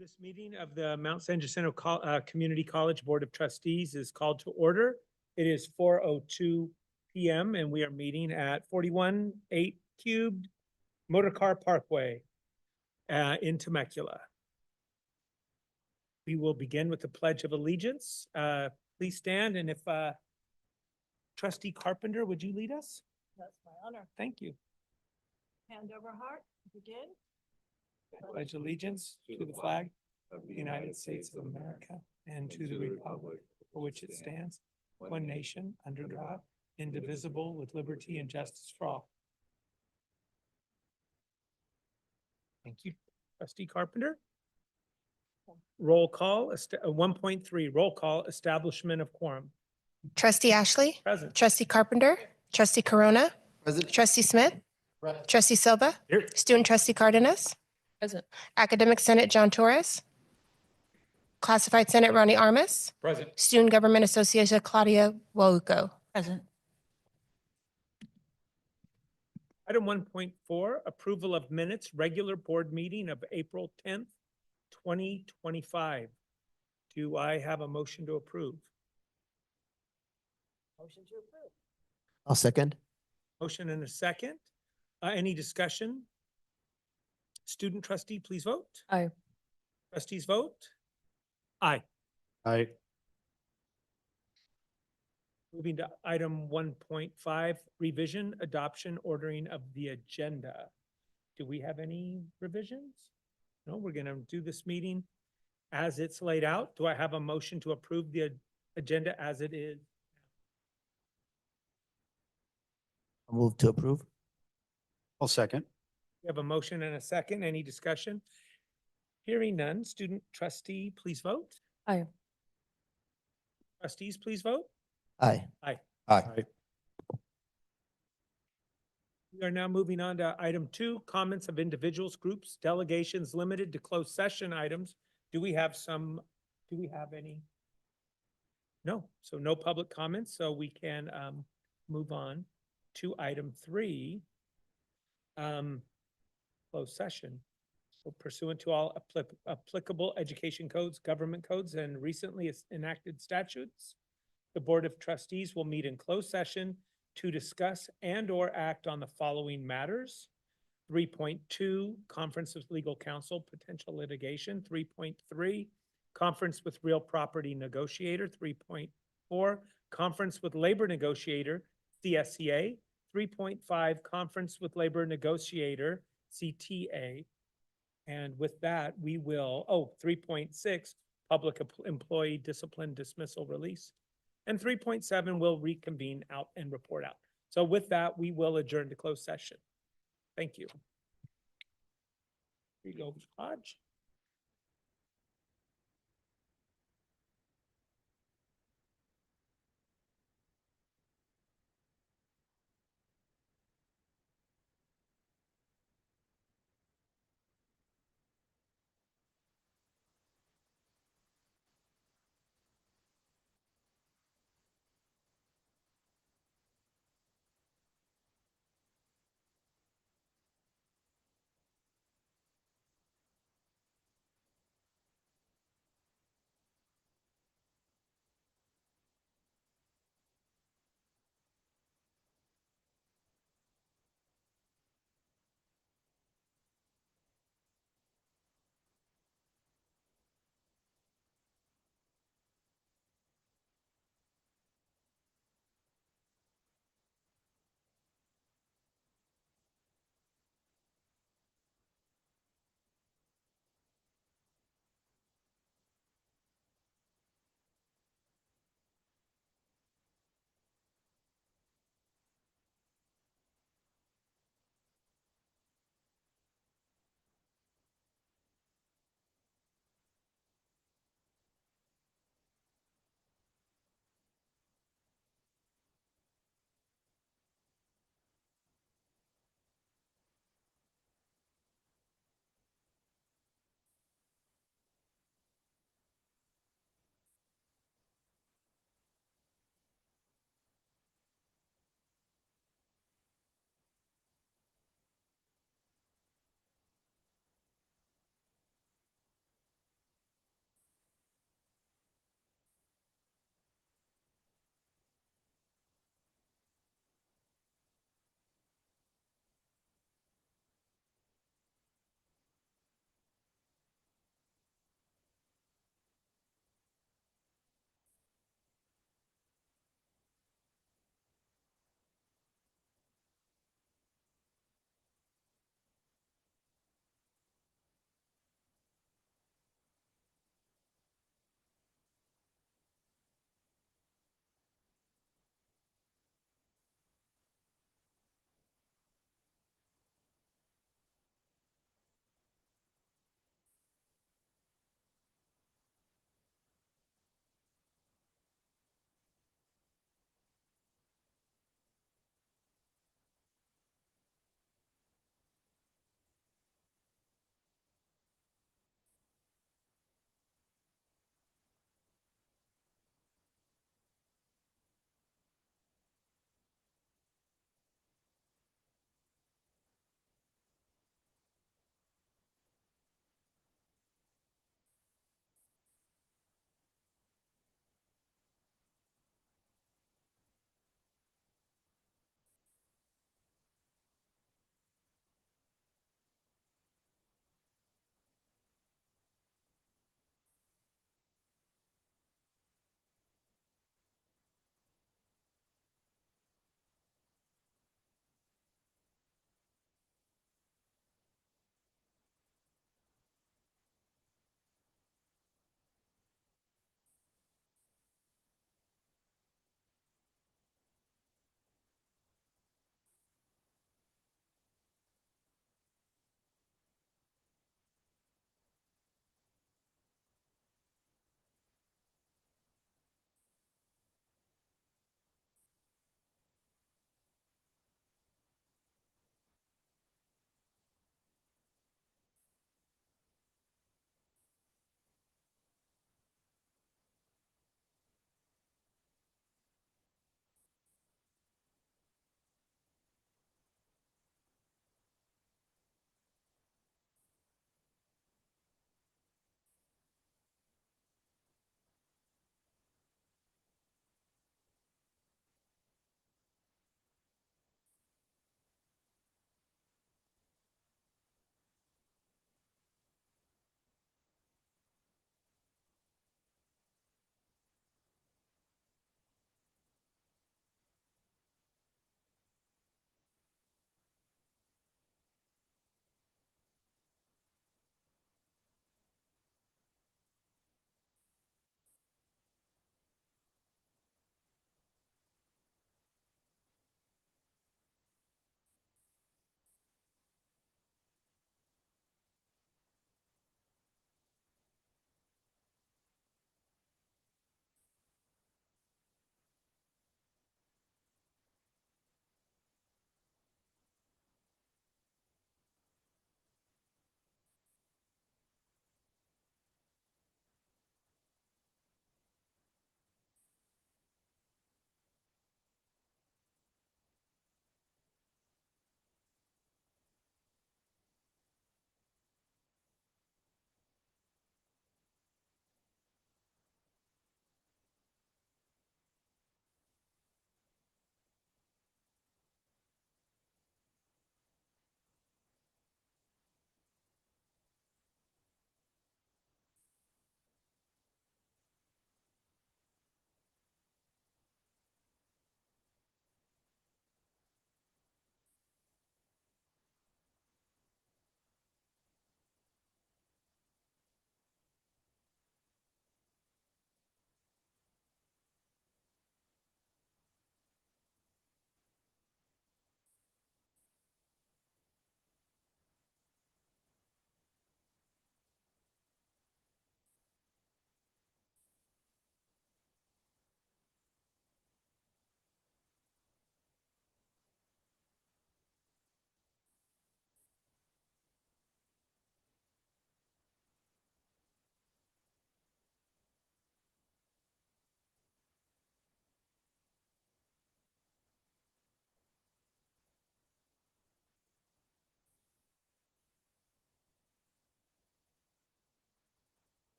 This meeting of the Mount San Jacinto Community College Board of Trustees is called to order. It is 4:02 PM and we are meeting at 41-8 Cubed Motorcar Parkway in Temecula. We will begin with the Pledge of Allegiance. Please stand, and if Trustee Carpenter, would you lead us? That's my honor. Thank you. Hand over heart, begin. Pledge allegiance to the flag of the United States of America and to the republic for which it stands, one nation, under God, indivisible, with liberty and justice for all. Thank you. Trustee Carpenter. Roll call, 1.3, roll call, establishment of quorum. Trustee Ashley, Present. Trustee Carpenter, Trustee Corona, Present. Trustee Smith, Trustee Silva, Here. Student Trustee Cardenas, Present. Academic Senate John Torres, Classified Senate Ronnie Armas, Present. Student Government Association Claudia Wauco. Present. Item 1.4, approval of minutes, regular board meeting of April 10th, 2025. Do I have a motion to approve? Motion to approve. I'll second. Motion and a second. Any discussion? Student trustee, please vote. Aye. Trustees vote. Aye. Aye. Moving to item 1.5, revision, adoption, ordering of the agenda. Do we have any revisions? No, we're gonna do this meeting as it's laid out. Do I have a motion to approve the agenda as it is? I'll move to approve. I'll second. We have a motion and a second. Any discussion? Hearing none. Student trustee, please vote. Aye. Trustees, please vote. Aye. Aye. Aye. We are now moving on to item 2, comments of individuals, groups, delegations, limited to closed session items. Do we have any? No, so no public comments, so we can move on to item 3, closed session. So pursuant to all applicable education codes, government codes, and recently enacted statutes, the Board of Trustees will meet in closed session to discuss and/or act on the following matters. 3.2, conference with legal counsel, potential litigation. 3.3, conference with real property negotiator. 3.4, conference with labor negotiator, CSCA. 3.5, conference with labor negotiator, CTA. And with that, we will, 3.6, public employee discipline dismissal release. And 3.7 will reconvene out and report out. So with that, we will adjourn to closed session. Thank you. Here you go, Hodge.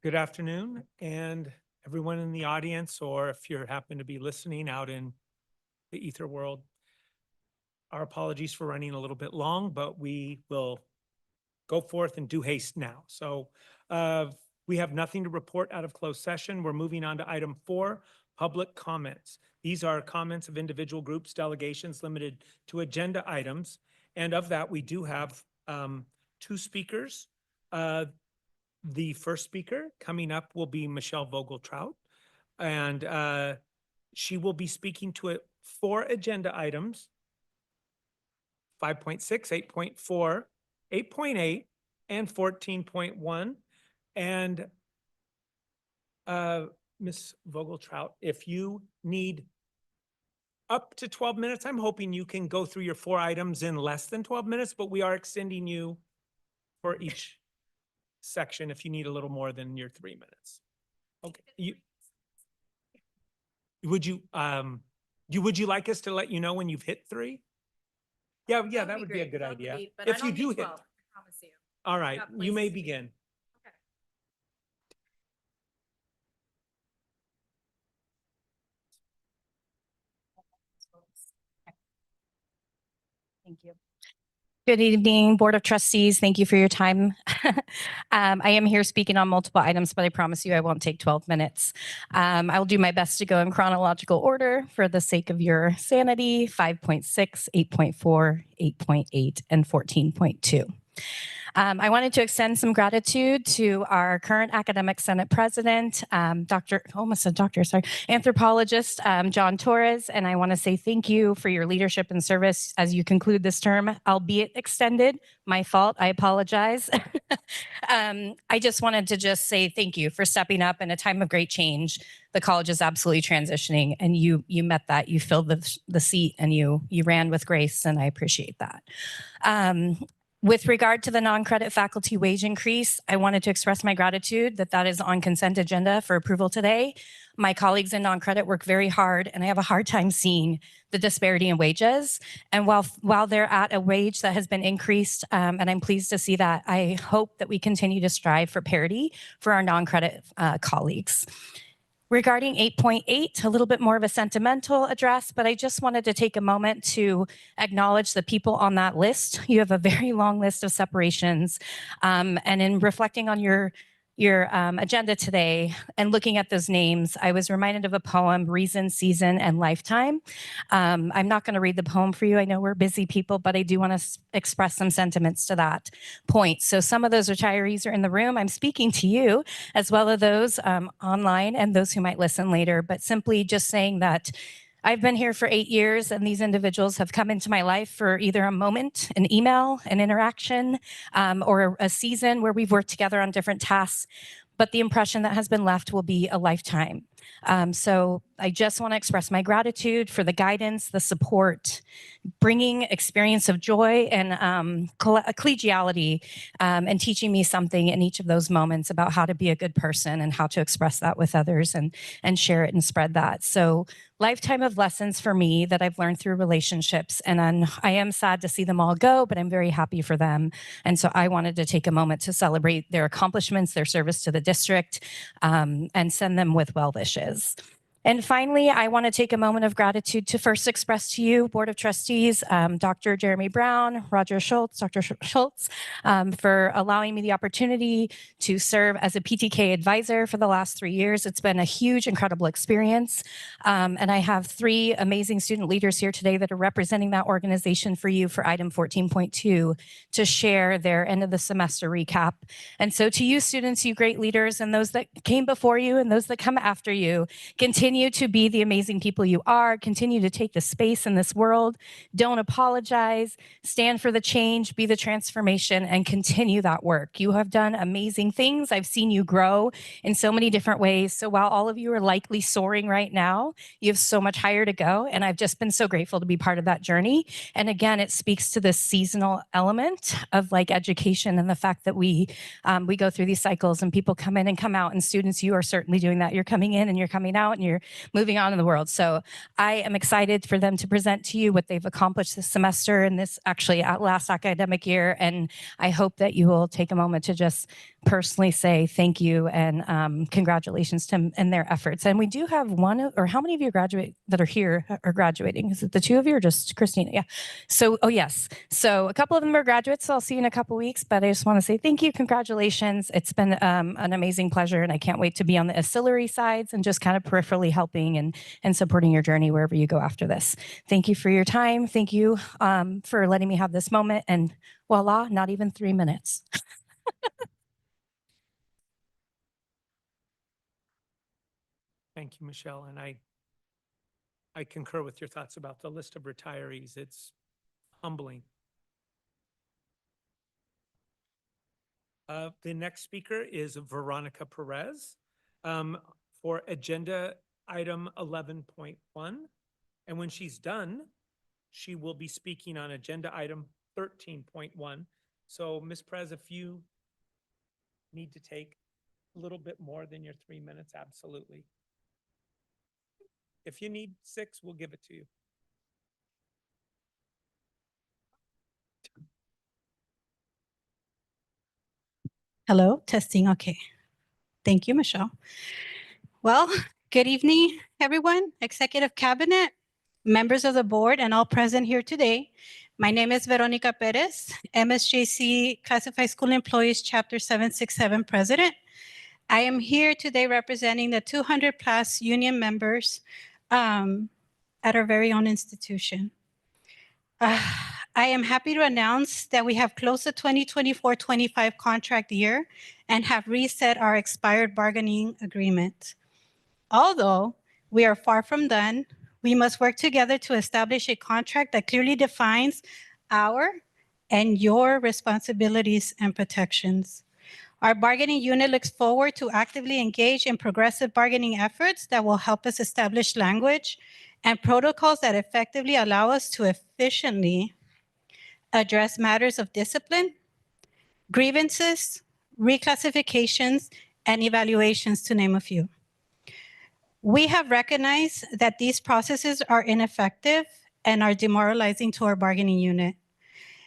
Good afternoon, and everyone in the audience, or if you happen to be listening out in the ether world. Our apologies for running a little bit long, but we will go forth and do haste now. So we have nothing to report out of closed session. We're moving on to item 4, public comments. These are comments of individual groups, delegations limited to agenda items. And of that, we do have 2 speakers. The first speaker coming up will be Michelle Vogel-Trout, and she will be speaking to 4 agenda items: 5.6, 8.4, 8.8, and 14.1. And Ms. Vogel-Trout, if you need up to 12 minutes, I'm hoping you can go through your 4 items in less than 12 minutes, but we are extending you for each section if you need a little more than your 3 minutes. Okay. Would you like us to let you know when you've hit 3? Yeah, that would be a good idea. If you do hit, I promise you. all right, got you may places to be. begin. Thank you. Good evening, Board of Trustees. Thank you for your time. I am here speaking on multiple items, but I promise you I won't take 12 minutes. I will do my best to go in chronological order for the sake of your sanity: 5.6, 8.4, 8.8, and 14.2. I wanted to extend some gratitude to our current Academic Senate President, anthropologist, John Torres, and I want to say thank you for your leadership and service as you conclude this term, albeit extended. My fault, I apologize. I just wanted to say thank you for stepping up in a time of great change. The college is absolutely transitioning, and you met that. You filled the seat, and you ran with grace, and I appreciate that. With regard to the non-credit faculty wage increase, I wanted to express my gratitude that is on consent agenda for approval today. My colleagues in non-credit work very hard, and I have a hard time seeing the disparity in wages. And while they're at a wage that has been increased, and I'm pleased to see that, I hope that we continue to strive for parity for our non-credit colleagues. Regarding 8.8, a little bit more of a sentimental address, but I just wanted to take a moment to acknowledge the people on that list. You have a very long list of separations. And in reflecting on your agenda today and looking at those names, I was reminded of a poem, Reason, Season, and Lifetime. I'm not going to read the poem for you. I know we're busy people, but I do want to express some sentiments to that point. So some of those retirees are in the room. I'm speaking to you, as well as those online and those who might listen later, but simply just saying that I've been here for 8 years, and these individuals have come into my life for either a moment, an email, an interaction, or a season where we've worked together on different tasks. But the impression that has been left will be a lifetime. So I just want to express my gratitude for the guidance, the support, bringing experience of joy and collegiality, and teaching me something in each of those moments about how to be a good person and how to express that with others and share it and spread that. So lifetime of lessons for me that I've learned through relationships. And I am sad to see them all go, but I'm very happy for them. And so I wanted to take a moment to celebrate their accomplishments, their service to the district, and send them with well wishes. And finally, I want to take a moment of gratitude to first express to you, Board of Trustees, Dr. Jeremy Brown, Dr. Schultz, for allowing me the opportunity to serve as a PTK advisor for the last 3 years. It's been a huge, incredible experience. And I have 3 amazing student leaders here today that are representing that organization for you for item 14.2 to share their end of the semester recap. And so to you students, you great leaders, and those that came before you and those that come after you, continue to be the amazing people you are. Continue to take the space in this world. Don't apologize. Stand for the change, be the transformation, and continue that work. You have done amazing things. I've seen you grow in so many different ways. So while all of you are likely soaring right now, you have so much higher to go. And I've just been so grateful to be part of that journey. And again, it speaks to this seasonal element of like education and the fact that we go through these cycles and people come in and come out, and students, you are certainly doing that. You're coming in and you're coming out, and you're moving on in the world. So I am excited for them to present to you what they've accomplished this semester and this actually last academic year. And I hope that you will take a moment to just personally say thank you and congratulations to them and their efforts. And we do have or how many of you graduate that are here are graduating? Is it the two of you or just Christina? Yeah. So, oh yes. So a couple of them are graduates. So I'll see you in a couple of weeks, but I just want to say thank you. Congratulations. It's been an amazing pleasure. And I can't wait to be on the ancillary sides and just kind of peripherally helping and supporting your journey wherever you go after this. Thank you for your time. Thank you for letting me have this moment. And voila, not even 3 minutes. Thank you, Michelle. And I concur with your thoughts about the list of retirees. It's humbling. The next speaker is Veronica Perez for agenda item 11.1. And when she's done, she will be speaking on agenda item 13.1. So Ms. Perez, if you need to take a little bit more than your 3 minutes, absolutely. If you need 6, we'll give it to you. Hello, testing. Okay. Thank you, Michelle. Well, good evening, everyone, Executive Cabinet, members of the board, and all present here today. My name is Veronica Perez, MSJC Classified School Employees Chapter 767 President. I am here today representing the 200 plus union members at our very own institution. I am happy to announce that we have closed the 2024-25 contract year and have reset our expired bargaining agreement. Although we are far from done, we must work together to establish a contract that clearly defines our and your responsibilities and protections. Our bargaining unit looks forward to actively engage in progressive bargaining efforts that will help us establish language and protocols that effectively allow us to efficiently address matters of discipline, grievances, reclassifications, and evaluations, to name a few. We have recognized that these processes are ineffective and are demoralizing to our bargaining unit,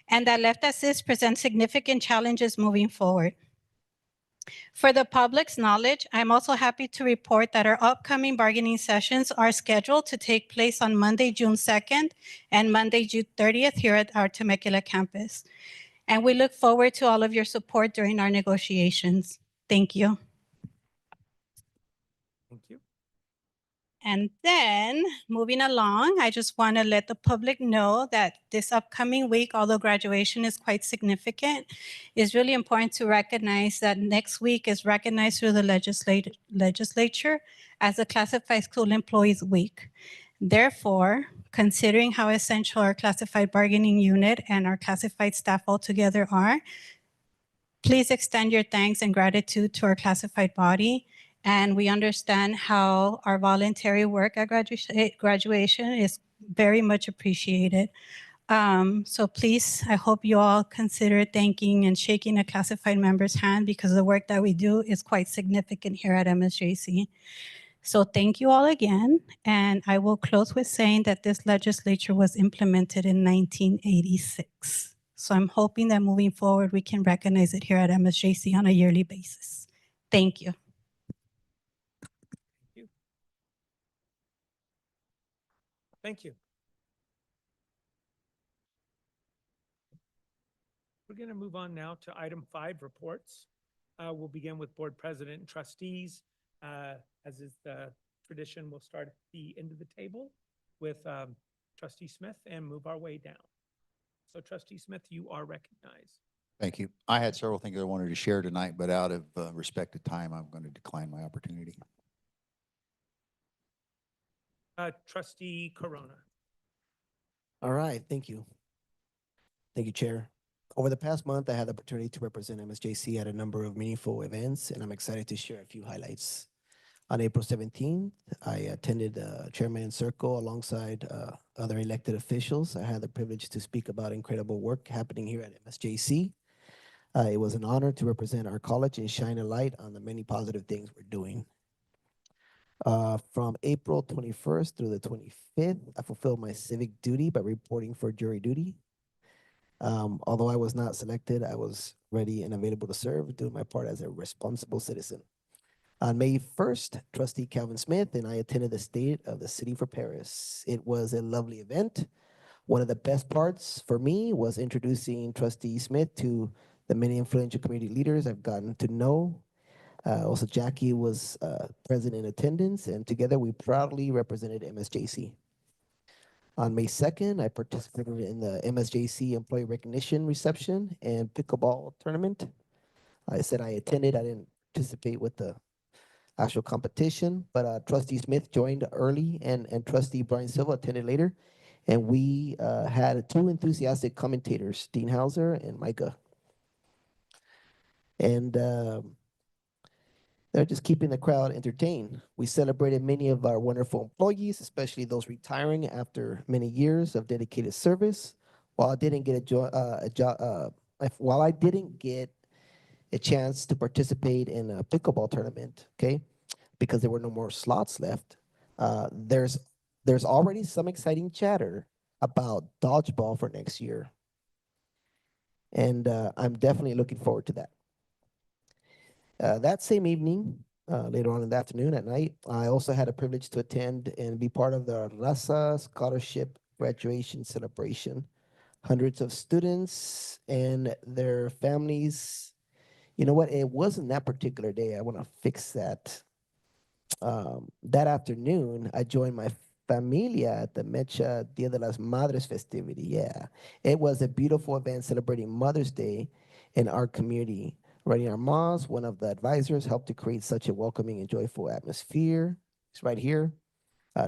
and that left as is presents significant challenges moving forward. For the public's knowledge, I'm also happy to report that our upcoming bargaining sessions are scheduled to take place on Monday, June 2nd and Monday, June 30th here at our Temecula campus. And we look forward to all of your support during our negotiations. Thank you. Thank you. And then moving along, I just want to let the public know that this upcoming week, although graduation is quite significant, it's really important to recognize that next week is recognized through the legislature as a Classified School Employees Week. Therefore, considering how essential our classified bargaining unit and our classified staff altogether are, please extend your thanks and gratitude to our classified body. And we understand how our voluntary work at graduation is very much appreciated. So please, I hope you all consider thanking and shaking a classified member's hand because the work that we do is quite significant here at MSJC. So thank you all again. And I will close with saying that this legislature was implemented in 1986. So I'm hoping that moving forward, we can recognize it here at MSJC on a yearly basis. Thank you. Thank you. We're going to move on now to item 5, reports. We'll begin with board president and trustees. As is the tradition, we'll start at the end of the table with Trustee Smith and move our way down. So Trustee Smith, you are recognized. Thank you. I had several things I wanted to share tonight, but out of respect to time, I'm going to decline my opportunity. Trustee Corona. All right, thank you. Thank you, Chair. Over the past month, I had the opportunity to represent MSJC at a number of meaningful events, and I'm excited to share a few highlights. On April 17th, I attended Chairman's Circle alongside other elected officials. I had the privilege to speak about incredible work happening here at MSJC. It was an honor to represent our college and shine a light on the many positive things we're doing. From April 21st through the 25th, I fulfilled my civic duty by reporting for jury duty. Although I was not selected, I was ready and available to serve, doing my part as a responsible citizen. On May 1st, Trustee Calvin Smith and I attended the State of the City for Paris. It was a lovely event. One of the best parts for me was introducing Trustee Smith to the many influential community leaders I've gotten to know. Also, Jackie was present in attendance, and together we proudly represented MSJC. On May 2nd, I participated in the MSJC Employee Recognition Reception and Pickleball Tournament. I said I attended, I didn't participate with the actual competition, but Trustee Smith joined early and Trustee Brian Silva attended later. And we had two enthusiastic commentators, Dean Hauser and Micah. And they're just keeping the crowd entertained. We celebrated many of our wonderful employees, especially those retiring after many years of dedicated service. While I didn't get while I didn't get a chance to participate in a pickleball tournament, okay, because there were no more slots left, there's already some exciting chatter about dodgeball for next year, and I'm definitely looking forward to that. That same evening, later on in the afternoon at night, I also had a privilege to attend and be part of the Raza Scholarship graduation celebration. Hundreds of students and their families. You know what? It wasn't that particular day. I want to fix that. That afternoon, I joined my familia at the Mecha Dia de las Madres festivity. Yeah, it was a beautiful event celebrating Mother's Day in our community. Rainy Armaz, one of the advisors, helped to create such a welcoming and joyful atmosphere. It's right here.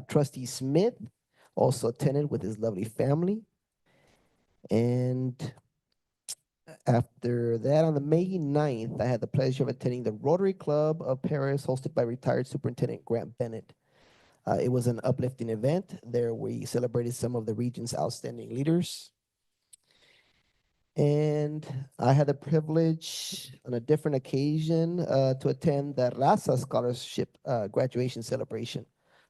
Trustee Smith also attended with his lovely family. And after that, on the May 9th, I had the pleasure of attending the Rotary Club of Paris, hosted by retired Superintendent Grant Bennett. It was an uplifting event. There we celebrated some of the region's outstanding leaders. And I had the privilege on a different occasion to attend the Raza Scholarship graduation celebration.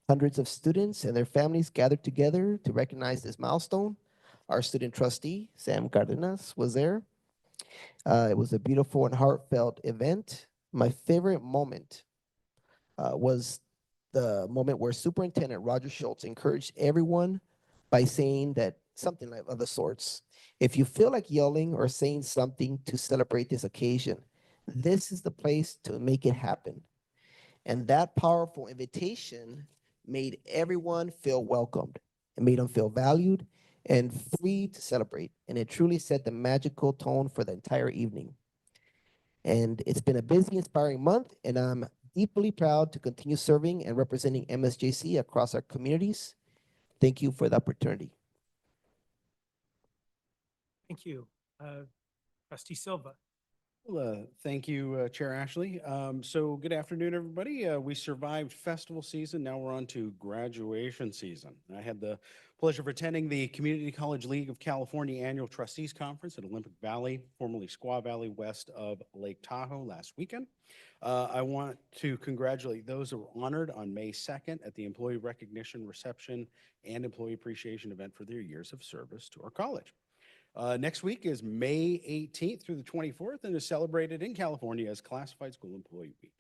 Hundreds of students and their families gathered together to recognize this milestone. Our student trustee, Sam Cardenas, was there. It was a beautiful and heartfelt event. My favorite moment was the moment where Superintendent Roger Schultz encouraged everyone by saying that something like of the sorts. If you feel like yelling or saying something to celebrate this occasion, this is the place to make it happen. And that powerful invitation made everyone feel welcomed. It made them feel valued and free to celebrate. And it truly set the magical tone for the entire evening. And it's been a busy, inspiring month, and I'm deeply proud to continue serving and representing MSJC across our communities. Thank you for the opportunity. Thank you. Trustee Silva. Well, thank you, Chair Ashley. So good afternoon, everybody. We survived festival season. Now we're on to graduation season. I had the pleasure of attending the Community College League of California Annual Trustees Conference at Olympic Valley, formerly Squaw Valley, west of Lake Tahoe last weekend. I want to congratulate those who were honored on May 2nd at the Employee Recognition Reception and Employee Appreciation event for their years of service to our college. Next week is May 18th through the 24th and is celebrated in California as Classified School Employee Week.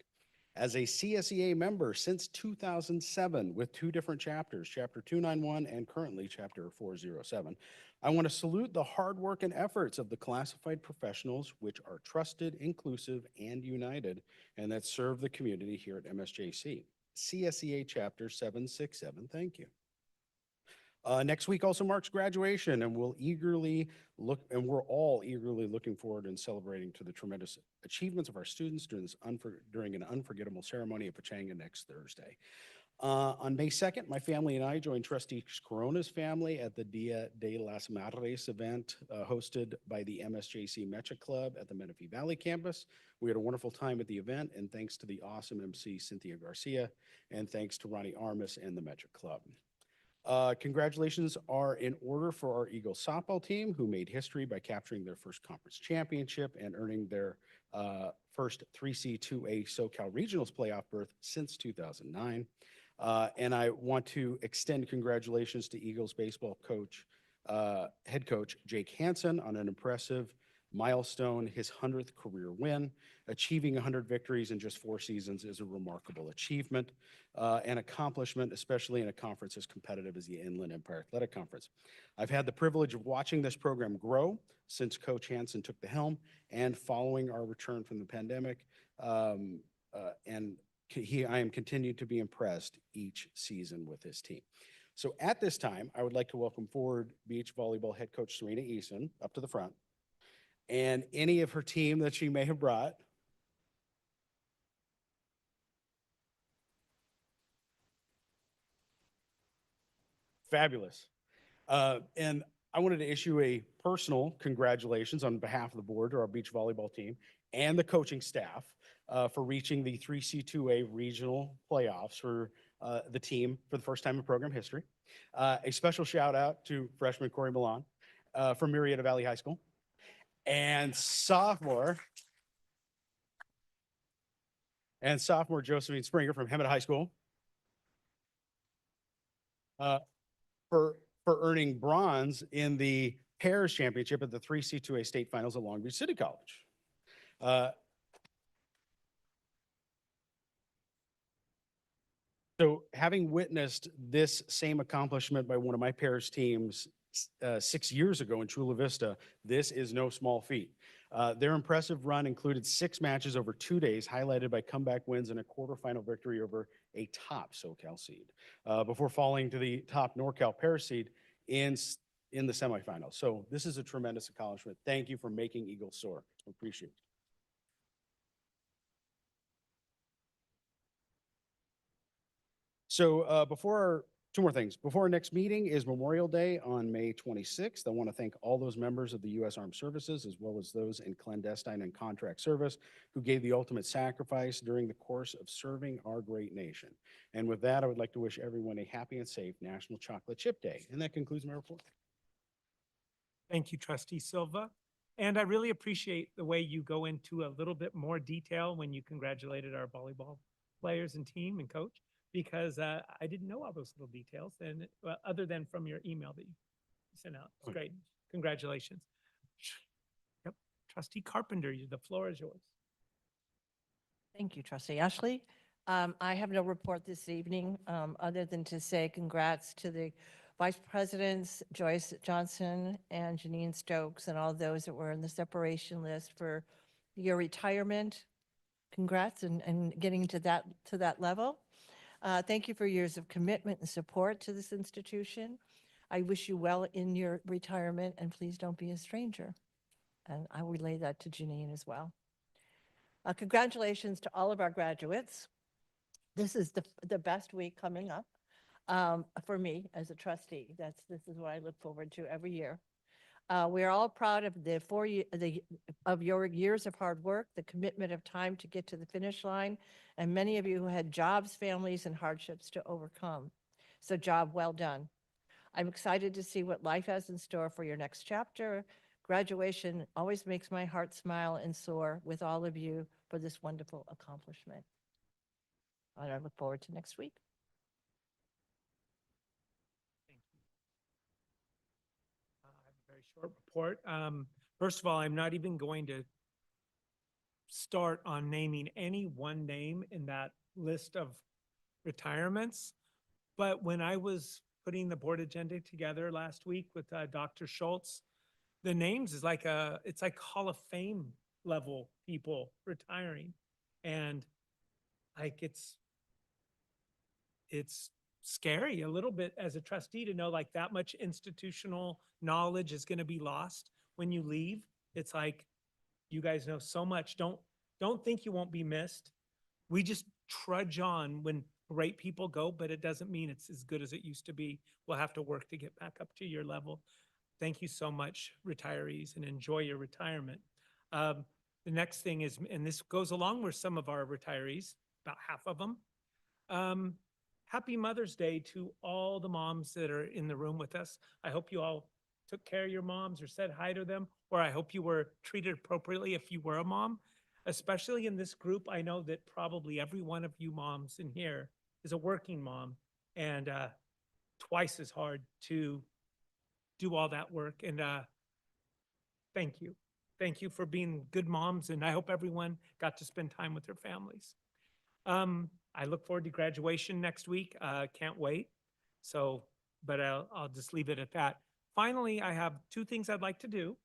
As a CSEA member since 2007 with two different chapters, Chapter 291 and currently Chapter 407, I want to salute the hard work and efforts of the classified professionals, which are trusted, inclusive, and united, and that serve the community here at MSJC. CSEA Chapter 767, thank you. Next week also marks graduation, and we're all eagerly looking forward and celebrating to the tremendous achievements of our students during an unforgettable ceremony at Pachanga next Thursday. On May 2nd, my family and I joined Trustee Corona's family at the Dia de las Madres event hosted by the MSJC Mecha Club at the Menifee Valley campus. We had a wonderful time at the event, and thanks to the awesome MC Cynthia Garcia, and thanks to Ronnie Armas and the Mecha Club. Congratulations are in order for our Eagle softball team, who made history by capturing their first conference championship and earning their first 3C2A SoCal Regionals playoff berth since 2009. And I want to extend congratulations to Eagles baseball coach, head coach Jake Hansen on an impressive milestone, his 100th career win. Achieving 100 victories in just 4 seasons is a remarkable achievement and accomplishment, especially in a conference as competitive as the Inland Empire Athletic Conference. I've had the privilege of watching this program grow since Coach Hansen took the helm and following our return from the pandemic. And I am continued to be impressed each season with this team. So at this time, I would like to welcome forward beach volleyball head coach Serena Eason up to the front and any of her team that she may have brought. Fabulous. And I wanted to issue a personal congratulations on behalf of the board to our beach volleyball team and the coaching staff for reaching the 3C2A regional playoffs for the team for the first time in program history. A special shout out to freshman Corey Milan from Marietta Valley High School and sophomore Josephine Springer from Hemet High School for earning bronze in the pairs championship at the 3C2A state finals at Long Beach City College. So having witnessed this same accomplishment by one of my pairs teams 6 years ago in Chula Vista, this is no small feat. Their impressive run included 6 matches over 2 days, highlighted by comeback wins and a quarterfinal victory over a top SoCal seed, before falling to the top NorCal pair seed in the semifinals. So this is a tremendous accomplishment. Thank you for making Eagles soar. Appreciate it. So two more things. Before our next meeting is Memorial Day on May 26th. I want to thank all those members of the U.S. Armed Services, as well as those in clandestine and contract service who gave the ultimate sacrifice during the course of serving our great nation. And with that, I would like to wish everyone a happy and safe National Chocolate Chip Day. And that concludes my report. Thank you, Trustee Silva. And I really appreciate the way you go into a little bit more detail when you congratulated our volleyball players and team and coach, because I didn't know all those little details, and other than from your email that you sent out. It's great. Congratulations. Yep. Trustee Carpenter, the floor is yours. Thank you, Trustee Ashley. I have no report this evening, other than to say congrats to the Vice Presidents, Joyce Johnson and Janine Stokes, and all those that were in the separation list for your retirement. Congrats and getting to that level. Thank you for years of commitment and support to this institution. I wish you well in your retirement, and please don't be a stranger. And I relay that to Janine as well. Congratulations to all of our graduates. This is the best week coming up for me as a trustee. This is what I look forward to every year. We are all proud of of your years of hard work, the commitment of time to get to the finish line, and many of you who had jobs, families, and hardships to overcome. So job well done. I'm excited to see what life has in store for your next chapter. Graduation always makes my heart smile and soar with all of you for this wonderful accomplishment. And I look forward to next week. Thank you. I have a very short report. First of all, I'm not even going to start on naming any one name in that list of retirements. But when I was putting the board agenda together last week with Dr. Schultz, the names is it's like Hall of Fame level people retiring. And like, it's scary a little bit as a trustee to know like that much institutional knowledge is going to be lost when you leave. It's like, you guys know so much. Don't think you won't be missed. We just trudge on when great people go, but it doesn't mean it's as good as it used to be. We'll have to work to get back up to your level. Thank you so much, retirees, and enjoy your retirement. The next thing is, and this goes along with some of our retirees, about half of them. Happy Mother's Day to all the moms that are in the room with us. I hope you all took care of your moms or said hi to them, or I hope you were treated appropriately if you were a mom. especially in this group. I know that probably every one of you moms in here is a working mom, and twice as hard to do all that work. And thank you. Thank you for being good moms, and I hope everyone got to spend time with their families. I look forward to graduation next week. Can't wait. So, but I'll just leave it at that. Finally, I have two things I'd like to do.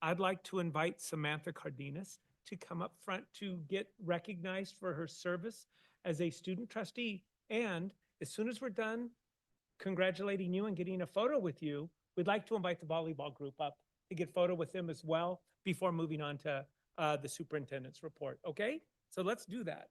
I'd like to invite Samantha Cardenas to come up front to get recognized for her service as a student trustee. And as soon as we're done congratulating you and getting a photo with you, we'd like to invite the volleyball group up to get photo with them as well before moving on to the superintendent's report. Okay? So let's do that.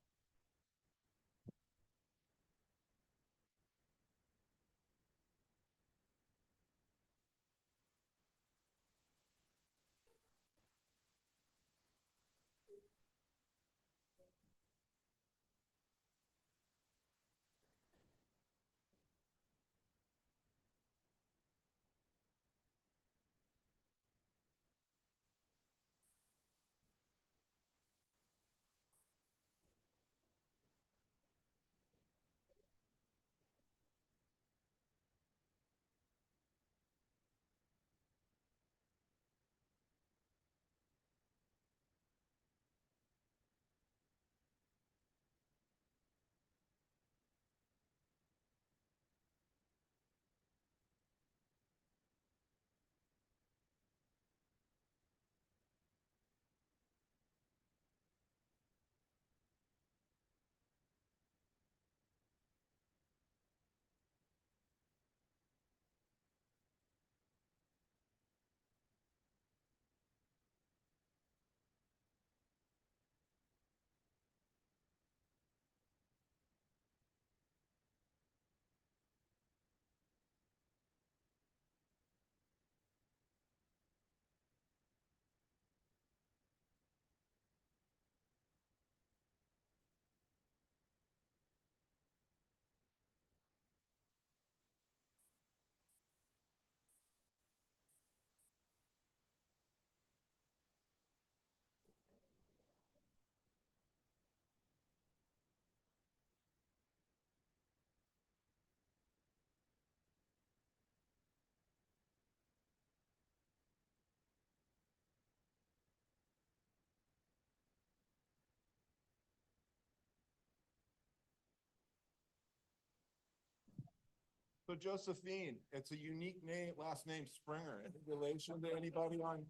So Josephine, it's a unique name, last name Springer. Any relation to anybody on?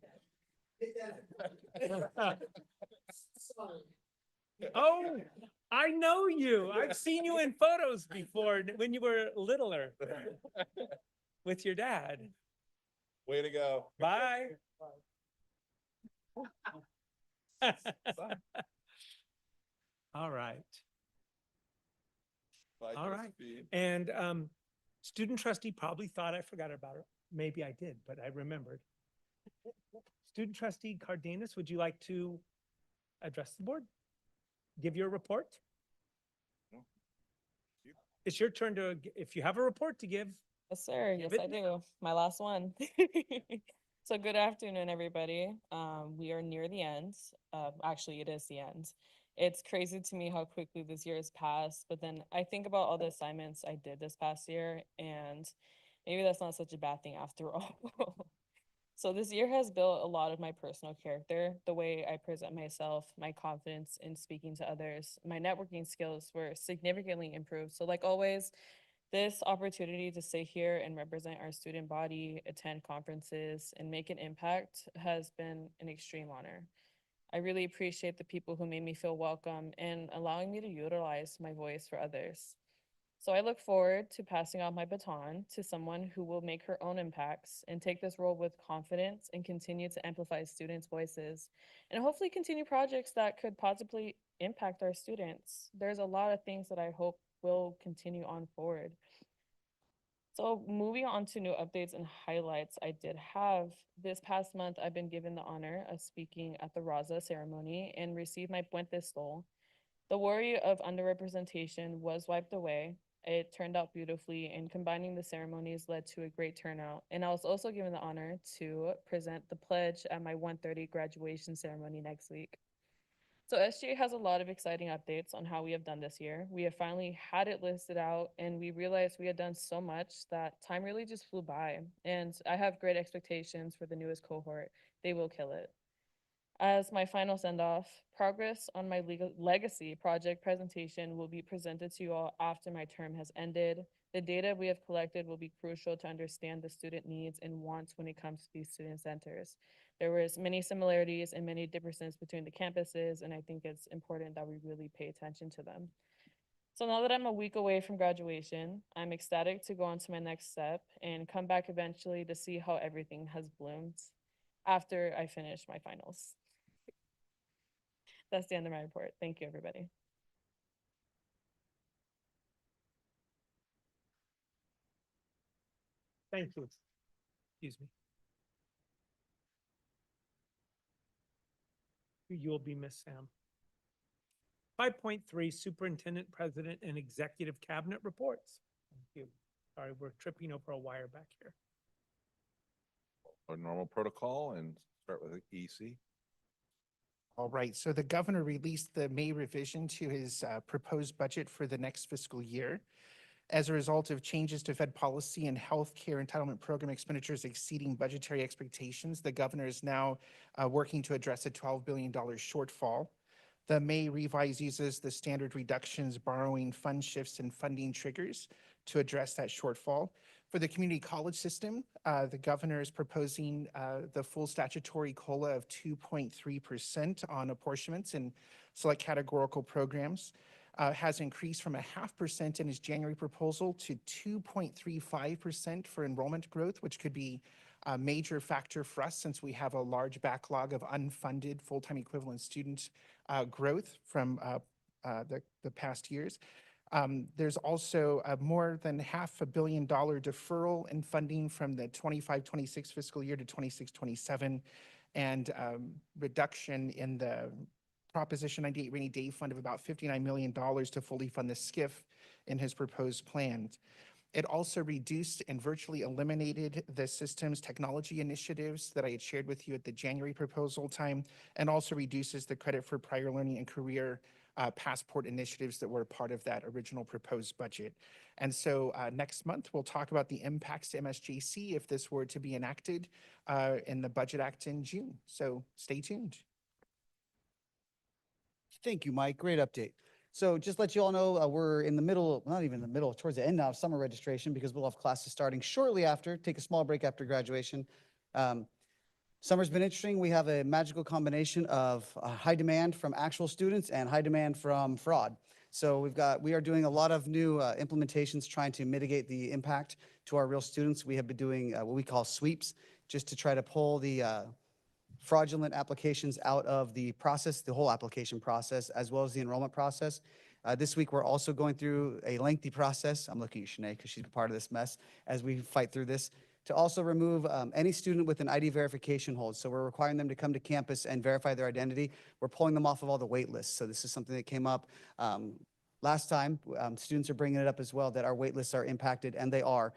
Oh, I know you. I've seen you in photos before when you were littler with your dad. Way to go. Bye. All right. Bye, All right. Josephine. And student trustee probably thought I forgot about it. Maybe I did, but I remembered. Student trustee Cardenas, would you like to address the board? Give your report? No. You. It's your turn to, if you have a report to give. Yes, sir. Give Yes, it I do. My last one. So good afternoon, everybody. We are near the end. Actually, it is the end. It's crazy to me how quickly this year has passed, but then I think about all the assignments I did this past year, and maybe that's not such a bad thing after all. So this year has built a lot of my personal character, the way I present myself, my confidence in speaking to others. My networking skills were significantly improved. So like always, this opportunity to stay here and represent our student body, attend conferences, and make an impact has been an extreme honor. I really appreciate the people who made me feel welcome and allowing me to utilize my voice for others. So I look forward to passing on my baton to someone who will make her own impacts and take this role with confidence and continue to amplify students' voices and hopefully continue projects that could positively impact our students. There's a lot of things that I hope will continue on forward. So moving on to new updates and highlights I did have. This past month, I've been given the honor of speaking at the Raza ceremony and received my Puente Stol. The worry of underrepresentation was wiped away. It turned out beautifully, and combining the ceremonies led to a great turnout. And I was also given the honor to present the pledge at my 1:30 graduation ceremony next week. So SGA has a lot of exciting updates on how we have done this year. We have finally had it listed out, and we realized we had done so much that time really just flew by. And I have great expectations for the newest cohort. They will kill it. As my final send-off, progress on my legacy project presentation will be presented to you all after my term has ended. The data we have collected will be crucial to understand the student needs and wants when it comes to these student centers. There was many similarities and many differences between the campuses, and I think it's important that we really pay attention to them. So now that I'm a week away from graduation, I'm ecstatic to go on to my next step and come back eventually to see how everything has bloomed after I finish my finals. That's the end of my report. Thank you, everybody. Thank you. Excuse me. You will be missed, Sam. 5.3 Superintendent, President, and Executive Cabinet Reports. Thank you. Sorry, we're tripping over a wire back here. Our normal protocol and start with the EC. All right, so the governor released the May revision to his proposed budget for the next fiscal year. As a result of changes to Fed policy and healthcare entitlement program expenditures exceeding budgetary expectations, the governor is now working to address a $12 billion shortfall. The May revise uses the standard reductions, borrowing, fund shifts, and funding triggers to address that shortfall. For the community college system, the governor is proposing the full statutory COLA of 2.3% on apportionments in select categorical programs. Has increased from 0.5% in his January proposal to 2.35% for enrollment growth, which could be a major factor for us since we have a large backlog of unfunded full-time equivalent student growth from the past years. There's also a more than $500 million deferral in funding from the 25-26 fiscal year to 26-27, and reduction in the Proposition 98 Rainy Day Fund of about $59 million to fully fund the SCIF in his proposed plan. It also reduced and virtually eliminated the systems technology initiatives that I had shared with you at the January proposal time, and also reduces the credit for prior learning and career passport initiatives that were part of that original proposed budget. And so next month, we'll talk about the impacts to MSJC if this were to be enacted in the Budget Act in June. So stay tuned. Thank you, Mike. Great update. So just let you all know, we're in the middle, not even the middle, towards the end now of summer registration because we'll have classes starting shortly after, take a small break after graduation. Summer's been interesting. We have a magical combination of high demand from actual students and high demand from fraud. So we are doing a lot of new implementations trying to mitigate the impact to our real students. We have been doing what we call sweeps, just to try to pull the fraudulent applications out of the process, the whole application process, as well as the enrollment process. This week, we're also going through a lengthy process. I'm looking at Shanae because she's part of this mess as we fight through this, to also remove any student with an ID verification hold. So we're requiring them to come to campus and verify their identity. We're pulling them off of all the wait lists. So this is something that came up last time. Students are bringing it up as well, that our wait lists are impacted, and they are.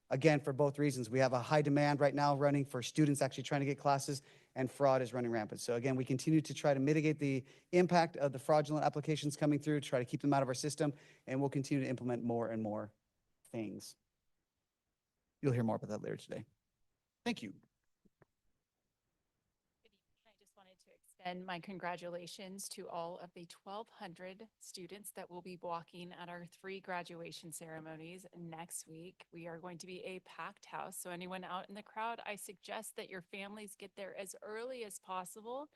Again, for both reasons. We have a high demand right now running for students actually trying to get classes, and fraud is running rampant. So again, we continue to try to mitigate the impact of the fraudulent applications coming through, try to keep them out of our system, and we'll continue to implement more and more things. You'll hear more about that later today. Thank you. Good evening. I just wanted to extend my congratulations to all of the 1,200 students that will be walking at our 3 graduation ceremonies next week. We are going to be a packed house, so anyone out in the crowd, I suggest that your families get there as early as possible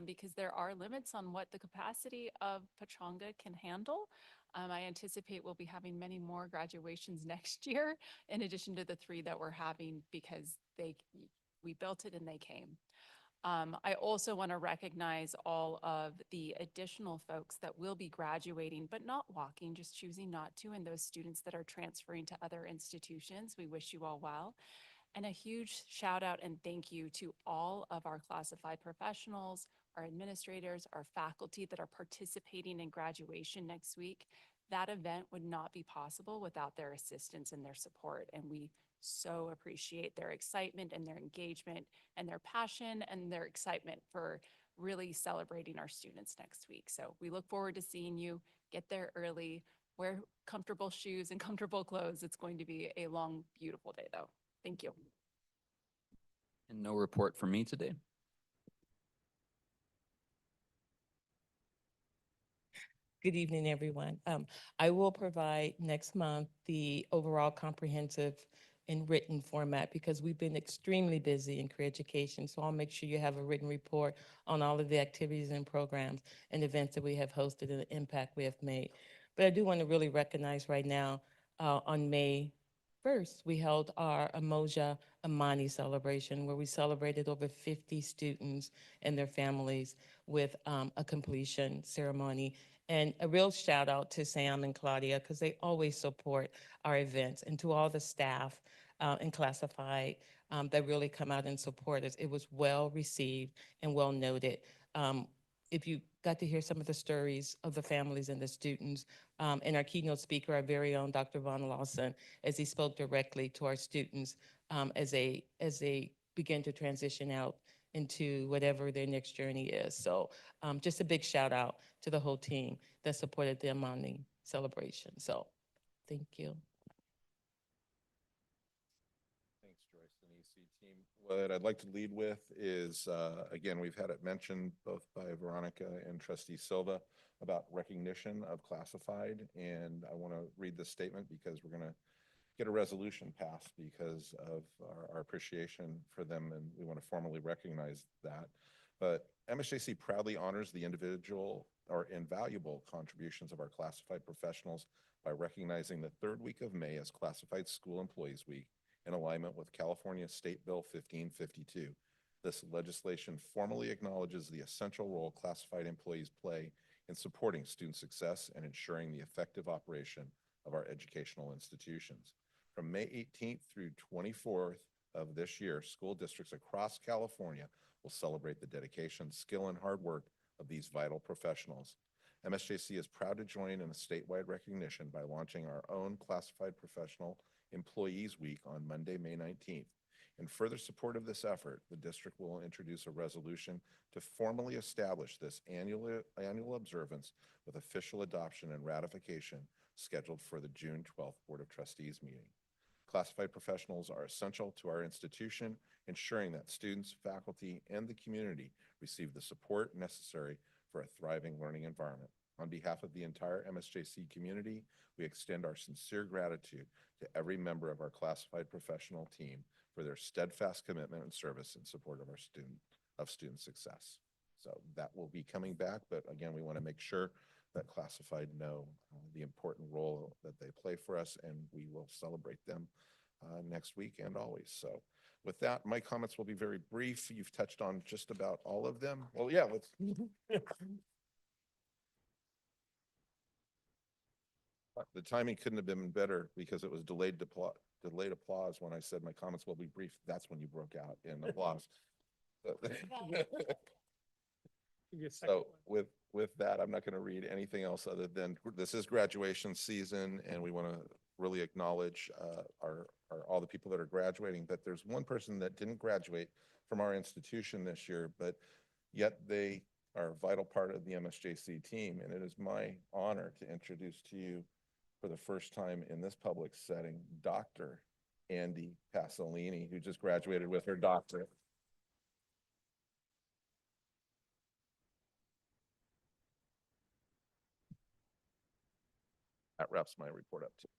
because there are limits on what the capacity of Pechanga can handle. I anticipate we'll be having many more graduations next year, in addition to the 3 that we're having because we built it and they came. I also want to recognize all of the additional folks that will be graduating, but not walking, just choosing not to, and those students that are transferring to other institutions. We wish you all well. And a huge shout out and thank you to all of our classified professionals, our administrators, our faculty that are participating in graduation next week. That event would not be possible without their assistance and their support. And we so appreciate their excitement and their engagement and their passion and their excitement for really celebrating our students next week. So we look forward to seeing you. Get there early, wear comfortable shoes and comfortable clothes. It's going to be a long, beautiful day though. Thank you. And no report from me today. Good evening, everyone. I will provide next month the overall comprehensive in written format because we've been extremely busy in career education. So I'll make sure you have a written report on all of the activities and programs and events that we have hosted and the impact we have made. But I do want to really recognize right now, on May 1st, we held our Emoja Amani celebration where we celebrated over 50 students and their families with a completion ceremony. And a real shout out to Sam and Claudia because they always support our events, and to all the staff and classified that really come out and support us. It was well received and well noted. If you got to hear some of the stories of the families and the students, and our keynote speaker, our very own Dr. Von Lawson, as he spoke directly to our students as they begin to transition out into whatever their next journey is. So just a big shout out to the whole team that supported the Amani celebration. So thank you. Thanks, Joyce and EC team. What I'd like to lead with is, again, we've had it mentioned both by Veronica and Trustee Silva about recognition of classified. And I want to read this statement because we're going to get a resolution passed because of our appreciation for them, and we want to formally recognize that. But MSJC proudly honors the individual or invaluable contributions of our classified professionals by recognizing the third week of May as Classified School Employees Week in alignment with California State Bill 1552. This legislation formally acknowledges the essential role classified employees play in supporting student success and ensuring the effective operation of our educational institutions. From May 18th through 24th of this year, school districts across California will celebrate the dedication, skill, and hard work of these vital professionals. MSJC is proud to join in a statewide recognition by launching our own Classified Professional Employees Week on Monday, May 19th. In further support of this effort, the district will introduce a resolution to formally establish this annual observance with official adoption and ratification scheduled for the June 12th Board of Trustees meeting. Classified professionals are essential to our institution, ensuring that students, faculty, and the community receive the support necessary for a thriving learning environment. On behalf of the entire MSJC community, we extend our sincere gratitude to every member of our classified professional team for their steadfast commitment and service in support of our student success. So that will be coming back, but again, we want to make sure that classified know the important role that they play for us, and we will celebrate them next week and always. So with that, my comments will be very brief. You've touched on just about all of them. Well, yeah, let's. The timing couldn't have been better because it was delayed applause when I said my comments will be brief. That's when you broke out in applause. So with that, I'm not going to read anything else other than this is graduation season, and we want to really acknowledge all the people that are graduating. But there's one person that didn't graduate from our institution this year, but yet they are a vital part of the MSJC team, and it is my honor to introduce to you for the first time in this public setting, Dr. Andy Pasolini, who just graduated with her doctorate. That wraps my report up too.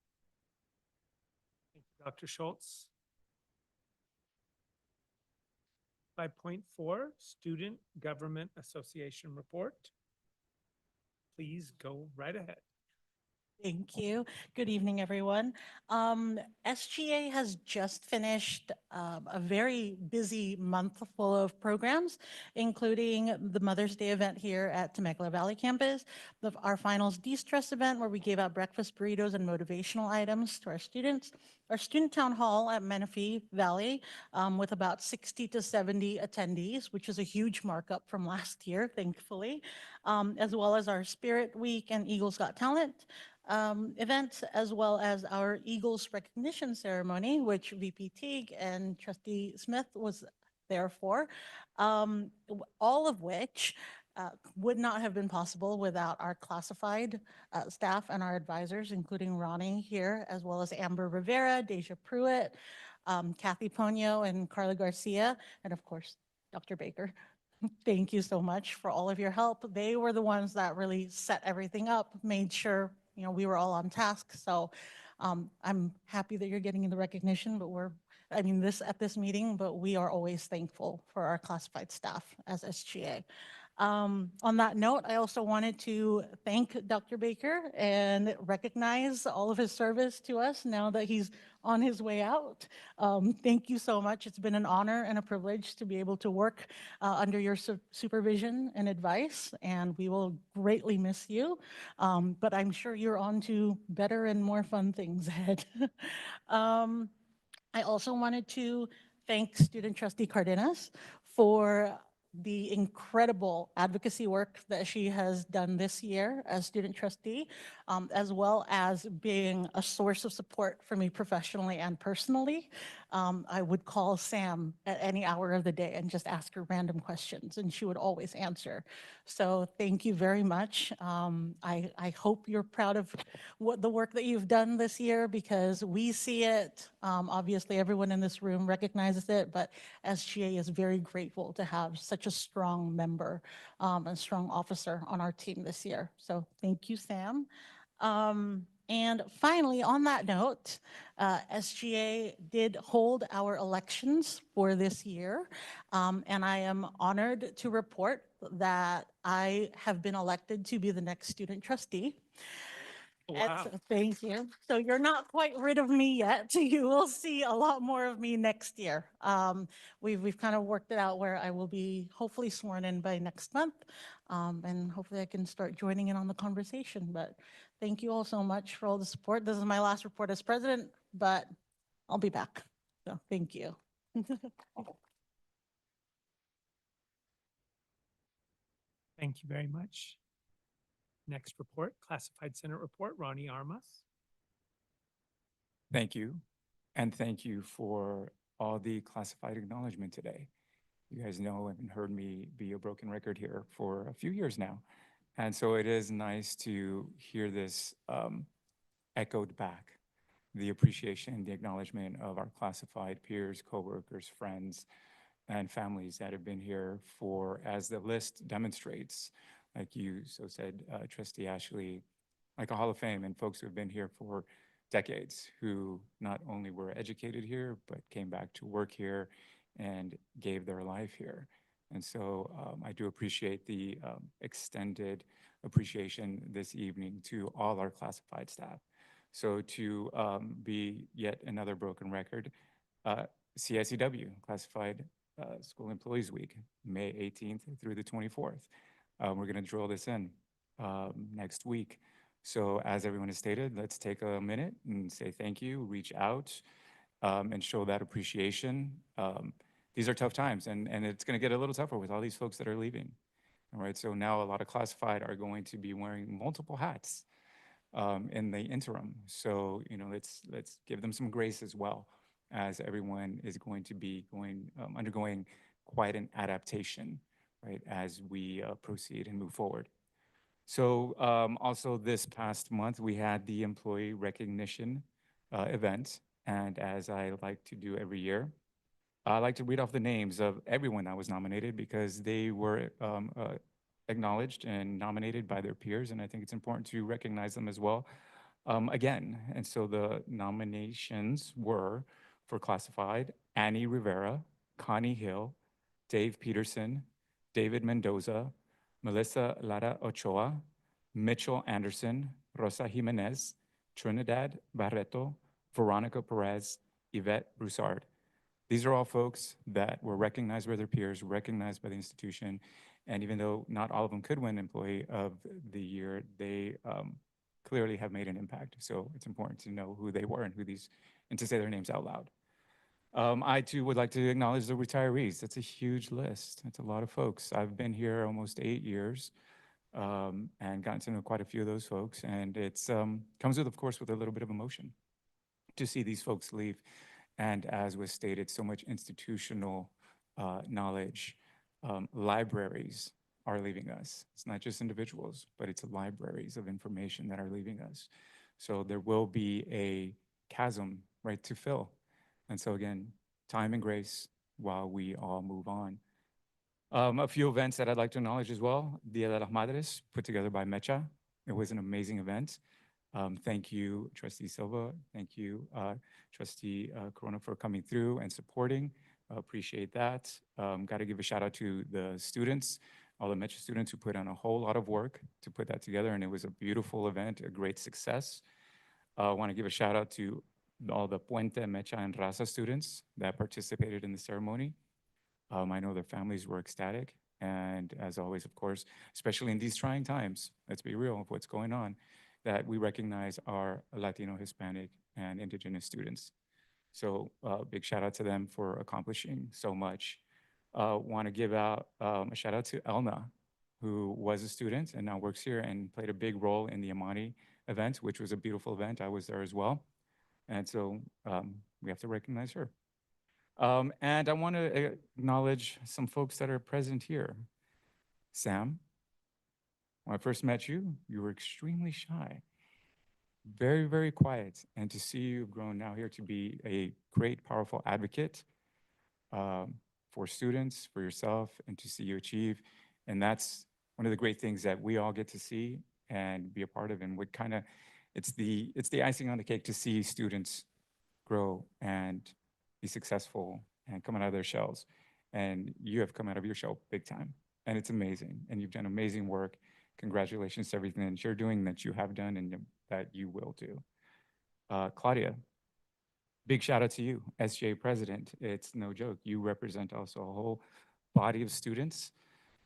Thank you, Dr. Schultz. 5.4, Student Government Association Report. Please go right ahead. Thank you. Good evening, everyone. SGA has just finished a very busy month full of programs, including the Mother's Day event here at Temecula Valley campus, our finals de-stress event where we gave out breakfast burritos and motivational items to our students, our student town hall at Menifee Valley with about 60 to 70 attendees, which is a huge markup from last year, thankfully, as well as our Spirit Week and Eagles Got Talent events, as well as our Eagles recognition ceremony, which VP Teague and Trustee Smith was there for. All of which would not have been possible without our classified staff and our advisors, including Ronnie here, as well as Amber Rivera, Deja Pruitt, Kathy Ponyo, and Carla Garcia, and of course, Dr. Baker. Thank you so much for all of your help. They were the ones that really set everything up, made sure, we were all on task. So I'm happy that you're getting the recognition, but at this meeting, but we are always thankful for our classified staff as SGA. On that note, I also wanted to thank Dr. Baker and recognize all of his service to us now that he's on his way out. Thank you so much. It's been an honor and a privilege to be able to work under your supervision and advice, and we will greatly miss you. But I'm sure you're on to better and more fun things ahead. I also wanted to thank Student Trustee Cardenas for the incredible advocacy work that she has done this year as student trustee, as well as being a source of support for me professionally and personally. I would call Sam at any hour of the day and just ask her random questions, and she would always answer. So thank you very much. I hope you're proud of the work that you've done this year, because we see it. Obviously, everyone in this room recognizes it, but SGA is very grateful to have such a strong member and strong officer on our team this year. So thank you, Sam. And finally, on that note, SGA did hold our elections for this year, and I am honored to report that I have been elected to be the next student trustee. Wow. Thank you. So you're not quite rid of me yet. You will see a lot more of me next year. We've kind of worked it out where I will be hopefully sworn in by next month, and hopefully I can start joining in on the conversation. But thank you all so much for all the support. This is my last report as president, but I'll be back. So thank you. Thank you very much. Next report, classified Senate report, Ronnie Armas. Thank you. And thank you for all the classified acknowledgement today. You guys know and heard me be a broken record here for a few years now. And so it is nice to hear this echoed back, the appreciation, the acknowledgement of our classified peers, coworkers, friends, and families that have been here for, as the list demonstrates, like you so said, Trustee Ashley, like a Hall of Fame, and folks who have been here for decades, who not only were educated here, but came back to work here and gave their life here. And so I do appreciate the extended appreciation this evening to all our classified staff. So to be yet another broken record, CSEW, Classified School Employees Week, May 18th through the 24th. We're going to drill this in next week. So as everyone has stated, let's take a minute and say thank you, reach out, and show that appreciation. These are tough times, and it's going to get a little tougher with all these folks that are leaving. All right, so now a lot of classified are going to be wearing multiple hats in the interim. So, let's give them some grace as well, as everyone is going to be undergoing quite an adaptation, right, as we proceed and move forward. So also this past month, we had the employee recognition event. And as I like to do every year, I like to read off the names of everyone that was nominated, because they were acknowledged and nominated by their peers. And I think it's important to recognize them as well again. And so the nominations were for classified: Annie Rivera, Connie Hill, Dave Peterson, David Mendoza, Melissa Lara Ochoa, Mitchell Anderson, Rosa Jimenez, Trinidad Barreto, Veronica Perez, Yvette Broussard. These are all folks that were recognized by their peers, recognized by the institution, and even though not all of them could win Employee of the Year, they clearly have made an impact. So it's important to know who they were and to say their names out loud. I too would like to acknowledge the retirees. That's a huge list. That's a lot of folks. I've been here almost 8 years and gotten to know quite a few of those folks. And it's comes with, of course, with a little bit of emotion to see these folks leave. And as was stated, so much institutional knowledge. Libraries are leaving us. It's not just individuals, but it's libraries of information that are leaving us. So there will be a chasm, right, to fill. And so again, time and grace while we all move on. A few events that I'd like to acknowledge as well. Dia de las Madres, put together by Mecha. It was an amazing event. Thank you, Trustee Silva. Thank you, Trustee Corona, for coming through and supporting. Appreciate that. Got to give a shout out to the students, all the Mecha students who put on a whole lot of work to put that together, and it was a beautiful event, a great success. I want to give a shout out to all the Puente, Mecha, and Raza students that participated in the ceremony. I know their families were ecstatic. And as always, of course, especially in these trying times, let's be real of what's going on, that we recognize our Latino, Hispanic, and Indigenous students. So big shout out to them for accomplishing so much. Want to give out a shout out to Elna, who was a student and now works here and played a big role in the Amani event, which was a beautiful event. I was there as well. And so we have to recognize her. And I want to acknowledge some folks that are present here. Sam, when I first met you, you were extremely shy, very, very quiet. And to see you grown now here to be a great, powerful advocate for students, for yourself, and to see you achieve. And that's one of the great things that we all get to see and be a part of. And what kind of, it's the icing on the cake to see students grow and be successful and come out of their shells. And you have come out of your shell big time. And it's amazing. And you've done amazing work. Congratulations to everything that you're doing, that you have done, and that you will do. Claudia, big shout out to you, SGA president. It's no joke. You represent also a whole body of students.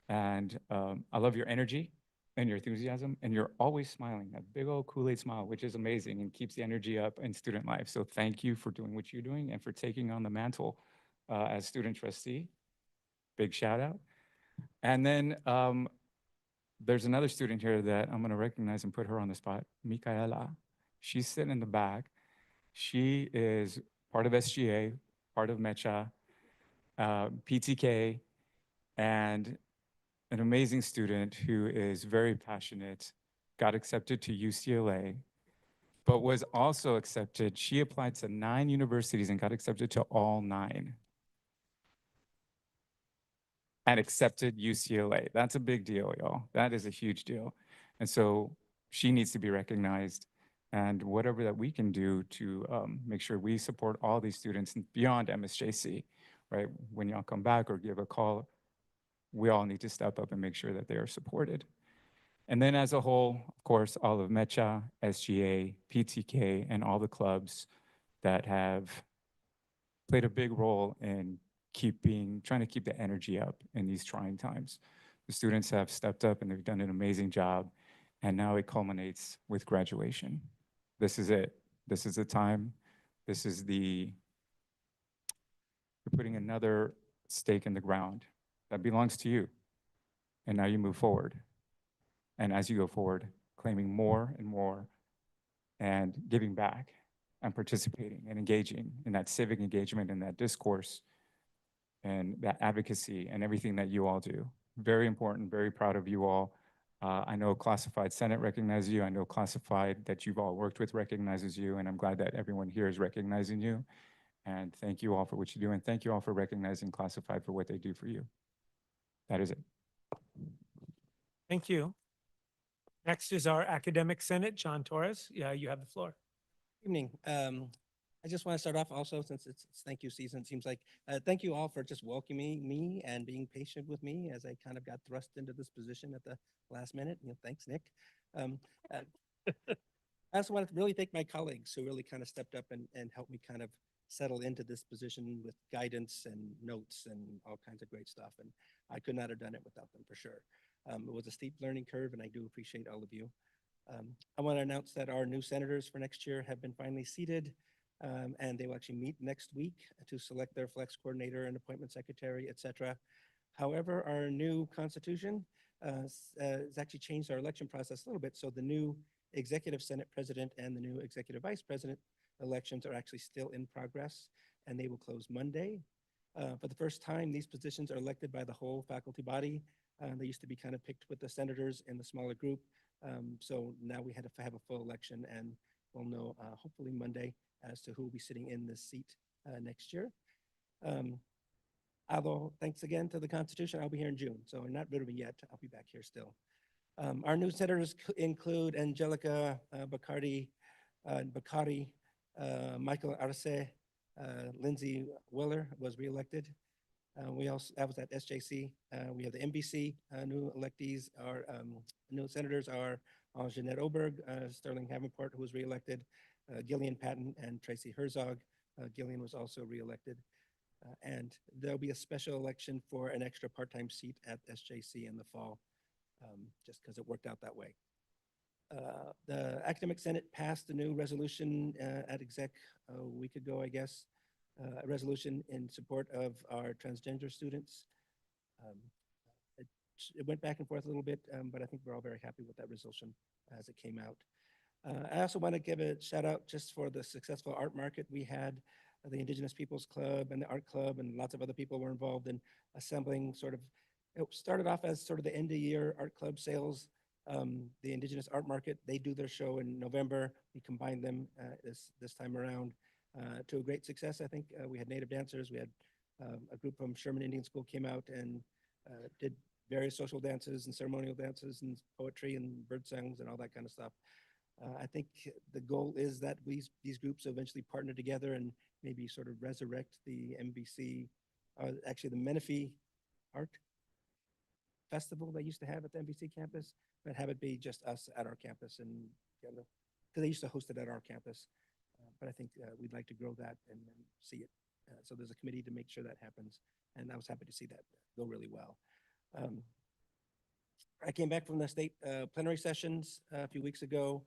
And I love your energy and your enthusiasm, and you're always smiling, that big old Kool-Aid smile, which is amazing and keeps the energy up in student life. So thank you for doing what you're doing and for taking on the mantle as student trustee. Big shout out. And then there's another student here that I'm gonna recognize and put her on the spot, Micaela. She's sitting in the back. She is part of SGA, part of Mecha, PTK, and an amazing student who is very passionate, got accepted to UCLA, but was also accepted. She applied to 9 universities and got accepted to all 9. And accepted UCLA. That's a big deal, y'all. That is a huge deal. And so she needs to be recognized. And whatever that we can do to make sure we support all these students beyond MSJC, right? When y'all come back or give a call, we all need to step up and make sure that they are supported. And then as a whole, of course, all of Mecha, SGA, PTK, and all the clubs that have played a big role in trying to keep the energy up in these trying times. The students have stepped up and they've done an amazing job. And now it culminates with graduation. This is it. This is the time. This is you're putting another stake in the ground that belongs to you. And now you move forward. And as you go forward, claiming more and more and giving back and participating and engaging in that civic engagement and that discourse and that advocacy and everything that you all do. Very important, very proud of you all. I know Classified Senate recognizes you. I know Classified that you've all worked with recognizes you, and I'm glad that everyone here is recognizing you. And thank you all for what you do, and thank you all for recognizing Classified for what they do for you. That is it. Thank you. Next is our Academic Senate, John Torres. Yeah, you have the floor. Evening. I just want to start off also, since it's thank you season, it seems like, thank you all for just welcoming me and being patient with me as I kind of got thrust into this position at the last minute. Thanks, Nick. I also wanted to really thank my colleagues who really kind of stepped up and helped me kind of settle into this position with guidance and notes and all kinds of great stuff. And I could not have done it without them for sure. It was a steep learning curve, and I do appreciate all of you. I want to announce that our new senators for next year have been finally seated, and they will actually meet next week to select their flex coordinator and appointment secretary, etc. However, our new constitution has actually changed our election process a little bit. So the new executive Senate president and the new executive vice president elections are actually still in progress, and they will close Monday. For the first time, these positions are elected by the whole faculty body. They used to be kind of picked with the senators in the smaller group. So now we had to have a full election, and we'll know hopefully Monday as to who will be sitting in this seat next year. Although, thanks again to the Constitution, I'll be here in June, so I'm not rid of me yet. I'll be back here still. Our new senators include Angelica Bakari, Michael Arce, Lindsay Willer was reelected. We also, that was at SJC. We have the MBC new electees. Our new senators are Jeanette Oberg, Sterling Havenport, who was reelected, Gillian Patton, and Tracy Herzog. Gillian was also reelected. And there'll be a special election for an extra part-time seat at SJC in the fall, just because it worked out that way. The Academic Senate passed a new resolution at exec a week ago, I guess, a resolution in support of our transgender students. It went back and forth a little bit, but I think we're all very happy with that resolution as it came out. I also want to give a shout out just for the successful art market we had. The Indigenous Peoples Club and the Art Club and lots of other people were involved in assembling sort of, it started off as sort of the end of year art club sales. The Indigenous Art Market, they do their show in November. We combined them this time around to a great success. I think we had native dancers. We had a group from Sherman Indian School came out and did various social dances and ceremonial dances and poetry and bird songs and all that kind of stuff. I think the goal is that these groups eventually partner together and maybe sort of resurrect the MBC, actually the Menifee Art Festival they used to have at the MBC campus, but have it be just us at our campus, and because they used to host it at our campus. But I think we'd like to grow that and see it. So there's a committee to make sure that happens, and I was happy to see that go really well. I came back from the state plenary sessions a few weeks ago.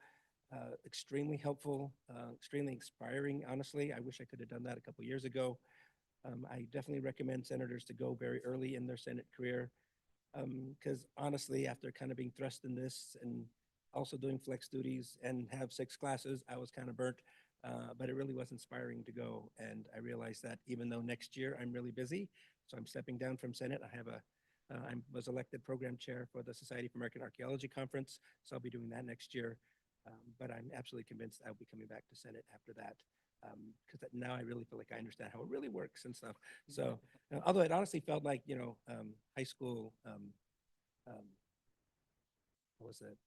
Extremely helpful, extremely inspiring, honestly. I wish I could have done that a couple years ago. I definitely recommend senators to go very early in their Senate career, because honestly, after kind of being thrust in this and also doing flex duties and have 6 classes, I was kind of burnt, but it really was inspiring to go. And I realized that even though next year I'm really busy, so I'm stepping down from Senate. I was elected program chair for the Society for American Archaeology Conference, so I'll be doing that next year. But I'm absolutely convinced I'll be coming back to Senate after that, because now I really feel like I understand how it really works and stuff. So, although it honestly felt like, high school, what was it?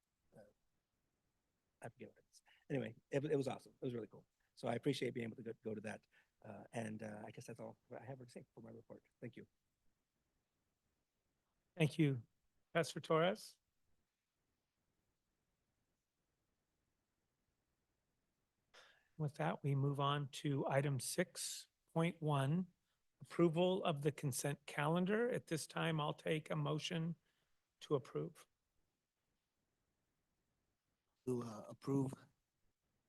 I forget what it is. Anyway, it was awesome. It was really cool. So I appreciate being able to go to that. And I guess that's all I have to say for my report. Thank you. Thank you, Professor Torres. With that, we move on to item 6.1, approval of the consent calendar. At this time, I'll take a motion to approve. To approve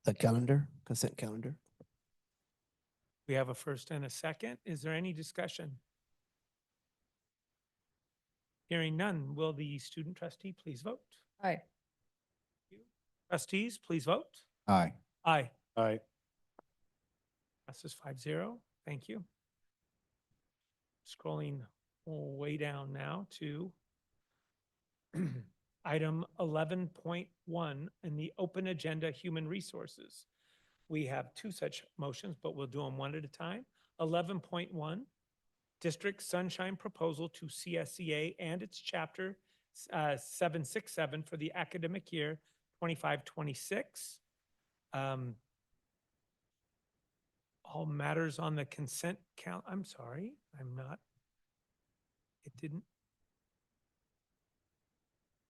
the calendar, consent calendar. We have a first and a second. Is there any discussion? Hearing none, will the student trustee please vote? Aye. Trustees, please vote. Aye. Aye. Aye. Passes 5-0. Thank you. Scrolling way down now to item 11.1 in the open agenda, human resources. We have 2 such motions, but we'll do them one at a time. 11.1, District Sunshine Proposal to CSEA and its Chapter 767 for the academic year 25-26. All matters on the consent count. I'm sorry, it didn't.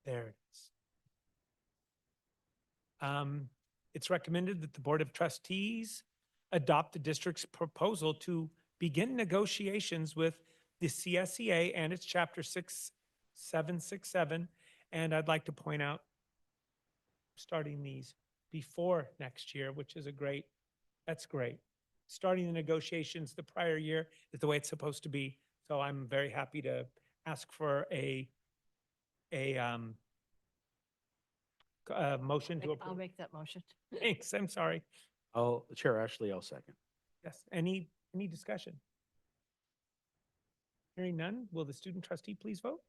There it is. It's recommended that the Board of Trustees adopt the district's proposal to begin negotiations with the CSEA and its Chapter 767. And I'd like to point out, starting these before next year, which is that's great. Starting the negotiations the prior year is the way it's supposed to be. So I'm very happy to ask for a motion to I'll approve. make that motion. Thanks, I'm sorry. Chair Ashley, I'll second. Yes, any discussion? Hearing none, will the student trustee please vote?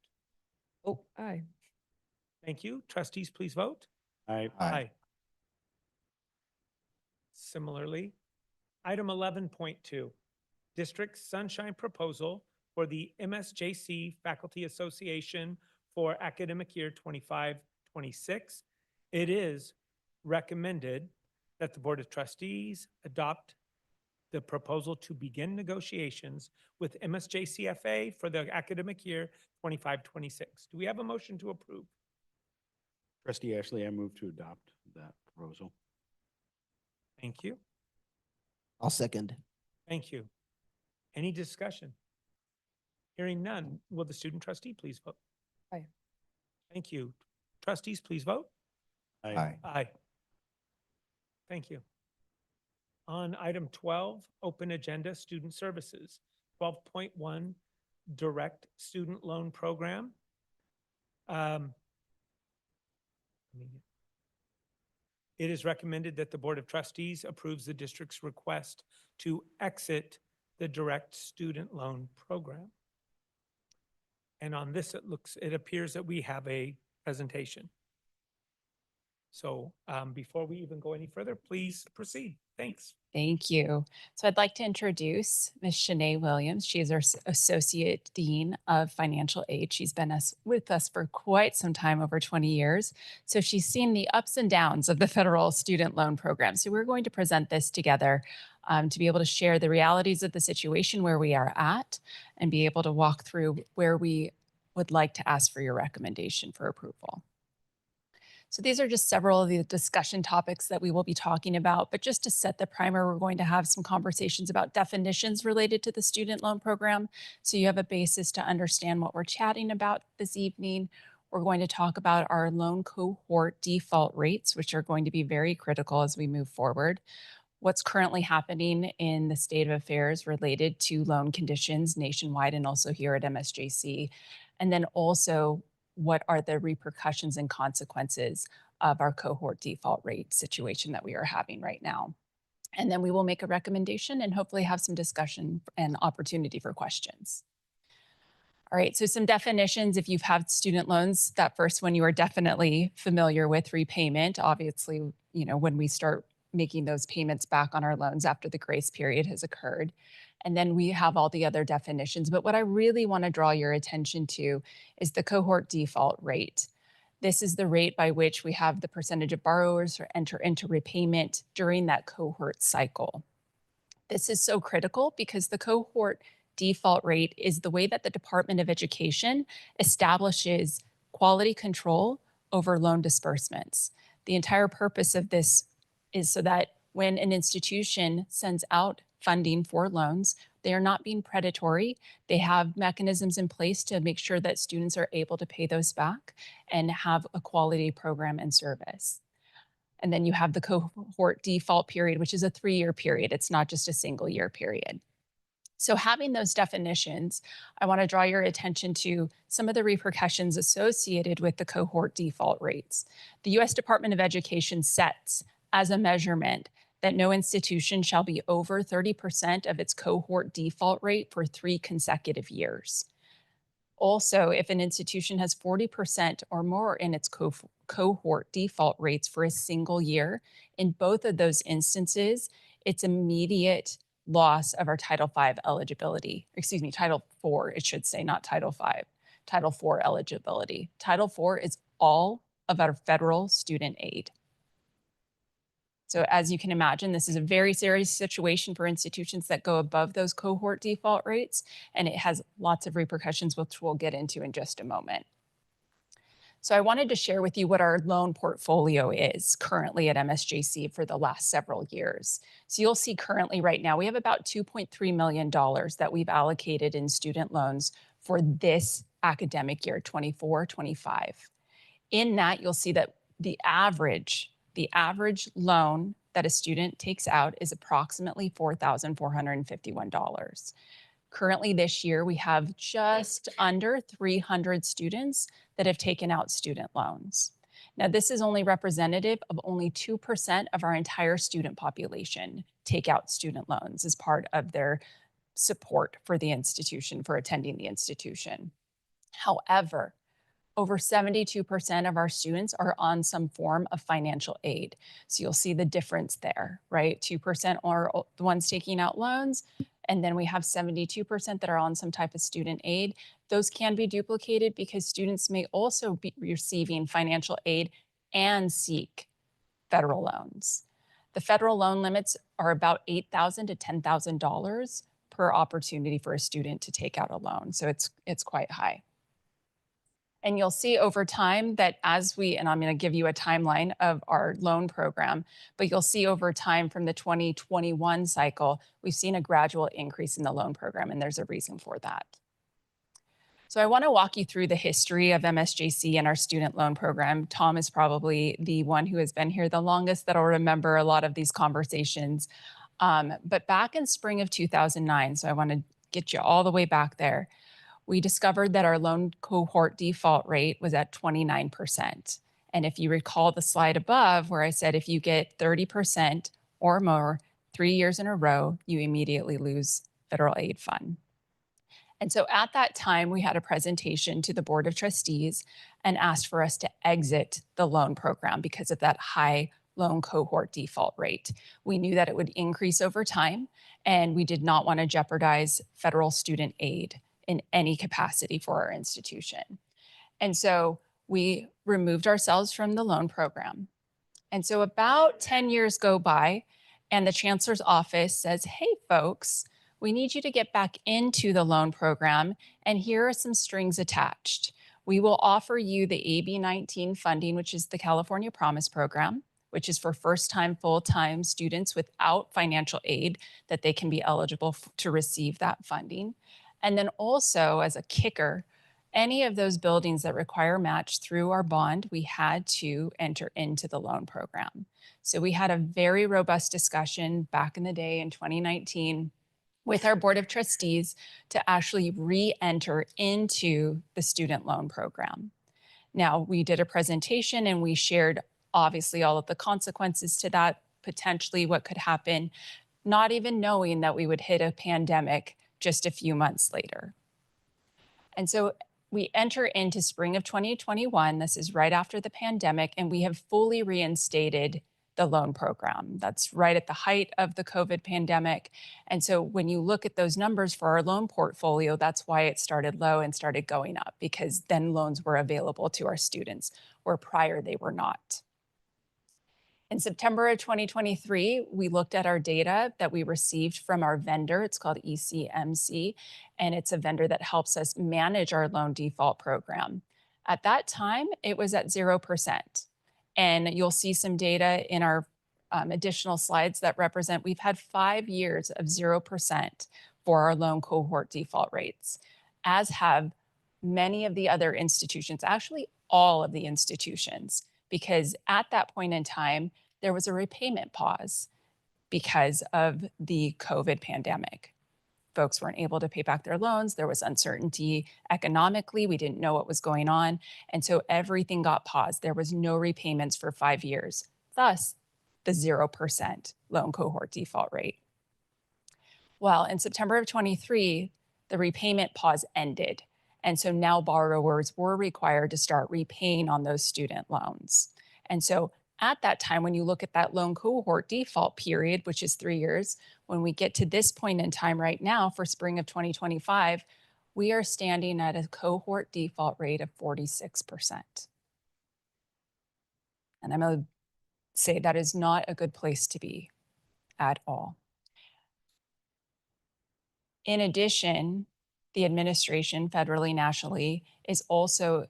Oh, aye. Thank you. Trustees, please vote. Aye. Aye. Similarly, item 11.2, District Sunshine Proposal for the MSJC Faculty Association for academic year 25-26. It is recommended that the Board of Trustees adopt the proposal to begin negotiations with MSJCFA for the academic year 25-26. Do we have a motion to approve? Trustee Ashley, I move to adopt that proposal. Thank you. I'll second. Thank you. Any discussion? Hearing none, will the student trustee please vote? Aye. Thank you. Trustees, please vote. Aye. Aye. Thank you. On item 12, open agenda, student services. 12.1, direct student loan program. It is recommended that the Board of Trustees approves the district's request to exit the direct student loan program. And on this, it appears that we have a presentation. So before we even go any further, please proceed. Thanks. Thank you. So I'd like to introduce Ms. Shanae Williams. She is our Associate Dean of Financial Aid. She's been with us for quite some time, over 20 years. So she's seen the ups and downs of the federal student loan program. So we're going to present this together to be able to share the realities of the situation where we are at and be able to walk through where we would like to ask for your recommendation for approval. So these are just several of the discussion topics that we will be talking about, but just to set the primer, we're going to have some conversations about definitions related to the student loan program. So you have a basis to understand what we're chatting about this evening. We're going to talk about our loan cohort default rates, which are going to be very critical as we move forward. What's currently happening in the state of affairs related to loan conditions nationwide and also here at MSJC. And then also, what are the repercussions and consequences of our cohort default rate situation that we are having right now. And then we will make a recommendation and hopefully have some discussion and opportunity for questions. All right, so some definitions. If you've had student loans, that first one you are definitely familiar with, repayment. Obviously, when we start making those payments back on our loans after the grace period has occurred. And then we have all the other definitions. But what I really want to draw your attention to is the cohort default rate. This is the rate by which we have the percentage of borrowers who enter into repayment during that cohort cycle. This is so critical because the cohort default rate is the way that the Department of Education establishes quality control over loan disbursements. The entire purpose of this is so that when an institution sends out funding for loans, they are not being predatory. They have mechanisms in place to make sure that students are able to pay those back and have a quality program and service. And then you have the cohort default period, which is a 3-year period. It's not just a single year period. So having those definitions, I want to draw your attention to some of the repercussions associated with the cohort default rates. The U.S. Department of Education sets as a measurement that no institution shall be over 30% of its cohort default rate for 3 consecutive years. Also, if an institution has 40% or more in its cohort default rates for a single year, in both of those instances, it's immediate loss of our Title V eligibility. Excuse me, Title IV, it should say, not Title V. Title IV eligibility. Title IV is all of our federal student aid. So as you can imagine, this is a very serious situation for institutions that go above those cohort default rates, and it has lots of repercussions, which we'll get into in just a moment. So I wanted to share with you what our loan portfolio is currently at MSJC for the last several years. So you'll see currently right now, we have about $2.3 million that we've allocated in student loans for this academic year, 24-25. In that, you'll see that the average loan that a student takes out is approximately $4,451. Currently this year, we have just under 300 students that have taken out student loans. Now, this is only representative of only 2% of our entire student population take out student loans as part of their support for the institution, for attending the institution. However, over 72% of our students are on some form of financial aid. So you'll see the difference there, right? 2% are the ones taking out loans, and then we have 72% that are on some type of student aid. Those can be duplicated because students may also be receiving financial aid and seek federal loans. The federal loan limits are about $8,000 to $10,000 per opportunity for a student to take out a loan. So it's quite high. And you'll see over time that and I'm going to give you a timeline of our loan program, but you'll see over time from the 2021 cycle, we've seen a gradual increase in the loan program, and there's a reason for that. So I want to walk you through the history of MSJC and our student loan program. Tom is probably the one who has been here the longest that'll remember a lot of these conversations. But back in spring of 2009, so I want to get you all the way back there, we discovered that our loan cohort default rate was at 29%. And if you recall the slide above where I said if you get 30% or more 3 years in a row, you immediately lose federal aid fund. And so at that time, we had a presentation to the Board of Trustees and asked for us to exit the loan program because of that high loan cohort default rate. We knew that it would increase over time, and we did not want to jeopardize federal student aid in any capacity for our institution. And so we removed ourselves from the loan program. And so about 10 years go by, and the Chancellor's office says, hey, folks, we need you to get back into the loan program, and here are some strings attached. We will offer you the AB 19 funding, which is the California Promise Program, which is for first-time, full-time students without financial aid, that they can be eligible to receive that funding. And then also, as a kicker, any of those buildings that require match through our bond, we had to enter into the loan program. So we had a very robust discussion back in the day in 2019 with our Board of Trustees to actually re-enter into the student loan program. Now, we did a presentation and we shared obviously all of the consequences to that, potentially what could happen, not even knowing that we would hit a pandemic just a few months later. And so we enter into spring of 2021. This is right after the pandemic, and we have fully reinstated the loan program. That's right at the height of the COVID pandemic. And so when you look at those numbers for our loan portfolio, that's why it started low and started going up, because then loans were available to our students, where prior they were not. In September of 2023, we looked at our data that we received from our vendor. It's called ECMC, and it's a vendor that helps us manage our loan default program. At that time, it was at 0%. And you'll see some data in our additional slides that represent we've had 5 years of 0% for our loan cohort default rates, as have many of the other institutions, actually all of the institutions, because at that point in time, there was a repayment pause because of the COVID pandemic. Folks weren't able to pay back their loans. There was uncertainty economically. We didn't know what was going on. And so everything got paused. There was no repayments for 5 years, thus the 0% loan cohort default rate. Well, in September of 23, the repayment pause ended. And so now borrowers were required to start repaying on those student loans. And so at that time, when you look at that loan cohort default period, which is 3 years, when we get to this point in time right now for spring of 2025, we are standing at a cohort default rate of 46%. And I'm going to say that is not a good place to be at all. In addition, the administration, federally, nationally, is also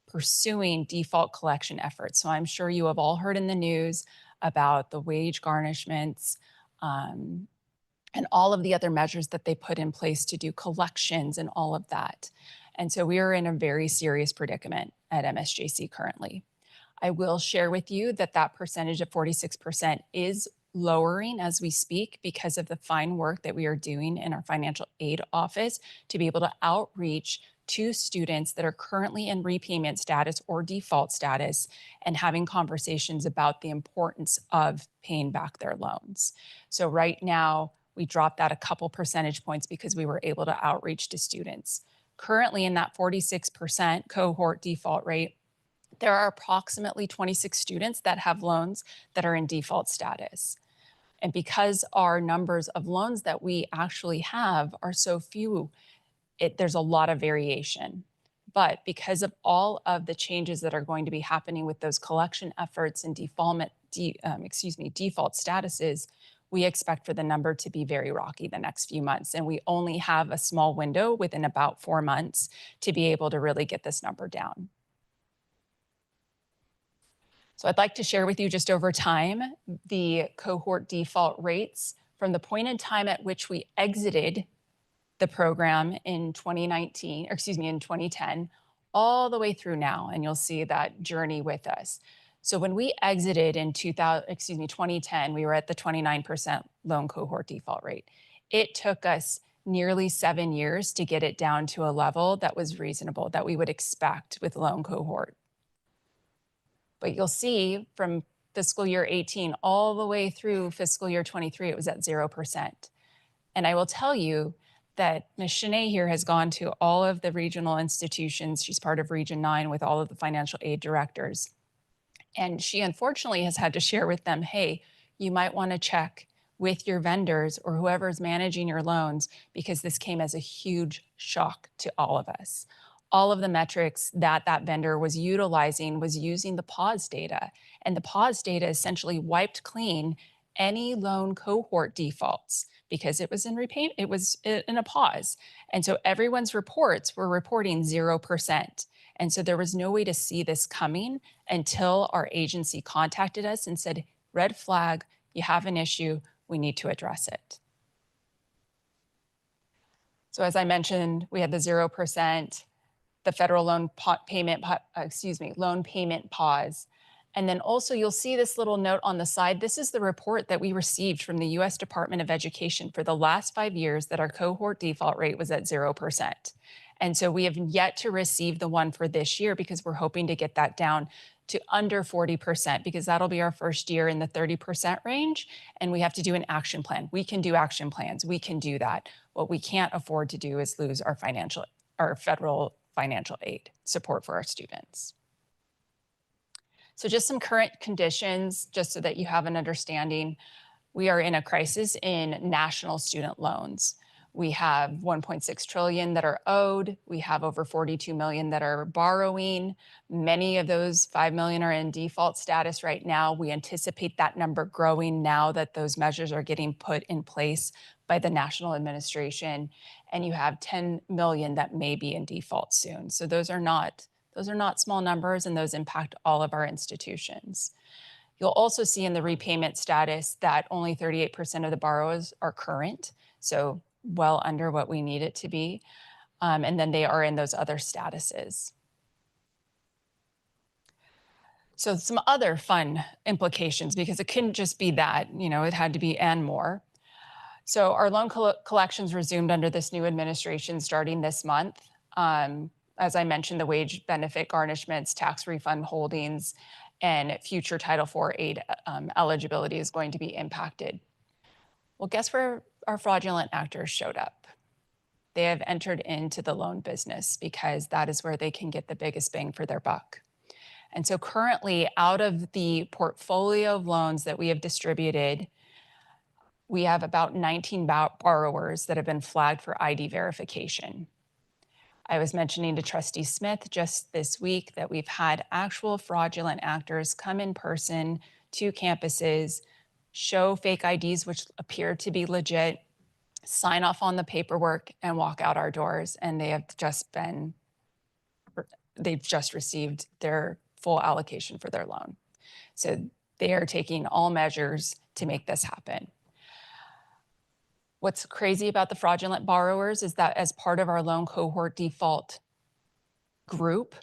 pursuing default collection efforts. So I'm sure you have all heard in the news about the wage garnishments and all of the other measures that they put in place to do collections and all of that. And so we are in a very serious predicament at MSJC currently. I will share with you that that percentage of 46% is lowering as we speak because of the fine work that we are doing in our financial aid office to be able to outreach to students that are currently in repayment status or default status and having conversations about the importance of paying back their loans. So right now, We dropped that a couple percentage points because we were able to outreach to students. Currently in that 46% cohort default rate, there are approximately 26 students that have loans that are in default status. And because our numbers of loans that we actually have are so few, there's a lot of variation. But because of all of the changes that are going to be happening with those collection efforts and default statuses, we expect for the number to be very rocky the next few months. And we only have a small window within about 4 months to be able to really get this number down. So I'd like to share with you just over time the cohort default rates from the point in time at which we exited the program in 2010, all the way through now, and you'll see that journey with us. So when we exited in 2010, we were at the 29% loan cohort default rate. It took us nearly 7 years to get it down to a level that was reasonable, that we would expect with loan cohort. But you'll see from fiscal year 18 all the way through fiscal year 23, it was at 0%. And I will tell you that Ms. Shanae here has gone to all of the regional institutions. She's part of Region 9 with all of the financial aid directors. And she unfortunately has had to share with them, hey, you might want to check with your vendors or whoever's managing your loans, because this came as a huge shock to all of us. All of the metrics that that vendor was utilizing was using the pause data, and the pause data essentially wiped clean any loan cohort defaults because it was in repayment, it was in a pause. And so everyone's reports were reporting 0%. And so there was no way to see this coming until our agency contacted us and said, red flag, you have an issue, we need to address it. So as I mentioned, we had the 0%, the federal loan payment pause. And then also you'll see this little note on the side. This is the report that we received from the US Department of Education for the last 5 years that our cohort default rate was at 0%. And so we have yet to receive the one for this year because we're hoping to get that down to under 40%, because that'll be our first year in the 30% range. And we have to do an action plan. We can do action plans. We can do that. What we can't afford to do is lose our federal financial aid support for our students. So just some current conditions, just so that you have an understanding. We are in a crisis in national student loans. We have 1.6 trillion that are owed. We have over 42 million that are borrowing. Many of those 5 million are in default status right now. We anticipate that number growing now that those measures are getting put in place by the national administration. And you have 10 million that may be in default soon. So those are not small numbers, and those impact all of our institutions. You'll also see in the repayment status that only 38% of the borrowers are current, so well under what we need it to be. And then they are in those other statuses. So some other fun implications, because it couldn't just be that, it had to be and more. So our loan collections resumed under this new administration starting this month. As I mentioned, the wage benefit garnishments, tax refund holdings, and future Title IV aid eligibility is going to be impacted. Well, guess where our fraudulent actors showed up? They have entered into the loan business because that is where they can get the biggest bang for their buck. And so currently, out of the portfolio of loans that we have distributed, we have about 19 borrowers that have been flagged for ID verification. I was mentioning to Trustee Smith just this week that we've had actual fraudulent actors come in person to campuses, show fake IDs, which appear to be legit, sign off on the paperwork, and walk out our doors. And they've just received their full allocation for their loan. So they are taking all measures to make this happen. What's crazy about the fraudulent borrowers is that as part of our loan cohort default group,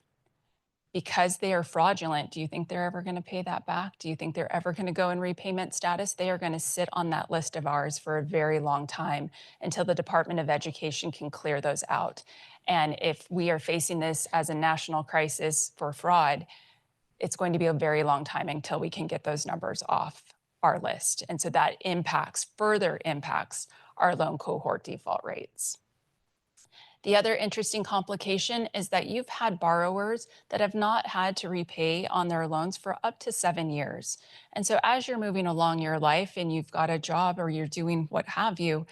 because they are fraudulent, do you think they're ever going to pay that back? Do you think they're ever going to go in repayment status? They are going to sit on that list of ours for a very long time until the Department of Education can clear those out. And if we are facing this as a national crisis for fraud, it's going to be a very long time until we can get those numbers off our list. And so that further impacts our loan cohort default rates. The other interesting complication is that you've had borrowers that have not had to repay on their loans for up to 7 years. And so as you're moving along your life and you've got a job or you're doing what have you,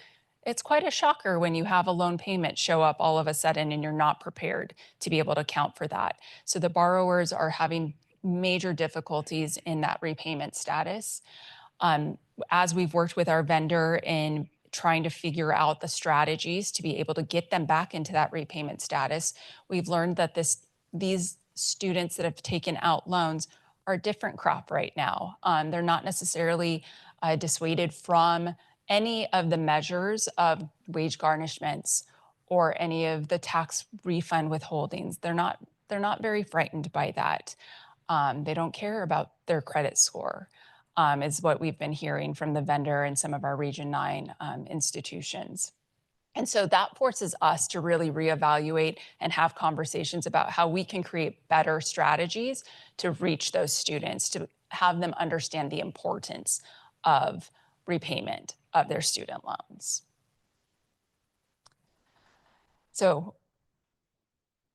it's quite a shocker when you have a loan payment show up all of a sudden and you're not prepared to be able to account for that. So the borrowers are having major difficulties in that repayment status. As we've worked with our vendor in trying to figure out the strategies to be able to get them back into that repayment status, we've learned that these students that have taken out loans are a different crop right now. They're not necessarily dissuaded from any of the measures of wage garnishments or any of the tax refund withholdings. They're not very frightened by that. They don't care about their credit score. Is what we've been hearing from the vendor and some of our Region 9 institutions. And so that forces us to really reevaluate and have conversations about how we can create better strategies to reach those students, to have them understand the importance of repayment of their student loans. So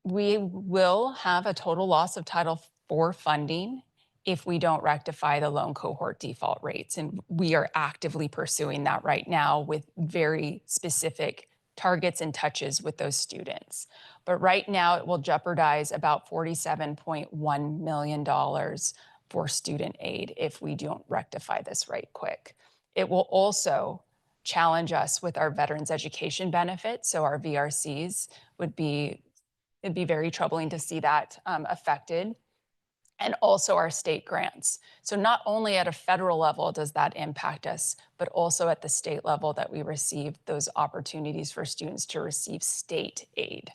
we will have a total loss of Title IV funding if we don't rectify the loan cohort default rates. And we are actively pursuing that right now with very specific targets and touches with those students. But right now it will jeopardize about $47.1 million for student aid if we don't rectify this right quick. It will also challenge us with our veterans education benefits. So our VRCs it'd be very troubling to see that affected. And also our state grants. So not only at a federal level does that impact us, but also at the state level that we receive those opportunities for students to receive state aid.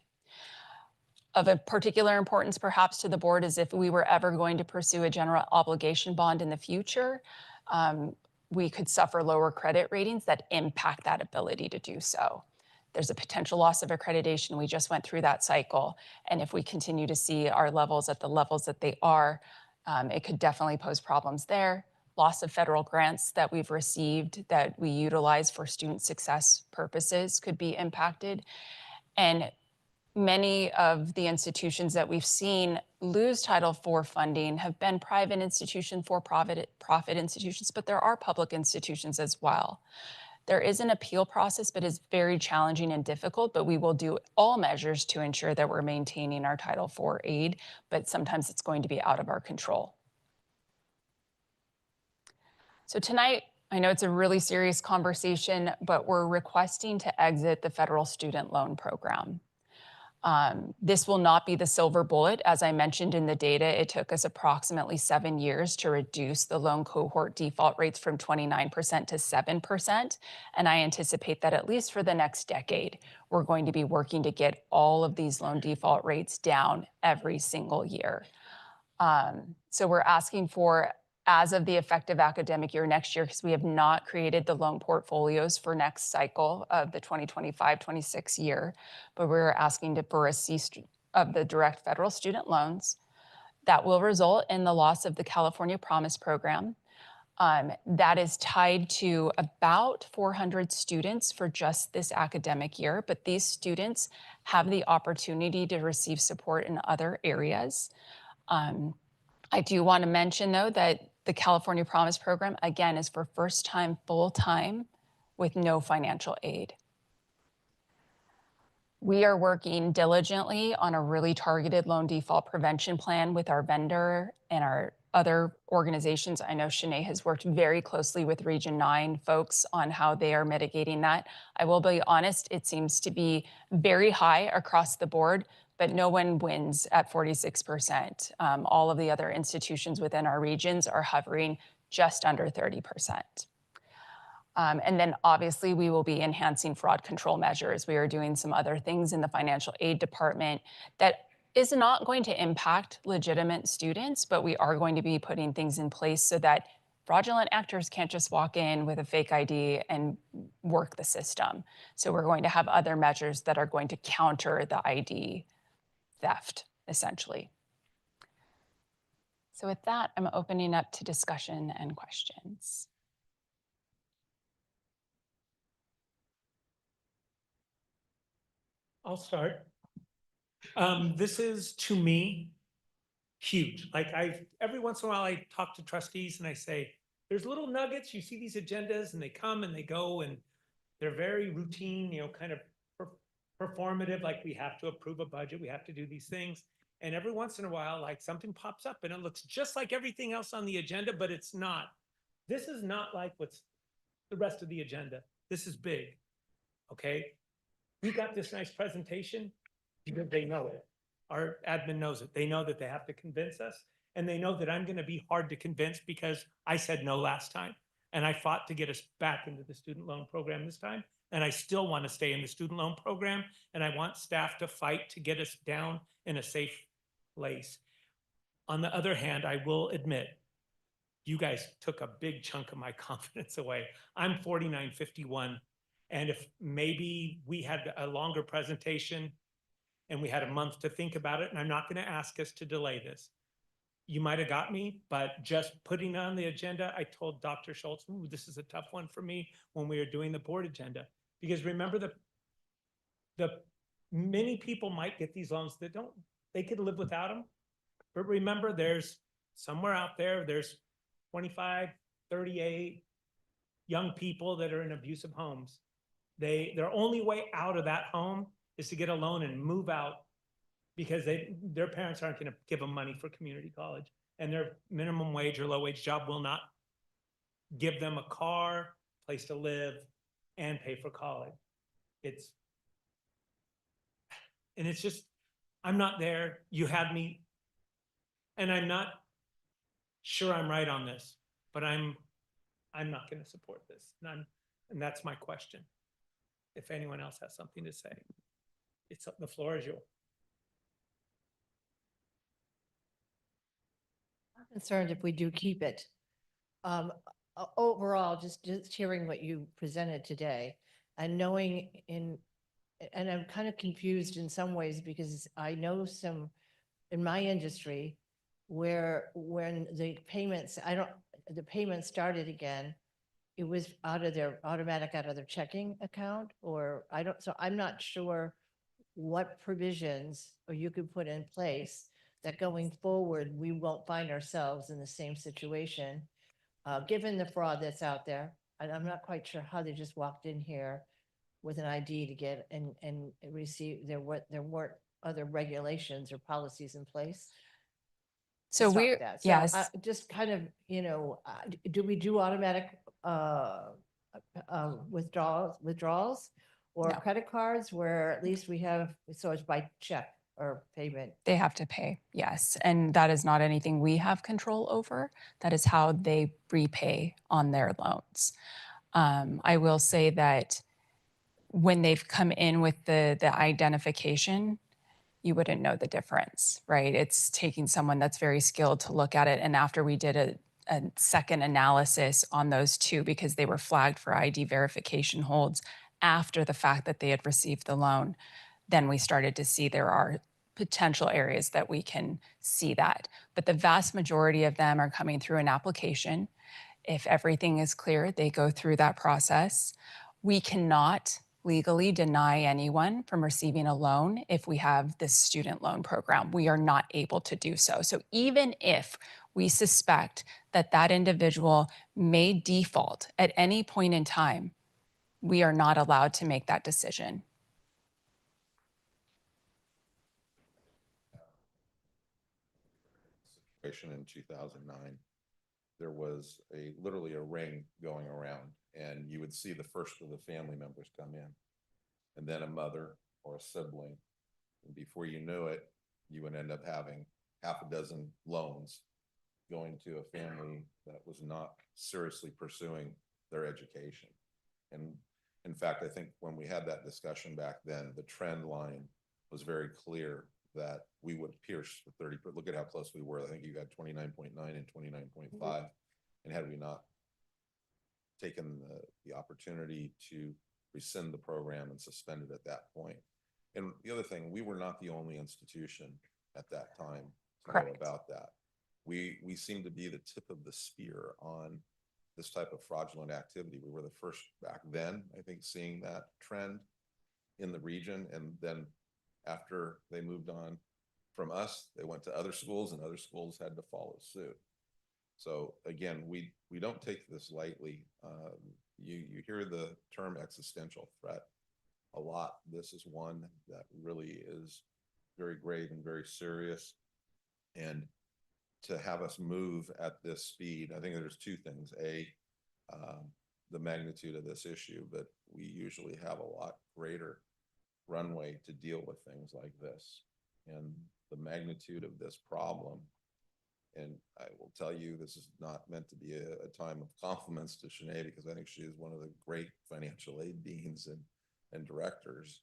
Of a particular importance perhaps to the board is if we were ever going to pursue a general obligation bond in the future, we could suffer lower credit ratings that impact that ability to do so. There's a potential loss of accreditation. We just went through that cycle. And if we continue to see our levels at the levels that they are, it could definitely pose problems there. Loss of federal grants that we've received that we utilize for student success purposes could be impacted. And many of the institutions that we've seen lose Title IV funding have been private institutions, for-profit institutions, but there are public institutions as well. There is an appeal process, but it's very challenging and difficult, but we will do all measures to ensure that we're maintaining our Title IV aid, but sometimes it's going to be out of our control. So tonight, I know it's a really serious conversation, but we're requesting to exit the federal student loan program. This will not be the silver bullet. As I mentioned in the data, it took us approximately 7 years to reduce the loan cohort default rates from 29% to 7%. And I anticipate that at least for the next decade, we're going to be working to get all of these loan default rates down every single year. So we're asking for, as of the effective academic year next year, because we have not created the loan portfolios for next cycle of the 2025-26 year, but we're asking for a cease of the direct federal student loans. That will result in the loss of the California Promise Program. That is tied to about 400 students for just this academic year, but these students have the opportunity to receive support in other areas. I do want to mention, though, that the California Promise Program, again, is for first-time, full-time with no financial aid. We are working diligently on a really targeted loan default prevention plan with our vendor and our other organizations. I know Shanae has worked very closely with Region 9 folks on how they are mitigating that. I will be honest, it seems to be very high across the board, but no one wins at 46%. All of the other institutions within our regions are hovering just under 30%. And then obviously we will be enhancing fraud control measures. We are doing some other things in the financial aid department that is not going to impact legitimate students, but we are going to be putting things in place so that fraudulent actors can't just walk in with a fake ID and work the system. So we're going to have other measures that are going to counter the ID theft, essentially. So with that, I'm opening up to discussion and questions. I'll start. This is, to me, huge. Like every once in a while, I talk to trustees and I say, there's little nuggets, you see these agendas and they come and they go and they're very routine, kind of performative, like we have to approve a budget, we have to do these things. And every once in a while, like something pops up and it looks just like everything else on the agenda, but it's not. This is not like what's the rest of the agenda. This is big, okay? We got this nice presentation because they know it. Our admin knows it. They know that they have to convince us, and they know that I'm going to be hard to convince because I said no last time. And I fought to get us back into the student loan program this time. And I still want to stay in the student loan program. And I want staff to fight to get us down in a safe place. On the other hand, I will admit, you guys took a big chunk of my confidence away. I'm 4951. And if maybe we had a longer presentation and we had a month to think about it, and I'm not going to ask us to delay this, you might have got me, but just putting it on the agenda, I told Dr. Schultz, ooh, this is a tough one for me when we were doing the board agenda. Because remember, the many people might get these loans that don't, they could live without them. But remember, there's somewhere out there, there's 25, 38 young people that are in abusive homes. Their only way out of that home is to get a loan and move out because their parents aren't going to give them money for community college, and their minimum wage or low wage job will not give them a car, place to live, and pay for college. It's just, I'm not there. You had me, and I'm not sure I'm right on this, but I'm not going to support this, and that's my question. If anyone else has something to say, the floor is yours. I'm concerned if we do keep it. Overall, just hearing what you presented today and knowing and I'm kind of confused in some ways because I know some in my industry where when the payments started again, it was out of their checking account, or so I'm not sure what provisions or you could put in place that going forward, we won't find ourselves in the same situation. Given the fraud that's out there, and I'm not quite sure how they just walked in here with an ID to get and receive, there weren't other regulations or policies in place. to So stop we're, that. So, yes. just kind of, do we do automatic withdrawals or No. credit cards where at least we have, so it's by check or payment? They have to pay, yes. And that is not anything we have control over. That is how they repay on their loans. I will say that when they've come in with the identification, you wouldn't know the difference, right? It's taking someone that's very skilled to look at it. And after we did a second analysis on those two, because they were flagged for ID verification holds after the fact that they had received the loan, then we started to see there are potential areas that we can see that. But the vast majority of them are coming through an application. If everything is clear, they go through that process. We cannot legally deny anyone from receiving a loan if we have this student loan program. We are not able to do so. So even if we suspect that that individual may default at any point in time, we are not allowed to make that decision. Situation in 2009, there was literally a ring going around, and you would see the first of the family members come in, and then a mother or a sibling. And before you knew it, you would end up having half a dozen loans going to a family that was not seriously pursuing their education. And in fact, I think when we had that discussion back then, the trend line was very clear that we would pierce the 30, but look at how close we were. I think you got 29.9 and 29.5. And had we not taken the opportunity to rescind the program and suspend it at that point. And the other thing, we were not the only institution at that time to know about that. We seemed to be the tip of the spear on this type of fraudulent activity. We were the first back then, I think, seeing that trend. in the region. And then after they moved on from us, they went to other schools and other schools had to follow suit. So again, we don't take this lightly. You hear the term existential threat a lot. This is one that really is very grave and very serious. And to have us move at this speed, I think there's two things. The magnitude of this issue, but we usually have a lot greater runway to deal with things like this. And the magnitude of this problem, and I will tell you, this is not meant to be a time of compliments to Sinead, because I think she is one of the great financial aid deans and directors.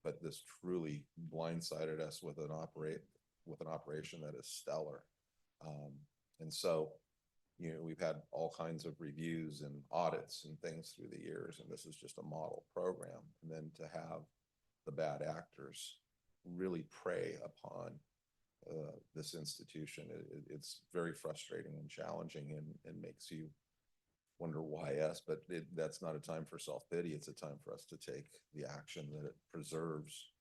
But this truly blindsided us with an operation that is stellar. And so, we've had all kinds of reviews and audits and things through the years, and this is just a model program. And then to have the bad actors really prey upon this institution, it's very frustrating and challenging, and makes you wonder why us, but that's not a time for self-pity. It's a time for us to take the action that it preserves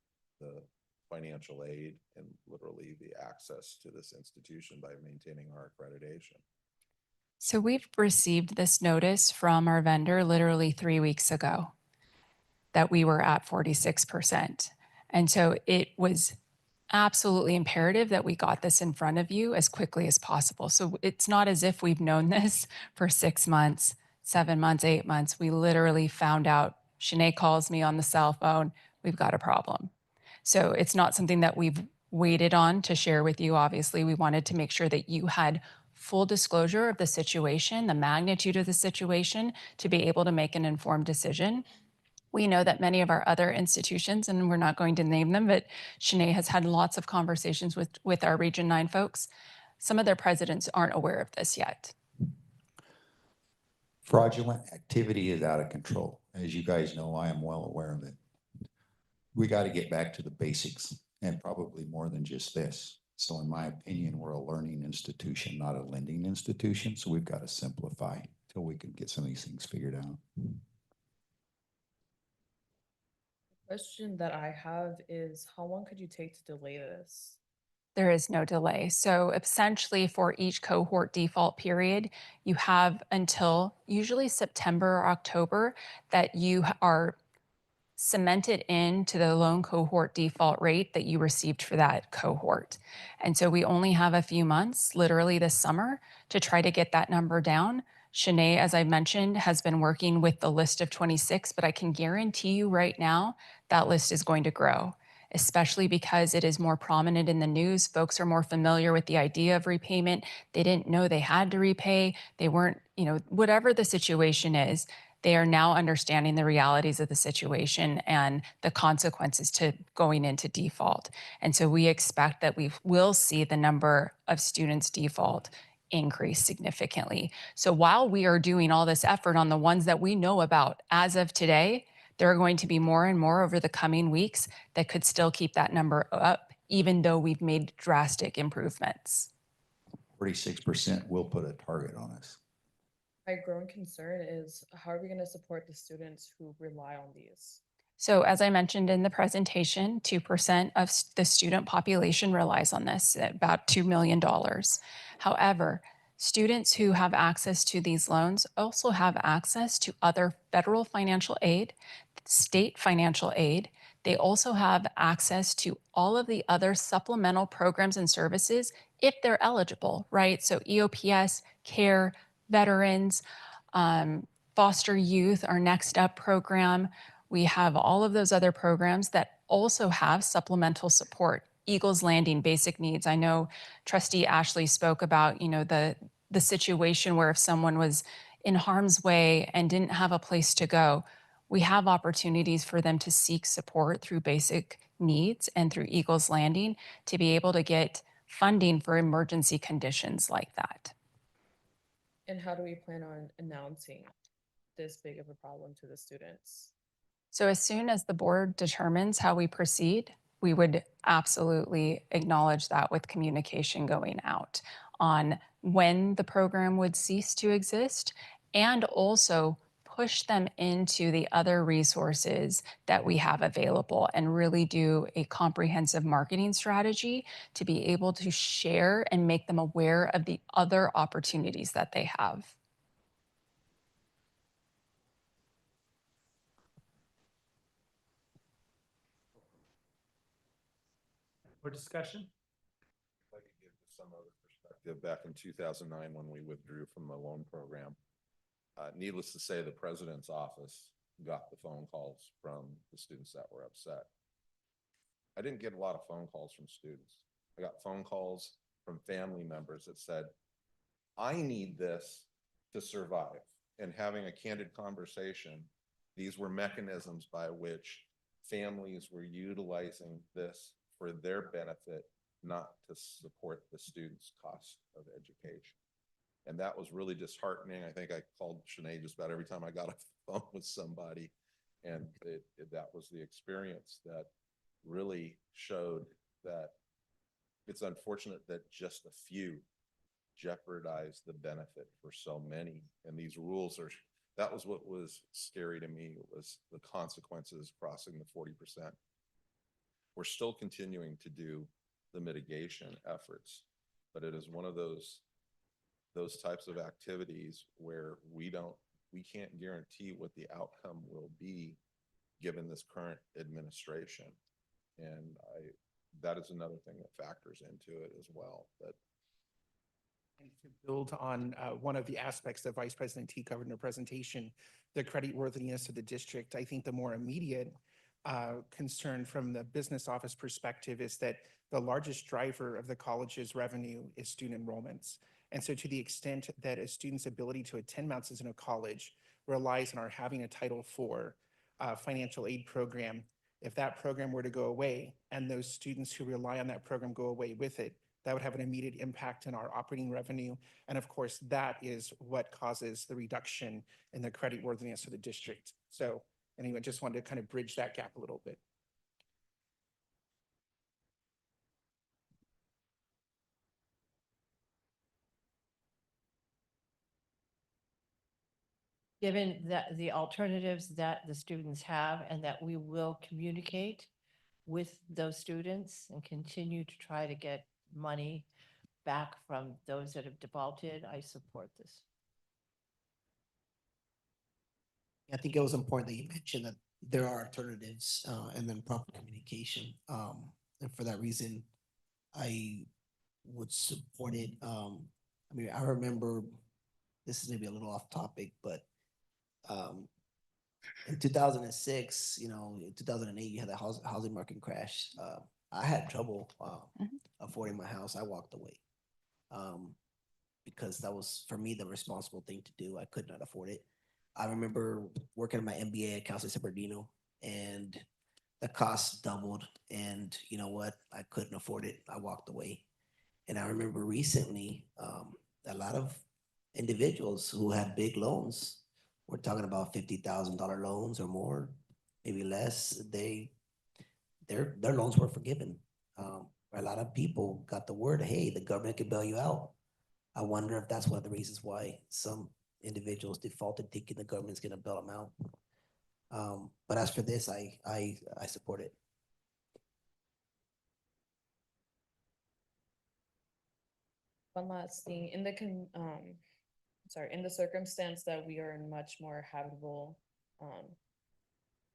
the financial aid and literally the access to this institution by maintaining our accreditation. So we've received this notice from our vendor literally 3 weeks ago that we were at 46%. And so it was absolutely imperative that we got this in front of you as quickly as possible. So it's not as if we've known this for 6 months, 7 months, 8 months. We literally found out. Sinead calls me on the cell phone, we've got a problem. So it's not something that we've waited on to share with you. Obviously, we wanted to make sure that you had full disclosure of the situation, the magnitude of the situation, to be able to make an informed decision. We know that many of our other institutions, and we're not going to name them, but Sinead has had lots of conversations with our Region 9 folks. Some of their presidents aren't aware of this yet. Fraudulent activity is out of control. As you guys know, I am well aware of it. We got to get back to the basics, and probably more than just this. So in my opinion, we're a learning institution, not a lending institution. So we've got to simplify till we can get some of these things figured out. Question that I have is, how long could you take to delay this? There is no delay. So essentially for each cohort default period, you have until usually September or October that you are cemented into the loan cohort default rate that you received for that cohort. And so we only have a few months, literally this summer, to try to get that number down. Sinead, as I mentioned, has been working with the list of 26, but I can guarantee you right now that list is going to grow, especially because it is more prominent in the news. Folks are more familiar with the idea of repayment. They didn't know they had to repay. They weren't, whatever the situation is, they are now understanding the realities of the situation and the consequences to going into default. And so we expect that we will see the number of students default increase significantly. So while we are doing all this effort on the ones that we know about as of today, there are going to be more and more over the coming weeks that could still keep that number up, even though we've made drastic improvements. 46% will put a target on us. My growing concern is, how are we going to support the students who rely on these? So as I mentioned in the presentation, 2% of the student population relies on this, about $2 million. However, students who have access to these loans also have access to other federal financial aid, state financial aid. They also have access to all of the other supplemental programs and services if they're eligible, right? So EOPS, CARE, veterans, foster youth, our Next Up program. We have all of those other programs that also have supplemental support. Eagles Landing, basic needs. I know Trustee Ashley spoke about, the situation where if someone was in harm's way and didn't have a place to go, we have opportunities for them to seek support through basic needs and through Eagles Landing to be able to get funding for emergency conditions like that. And how do we plan on announcing this big of a problem to the students? So as soon as the board determines how we proceed, we would absolutely acknowledge that with communication going out on when the program would cease to exist, and also push them into the other resources that we have available and really do a comprehensive marketing strategy to be able to share and make them aware of the other opportunities that they have. For discussion? If I could give some other perspective, back in 2009, when we withdrew from the loan program, needless to say, the president's office got the phone calls from the students that were upset. I didn't get a lot of phone calls from students. I got phone calls from family members that said, I need this to survive. And having a candid conversation, these were mechanisms by which families were utilizing this for their benefit, not to support the students' cost of education. And that was really disheartening. I think I called Sinead just about every time I got off the phone with somebody. And that was the experience that really showed that it's unfortunate that just a few jeopardize the benefit for so many. And these rules are, that was what was scary to me, was the consequences crossing the 40%. We're still continuing to do the mitigation efforts, but it is one of those types of activities where we can't guarantee what the outcome will be given this current administration. And that is another thing that factors into it as well. But And to build on one of the aspects that Vice President T covered in her presentation, the creditworthiness of the district, I think the more immediate concern from the business office perspective is that the largest driver of the college's revenue is student enrollments. And so to the extent that a student's ability to attend Mount Cicero College relies on our having a Title IV financial aid program, if that program were to go away and those students who rely on that program go away with it, that would have an immediate impact on our operating revenue. And of course, that is what causes the reduction in the creditworthiness of the district. So anyway, just wanted to kind of bridge that gap a little bit. Given that the alternatives that the students have and that we will communicate with those students and continue to try to get money back from those that have defaulted, I support this. I think it was important that you mentioned that there are alternatives and then proper communication. And for that reason, I would support it. I mean, I remember, this is maybe a little off topic, but in 2006, in 2008, you had the housing market crash. I had trouble affording my house. I walked away because that was, for me, the responsible thing to do. I could not afford it. I remember working on my MBA at Cal State San Bernardino, and the cost doubled. And you know what? I couldn't afford it. I walked away. And I remember recently, a lot of individuals who had big loans, we're talking about $50,000 loans or more, maybe less. Their loans were forgiven. A lot of people got the word, hey, the government can bail you out. I wonder if that's one of the reasons why some individuals defaulted, thinking the government's going to bail them out. But as for this, I support it. One last thing, in the in the circumstance that we are in much more habitable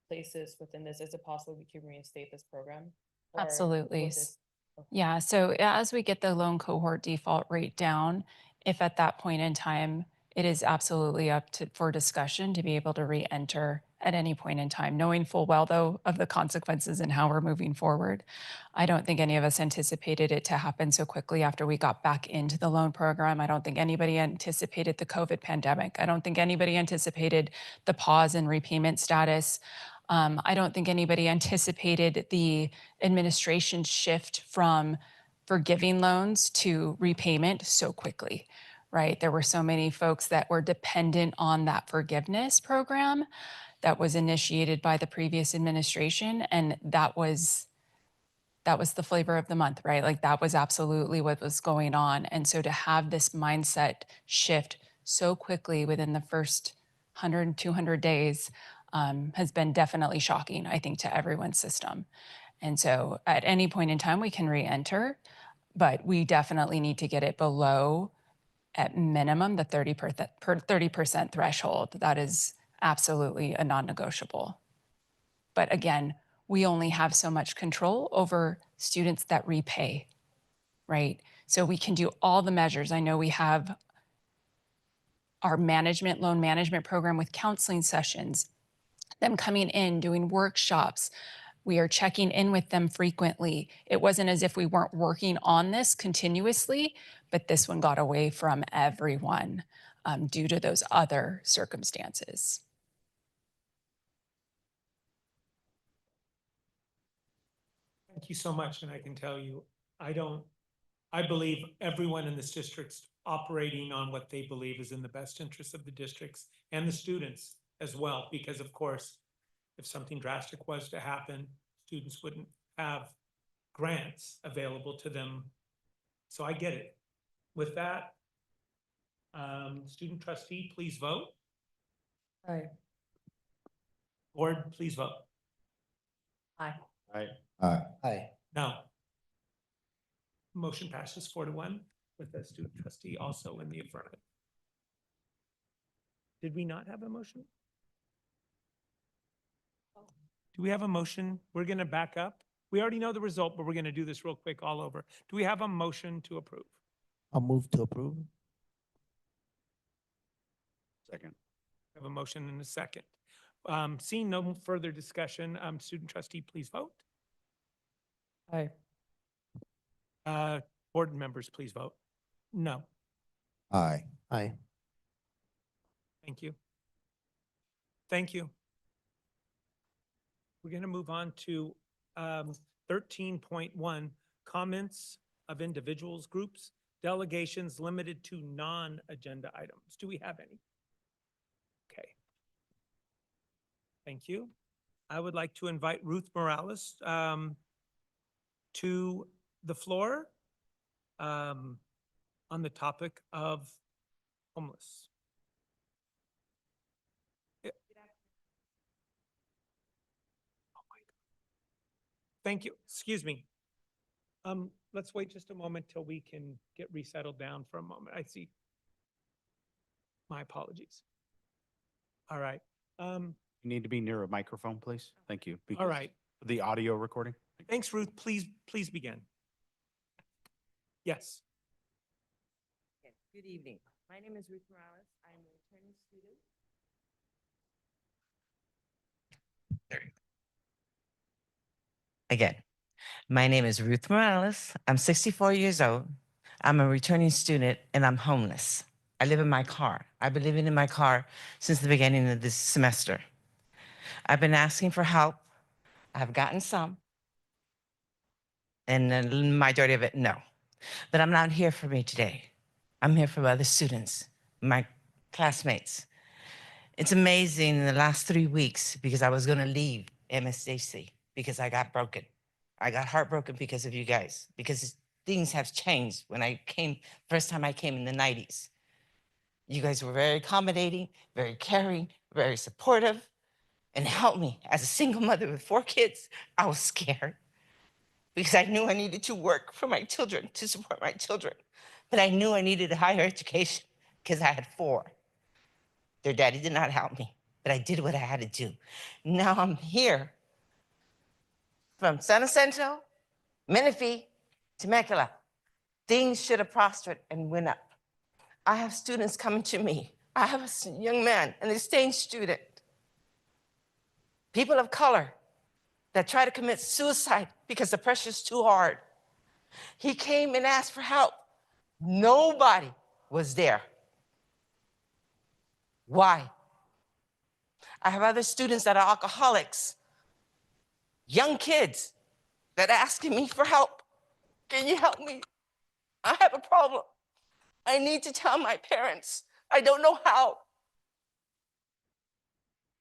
places within this, is it possible we can reinstate this program? Or Absolutely. would this- okay. Yeah, so as we get the loan cohort default rate down, if at that point in time, it is absolutely up for discussion to be able to re-enter at any point in time, knowing full well, though, of the consequences and how we're moving forward. I don't think any of us anticipated it to happen so quickly after we got back into the loan program. I don't think anybody anticipated the COVID pandemic. I don't think anybody anticipated the pause in repayment status. I don't think anybody anticipated the administration shift from forgiving loans to repayment so quickly, right? There were so many folks that were dependent on that forgiveness program that was initiated by the previous administration. And that was the flavor of the month, right? Like that was absolutely what was going on. And so to have this mindset shift so quickly within the first 100, 200 days has been definitely shocking, I think, to everyone's system. And so at any point in time, we can re-enter, but we definitely need to get it below, at minimum, the 30% threshold. That is absolutely a non-negotiable. But again, we only have so much control over students that repay, right? So we can do all the measures. I know we have our loan management program with counseling sessions, them coming in, doing workshops. We are checking in with them frequently. It wasn't as if we weren't working on this continuously, but this one got away from everyone due to those other circumstances. Thank you so much. And I can tell you, I believe everyone in this district's operating on what they believe is in the best interest of the districts and the students as well, because of course, if something drastic was to happen, students wouldn't have grants available to them. So I get it. With that, student trustee, please vote. Aye. Board, please vote. Aye. Aye. Aye. Aye. No. Motion passes 4-1 with the student trustee also in the affirmative. Did we not have a motion? Do we have a motion? We're going to back up. We already know the result, but we're going to do this real quick all over. Do we have a motion to approve? I'll move to approve. Second. We have a motion and a second. Seeing no further discussion, student trustee, please vote. Aye. Board members, please vote. No. Aye. Aye. Thank you. Thank you. We're going to move on to 13.1, comments of individuals, groups, delegations limited to non-agenda items. Do we have any? Okay. Thank you. I would like to invite Ruth Morales to the floor on the topic of homeless. Thank you. Excuse me. Let's wait just a moment till we can get resettled down for a moment. I see. My apologies. All right. You need to be near a microphone, please. Thank you. All right. The audio recording. Thanks, Ruth. Please begin. Yes. Good evening. My name is Ruth Morales. I'm a returning student. There you go. Again, my name is Ruth Morales. I'm 64 years old. I'm a returning student and I'm homeless. I live in my car. I've been living in my car since the beginning of this semester. I've been asking for help. I've gotten some, and the majority of it, no. But I'm not here for me today. I'm here for other students, my classmates. It's amazing in the last 3 weeks because I was gonna leave MSJC because I got broken. I got heartbroken because of you guys, because things have changed when I came, first time I came in the 90s. You guys were very accommodating, very caring, very supportive, and helped me. As a single mother with 4 kids, I was scared because I knew I needed to work for my children, to support my children. But I knew I needed a higher education because I had 4. Their daddy did not help me, but I did what I had to do. Now I'm here from San Jacinto, Menifee, Temecula. Things should have prospered and went up. I have students coming to me. I have a young man, an exchange student. People of color that try to commit suicide because the pressure's too hard. He came and asked for help. Nobody was there. Why? I have other students that are alcoholics, young kids that are asking me for help. Can you help me? I have a problem. I need to tell my parents. I don't know how.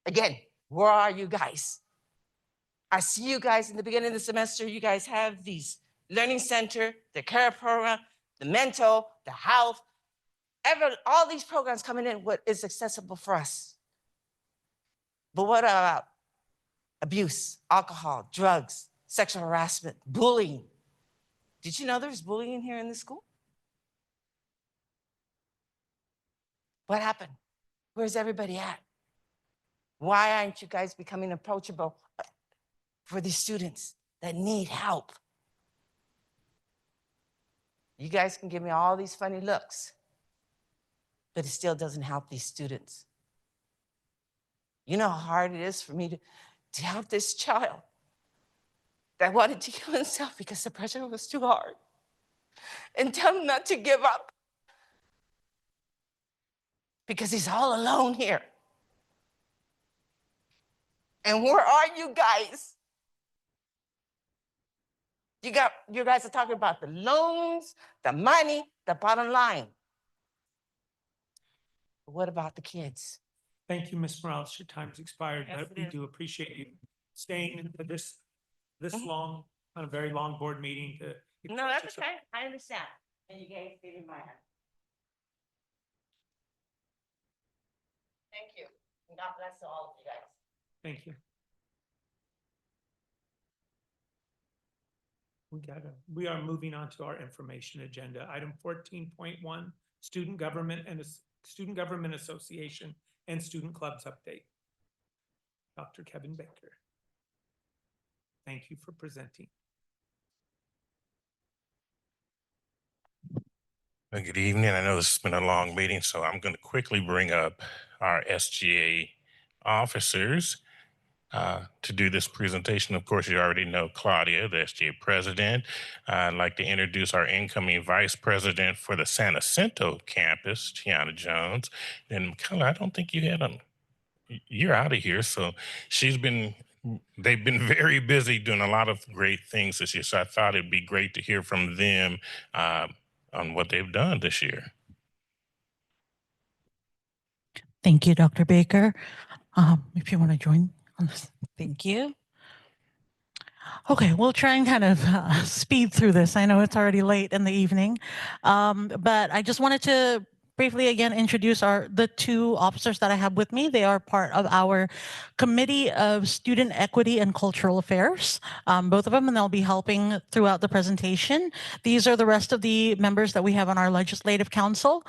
Again, where are you guys? I see you guys in the beginning of the semester. You guys have these learning center, the care program, the mental, the health, all these programs coming in, what is accessible for us. But what about abuse, alcohol, drugs, sexual harassment, bullying? Did you know there's bullying here in the school? What happened? Where's everybody at? Why aren't you guys becoming approachable for these students that need help? You guys can give me all these funny looks, but it still doesn't help these students. You know how hard it is for me to help this child that wanted to kill himself because the pressure was too hard, and tell him not to give up because he's all alone here. And where are you guys? You guys are talking about the loans, the money, the bottom line. But what about the kids? Thank you, Ms. Morales. Your time's expired, Yes, but it we is. do appreciate you staying into this long, on a very long board meeting to. No, that's okay. I understand. And you guys gave me my hand. Thank you. And God bless all of you guys. Thank you. We are moving on to our information agenda. Item 14.1, Student Government Association and Student Clubs Update. Dr. Kevin Baker. Thank you for presenting. Good evening. I know this has been a long meeting, so I'm going to quickly bring up our SGA officers to do this presentation. Of course, you already know Claudia, the SGA president. I'd like to introduce our incoming vice president for the San Jacinto campus, Tiana Jones. And Michaela, I don't think you had them. You're out of here. So they've been very busy doing a lot of great things this year. So I thought it'd be great to hear from them on what they've done this year. Thank you, Dr. Baker. If you want to join on this, thank you. Okay, we'll try and kind of speed through this. I know it's already late in the evening, but I just wanted to briefly again introduce the two officers that I have with me. They are part of our Committee of Student Equity and Cultural Affairs, both of them, and they'll be helping throughout the presentation. These are the rest of the members that we have on our Legislative Council.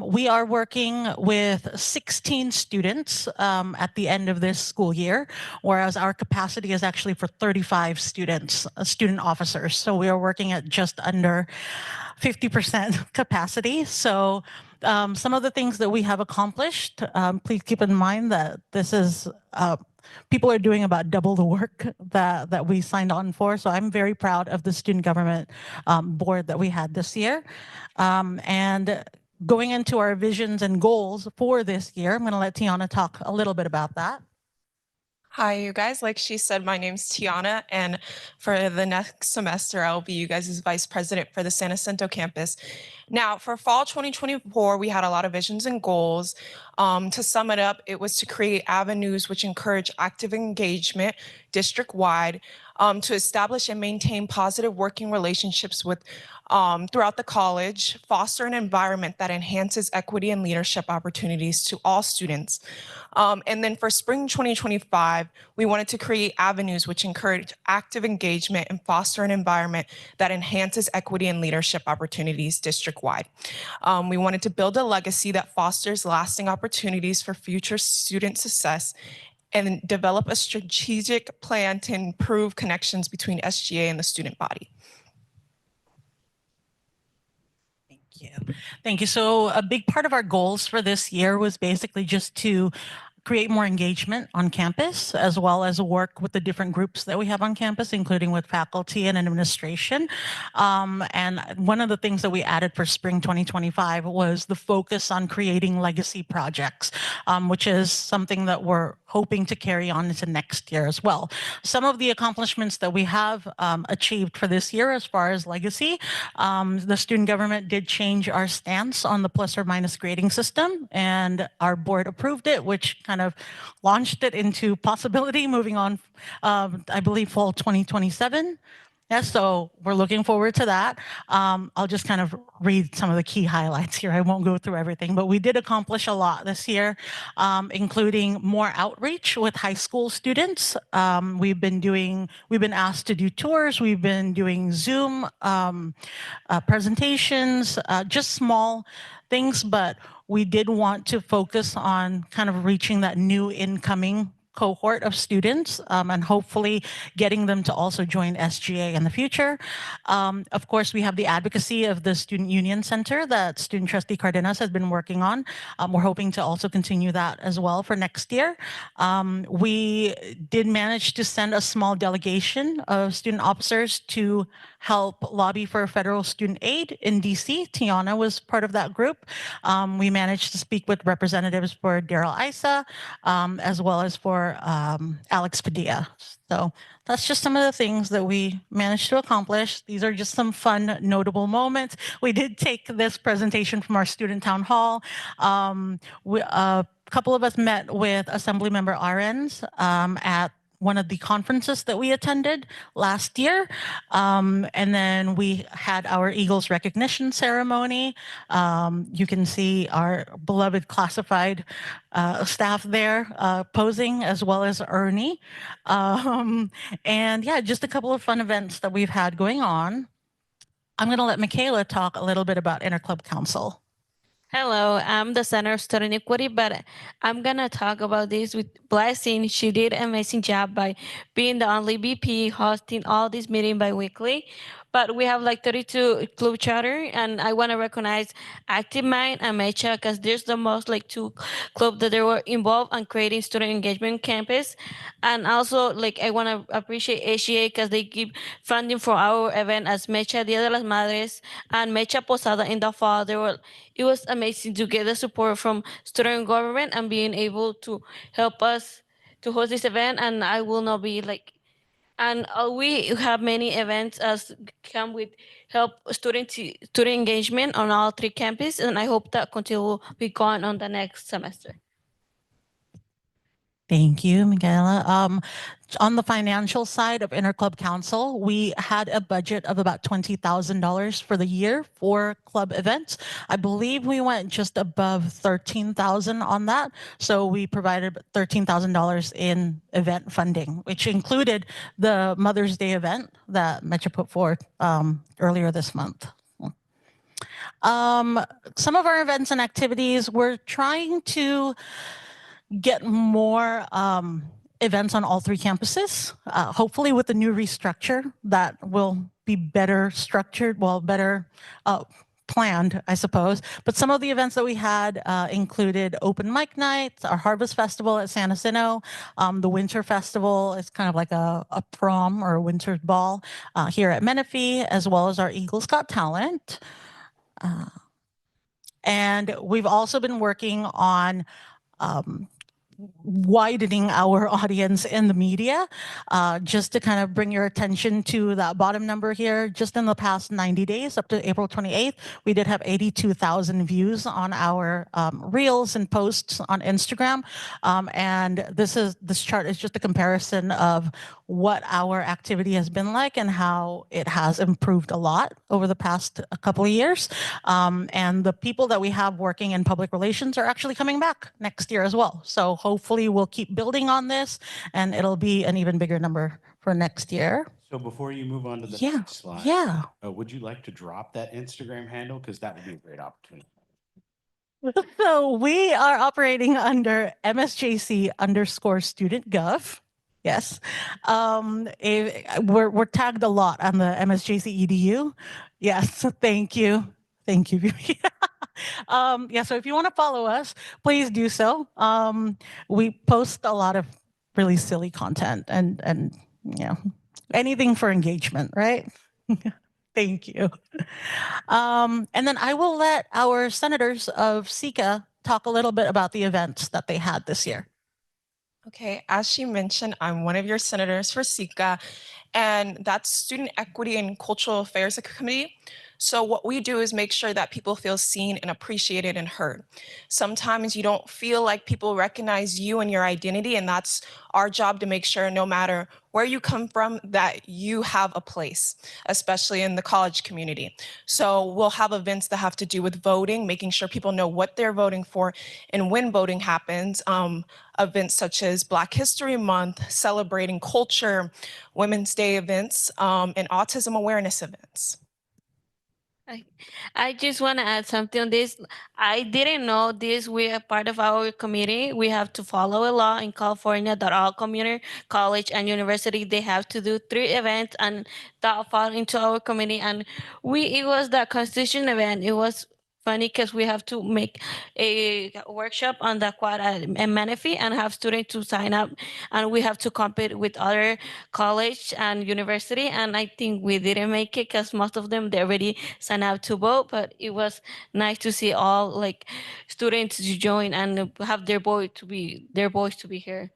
We are working with 16 students at the end of this school year, whereas our capacity is actually for 35 students, student officers. So we are working at just under 50% capacity. So some of the things that we have accomplished, please keep in mind that this is, people are doing about double the work that we signed on for. So I'm very proud of the student government board that we had this year. And going into our visions and goals for this year, I'm going to let Tiana talk a little bit about that. Hi, you guys. Like she said, my name's Tiana, and for the next semester, I'll be you guys' vice president for the San Jacinto campus. Now, for fall 2024, we had a lot of visions and goals. To sum it up, it was to create avenues which encourage active engagement district-wide, to establish and maintain positive working relationships with throughout the college, foster an environment that enhances equity and leadership opportunities to all students. And then for spring 2025, we wanted to create avenues which encourage active engagement and foster an environment that enhances equity and leadership opportunities district-wide. We wanted to build a legacy that fosters lasting opportunities for future student success and develop a strategic plan to improve connections between SGA and the student body. Thank you. So a big part of our goals for this year was basically just to create more engagement on campus, as well as work with the different groups that we have on campus, including with faculty and administration. And one of the things that we added for spring 2025 was the focus on creating legacy projects, which is something that we're hoping to carry on into next year as well. Some of the accomplishments that we have achieved for this year as far as legacy, the student government did change our stance on the plus or minus grading system, and our board approved it, which kind of launched it into possibility moving on, I believe, fall 2027. Yeah, so we're looking forward to that. I'll just kind of read some of the key highlights here. I won't go through everything, but we did accomplish a lot this year, including more outreach with high school students. We've been asked to do tours. We've been doing Zoom presentations, just small things, but we did want to focus on kind of reaching that new incoming cohort of students and hopefully getting them to also join SGA in the future. Of course, we have the advocacy of the Student Union Center that Student Trustee Cardenas has been working on. We're hoping to also continue that as well for next year. We did manage to send a small delegation of student officers to help lobby for federal student aid in DC. Tiana was part of that group. We managed to speak with representatives for Daryl Issa, as well as for Alex Padilla. So that's just some of the things that we managed to accomplish. These are just some fun, notable moments. We did take this presentation from our student town hall. A couple of us met with Assemblymember RNs at one of the conferences that we attended last year. And then we had our Eagles recognition ceremony. You can see our beloved classified staff there posing, as well as Ernie. And yeah, just a couple of fun events that we've had going on. I'm going to let Michaela talk a little bit about Interclub Council. Hello, I'm the Center of Student Equity, but I'm gonna talk about this with Blessing. She did an amazing job by being the only VP hosting all these meetings bi-weekly. But we have like 32 club charter, and I want to recognize Active Mind and Mecha because there's the most like two clubs that they were involved in creating student engagement campus. And also like I want to appreciate ACA because they give funding for our event as Mecha Dia de las Madres and Mecha Posada in the fall. It was amazing to get the support from student government and being able to help us to host this event. And I will not be like, and we have many events as come with help student engagement on all three campuses. And I hope that continue will be going on the next semester. Thank you, Michaela. On the financial side of Interclub Council, we had a budget of about $20,000 for the year for club events. I believe we went just above $13,000 on that. So we provided $13,000 in event funding, which included the Mother's Day event that Metro put forth earlier this month. Some of our events and activities, we're trying to get more events on all three campuses. Hopefully with the new restructure that will be better structured, well, better planned, I suppose. But some of the events that we had included open mic nights, our Harvest Festival at San Jacinto, the Winter Festival is kind of like a prom or a winter ball here at Menifee, as well as our Eagles Got Talent. And we've also been working on widening our audience in the media, just to kind of bring your attention to that bottom number here. Just in the past 90 days, up to April 28th, we did have 82,000 views on our reels and posts on Instagram. And this chart is just a comparison of what our activity has been like and how it has improved a lot over the past couple of years. And the people that we have working in public relations are actually coming back next year as well. So hopefully we'll keep building on this and it'll be an even bigger number for next year. So before you move on to the Yeah, next slide, yeah. Would you like to drop that Instagram handle? Because that would be a great opportunity. So we are operating under MSJC_student.gov. Yes. We're tagged a lot on the MSJC EDU. Yes. Thank you. Thank you. Yeah. So if you want to follow us, please do so. We post a lot of really silly content and you know, anything for engagement, right? Thank you. And then I will let our senators of SICA talk a little bit about the events that they had this year. Okay, as she mentioned, I'm one of your senators for SICA, and that's Student Equity and Cultural Affairs Committee. So what we do is make sure that people feel seen and appreciated and heard. Sometimes you don't feel like people recognize you and your identity, and that's our job to make sure no matter where you come from, that you have a place, especially in the college community. So we'll have events that have to do with voting, making sure people know what they're voting for and when voting happens. Events such as Black History Month, celebrating culture, Women's Day events, and autism awareness events. I just want to add something on this. I didn't know this. We are part of our committee. We have to follow a law in California that all community college and university, they have to do 3 events, and that fall into our committee. And it was the constitution event. It was funny because we have to make a workshop on the quad and Menifee and have students to sign up, and we have to compete with other college and university. And I think we didn't make it because most of them, they already signed up to vote, but it was nice to see all like students to join and have their voice to be here.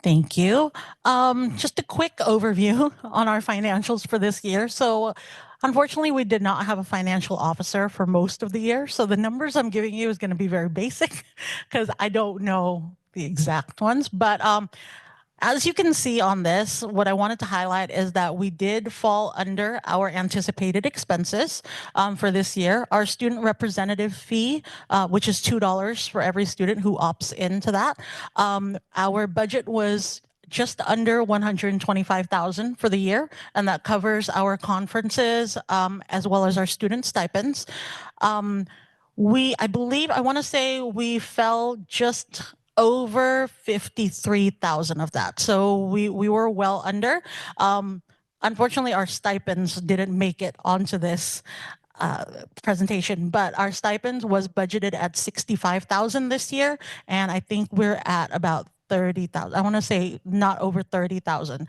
Thank you. Just a quick overview on our financials for this year. So unfortunately, we did not have a financial officer for most of the year. So the numbers I'm giving you is going to be very basic because I don't know the exact ones. But as you can see on this, what I wanted to highlight is that we did fall under our anticipated expenses for this year. Our student representative fee, which is $2 for every student who opts into that. Our budget was just under 125,000 for the year, and that covers our conferences as well as our student stipends. I want to say we fell just over 53,000 of that. So we were well under. Unfortunately, our stipends didn't make it onto this presentation, but our stipends was budgeted at 65,000 this year, and I think we're at about 30,000. I want to say not over 30,000.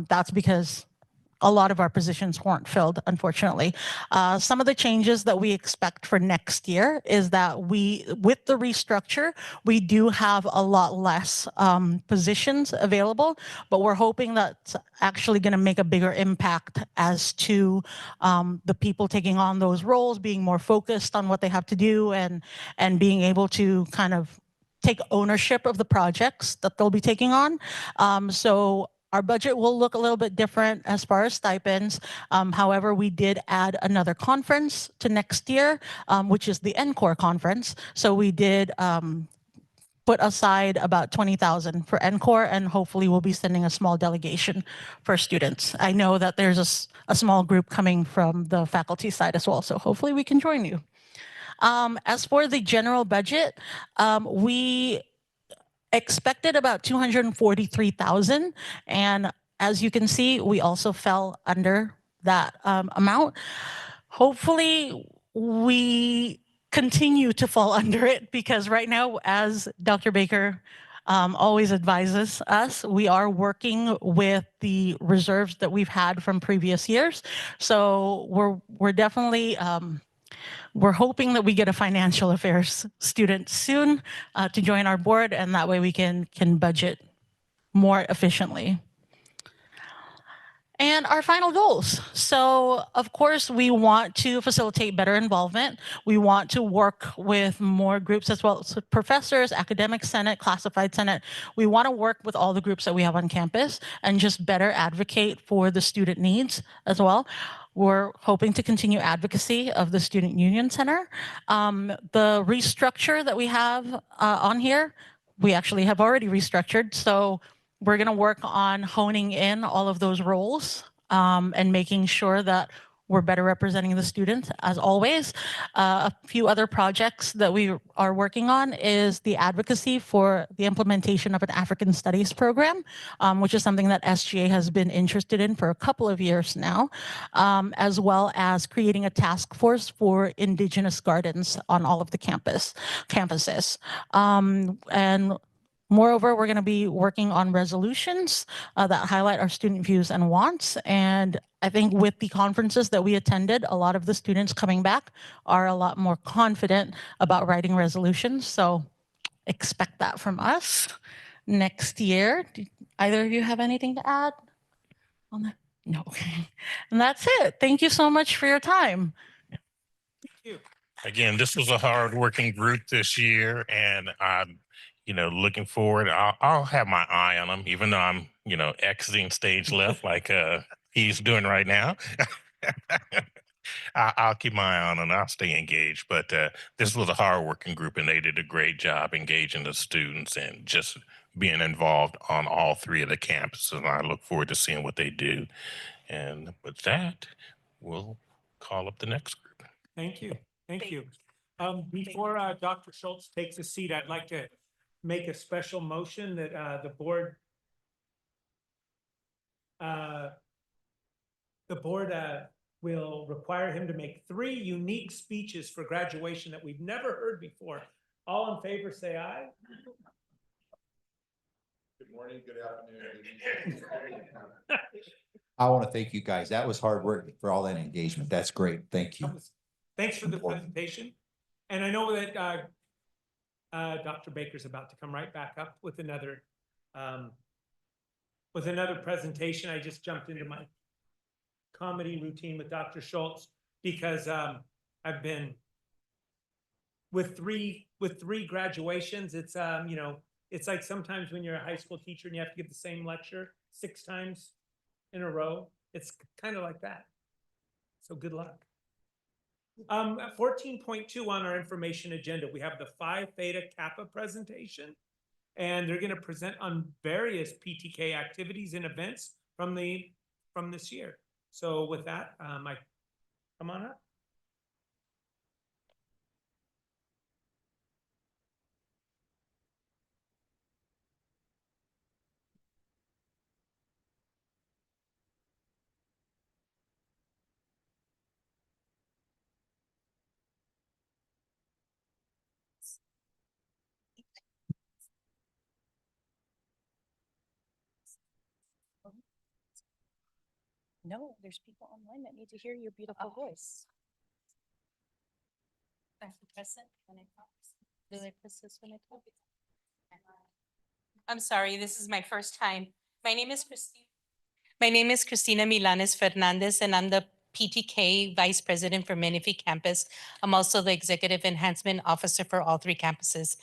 That's because a lot of our positions weren't filled, unfortunately. Some of the changes that we expect for next year is that with the restructure, we do have a lot less positions available, but we're hoping that's actually going to make a bigger impact as to the people taking on those roles, being more focused on what they have to do and being able to kind of take ownership of the projects that they'll be taking on. So our budget will look a little bit different as far as stipends. However, we did add another conference to next year, which is the NCORE conference. So we did put aside about 20,000 for NCORE, and hopefully we'll be sending a small delegation for students. I know that there's a small group coming from the faculty side as well, so hopefully we can join you. As for the general budget, we expected about 243,000, and as you can see, we also fell under that amount. Hopefully, we continue to fall under it because right now, as Dr. Baker always advises us, we are working with the reserves that we've had from previous years. So we're definitely we're hoping that we get a financial affairs student soon to join our board, and that way we can budget more efficiently. And our final goals. So, of course, we want to facilitate better involvement. We want to work with more groups as well, so professors, academic senate, classified senate. We want to work with all the groups that we have on campus and just better advocate for the student needs as well. We're hoping to continue advocacy of the Student Union Center. The restructure that we have on here, we actually have already restructured. So we're going to work on honing in all of those roles and making sure that we're better representing the students as always. A few other projects that we are working on is the advocacy for the implementation of an African Studies program, which is something that SGA has been interested in for a couple of years now, as well as creating a task force for Indigenous gardens on all of the campuses. And moreover, we're going to be working on resolutions that highlight our student views and wants. And I think with the conferences that we attended, a lot of the students coming back are a lot more confident about writing resolutions. So expect that from us next year. Do either of you have anything to add on that? No. And that's it. Thank you so much for your time. Again, this was a hard-working group this year, and I'm, looking forward. I'll have my eye on them, even though I'm, exiting stage left like he's doing right now. I'll keep my eye on them. I'll stay engaged. But this was a hard-working group, and they did a great job engaging the students and just being involved on all three of the campuses. And I look forward to seeing what they do. And with that, we'll call up the next group. Thank you. Thank you. Before Dr. Schultz takes a seat, I'd like to make a special motion that the board will require him to make 3 unique speeches for graduation that we've never heard before. All in favor, say aye. Good morning, good afternoon. I want to thank you guys. That was hard work for all that engagement. That's great. Thank you. Thanks for the presentation. And I know that Dr. Baker's about to come right back up with another presentation. I just jumped into my comedy routine with Dr. Schultz because I've been with three graduations. It's it's like sometimes when you're a high school teacher and you have to give the same lecture 6 times in a row. It's kind of like that. So good luck. 14.2 on our information agenda, we have the Phi Theta Kappa presentation, and they're going to present on various PTK activities and events from this year. So with that, come on up. No, there's people online that need to hear your beautiful voice. I have to press it when I talk. Do I press this when I talk? I'm sorry, this is my first time. My name is Cristina Milanes Fernandez, and I'm the PTK Vice President for Menifee Campus. I'm also the Executive Enhancement Officer for all 3 campuses.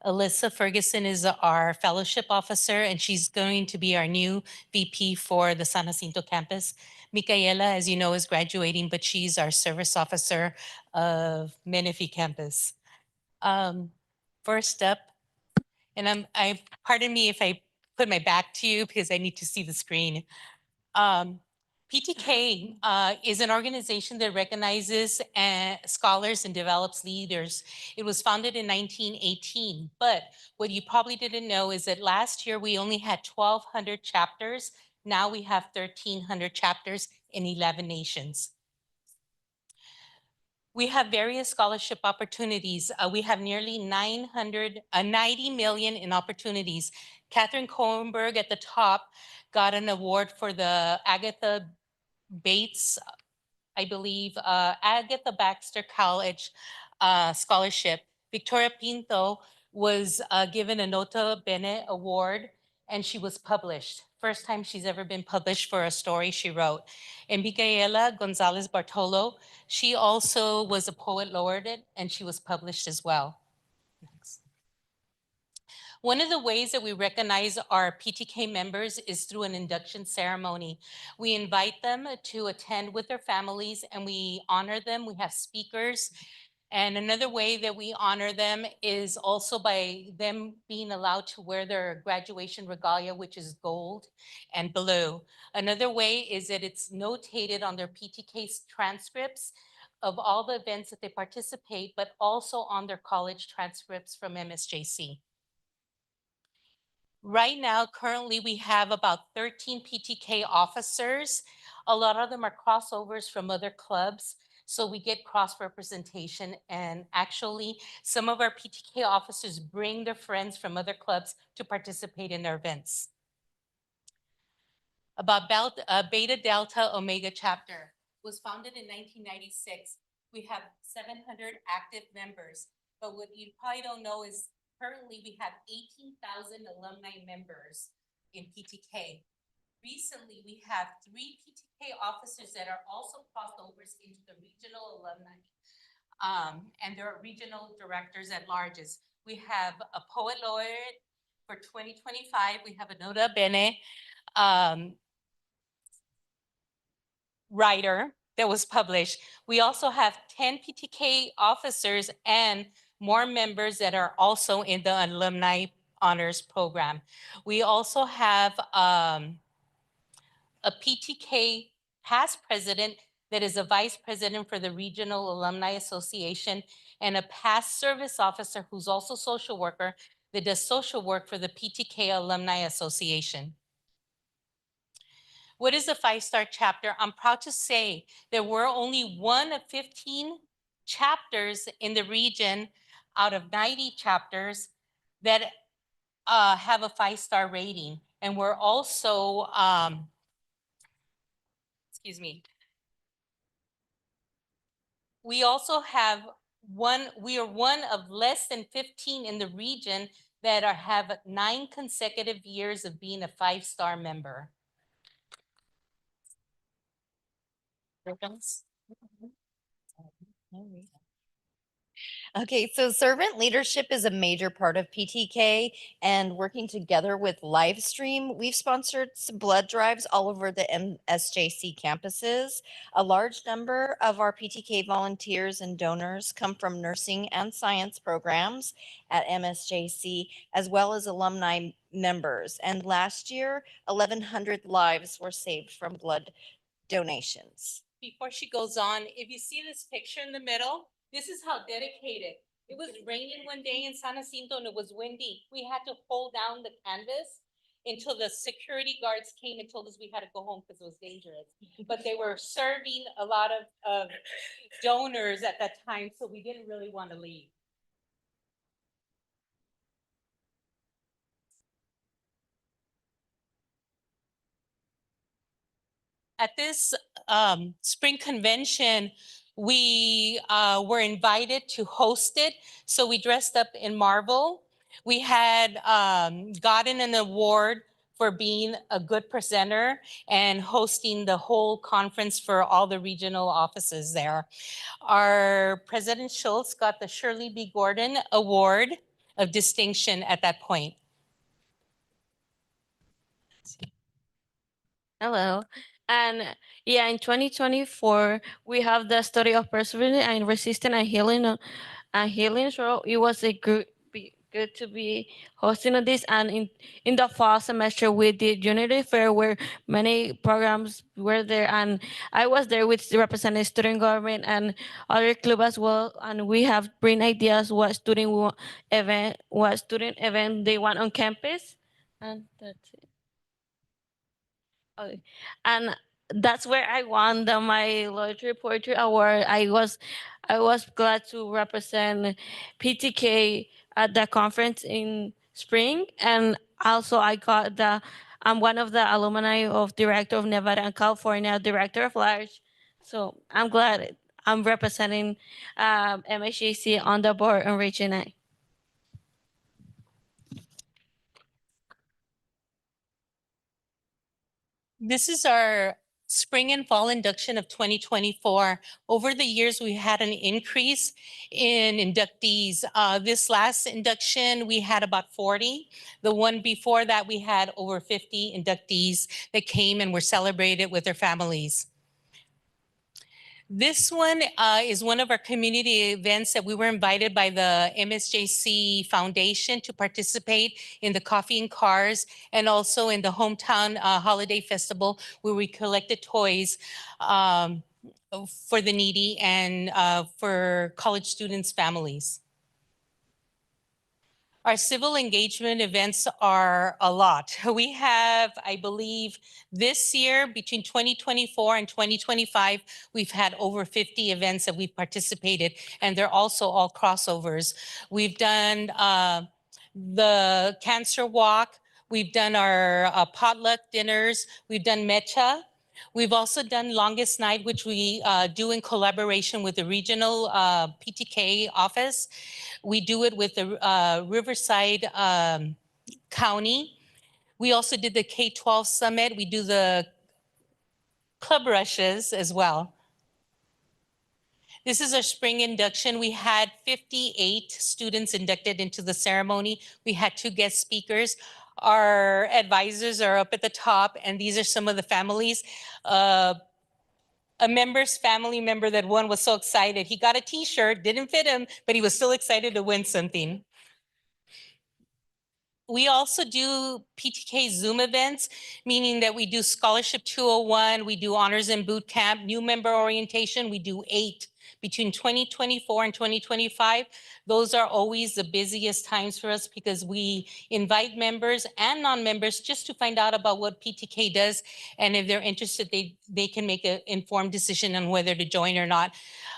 Alyssa Ferguson is our Fellowship Officer, and she's going to be our new VP for the San Jacinto campus. Micaela, as you know, is graduating, but she's our Service Officer of Menifee Campus. First up, and pardon me if I put my back to you because I need to see the screen. PTK is an organization that recognizes scholars and develops leaders. It was founded in 1918, but what you probably didn't know is that last year we only had 1,200 chapters. Now we have 1,300 chapters in 11 nations. We have various scholarship opportunities. We have nearly 90 million in opportunities. Catherine Kohlenberg at the top got an award for the Agatha Bates, I believe, Agatha Baxter College scholarship. Victoria Pinto was given a Nota Bene award, and she was published. First time she's ever been published for a story she wrote. And Micaela Gonzalez Bartolo, she also was a poet laureate, and she was published as well. Next. One of the ways that we recognize our PTK members is through an induction ceremony. We invite them to attend with their families and we honor them. We have speakers. And another way that we honor them is also by them being allowed to wear their graduation regalia, which is gold and blue. Another way is that it's notated on their PTK transcripts of all the events that they participate, but also on their college transcripts from MSJC. Right now, currently, we have about 13 PTK officers. A lot of them are crossovers from other clubs, so we get cross-representation. And actually, some of our PTK officers bring their friends from other clubs to participate in their events. About Beta Delta Omega chapter was founded in 1996. We have 700 active members, but what you probably don't know is currently we have 18,000 alumni members in PTK. recently we have 3 PTK officers that are also crossovers into the regional alumni. And there are regional directors at larges. We have a poet laureate for 2025. We have a Nota Bene writer that was published. We also have 10 PTK officers and more members that are also in the Alumni Honors Program. We also have a PTK past president that is a vice president for the Regional Alumni Association, and a past service officer who's also social worker that does social work for the PTK Alumni Association. What is the 5-star chapter? I'm proud to say there were only 1 of 15 chapters in the region out of 90 chapters that have a 5-star rating. And we're also, excuse me, we also have we are one of less than 15 in the region that have 9 consecutive years of being a 5-star member. Okay, so servant leadership is a major part of PTK, and working together with Livestream, we've sponsored some blood drives all over the MSJC campuses. A large number of our PTK volunteers and donors come from nursing and science programs at MSJC, as well as alumni members. And last year, 1,100 lives were saved from blood donations. Before she goes on, if you see this picture in the middle, this is how dedicated. It was raining one day in San Jacinto and it was windy. We had to hold down the canvas until the security guards came and told us we had to go home because it was dangerous. But they were serving a lot of donors at that time, so we didn't really want to leave. At this spring convention, we were invited to host it. So we dressed up in Marvel. We had gotten an award for being a good presenter and hosting the whole conference for all the regional offices there. Our President Schultz got the Shirley B. Gordon Award of Distinction at that point. Hello. And yeah, in 2024, we have the study of perseverance and resistance and healing. So it was a good to be hosting of this. And in the fall semester, we did Unity Fair where many programs were there. And I was there with representing student government and other club as well. And we have bring ideas what student event they want on campus. And that's it. Okay. And that's where I won my Loyalty Poetry Award. I was glad to represent PTK at the conference in spring, and also I'm one of the alumni of Director of Nevada and California, Director of Large. So I'm glad I'm representing MSJC on the board in Region 9. This is our spring and fall induction of 2024. Over the years, we had an increase in inductees. This last induction, we had about 40. The one before that, we had over 50 inductees that came and were celebrated with their families. This one is one of our community events that we were invited by the MSJC Foundation to participate in the Coffee and Cars and also in the Hometown Holiday Festival where we collected toys for the needy and for college students' families. Our civil engagement events are a lot. We have, I believe, this year, between 2024 and 2025, we've had over 50 events that we've participated, and they're also all crossovers. We've done the cancer walk. We've done our potluck dinners. We've done mecha. We've also done Longest Night, which we do in collaboration with the regional PTK office. We do it with the Riverside County. We also did the K-12 summit. We do the club rushes as well. This is our spring induction. We had 58 students inducted into the ceremony. We had 2 guest speakers. Our advisors are up at the top, and these are some of the families. A family member that won was so excited. He got a t-shirt, didn't fit him, but he was still excited to win something. We also do PTK Zoom events, meaning that we do Scholarship 201, we do Honors and Boot Camp, new member orientation, we do 8 between 2024 and 2025. Those are always the busiest times for us because we invite members and non-members just to find out about what PTK does. And if they're interested, they can make an informed decision on whether to join or not.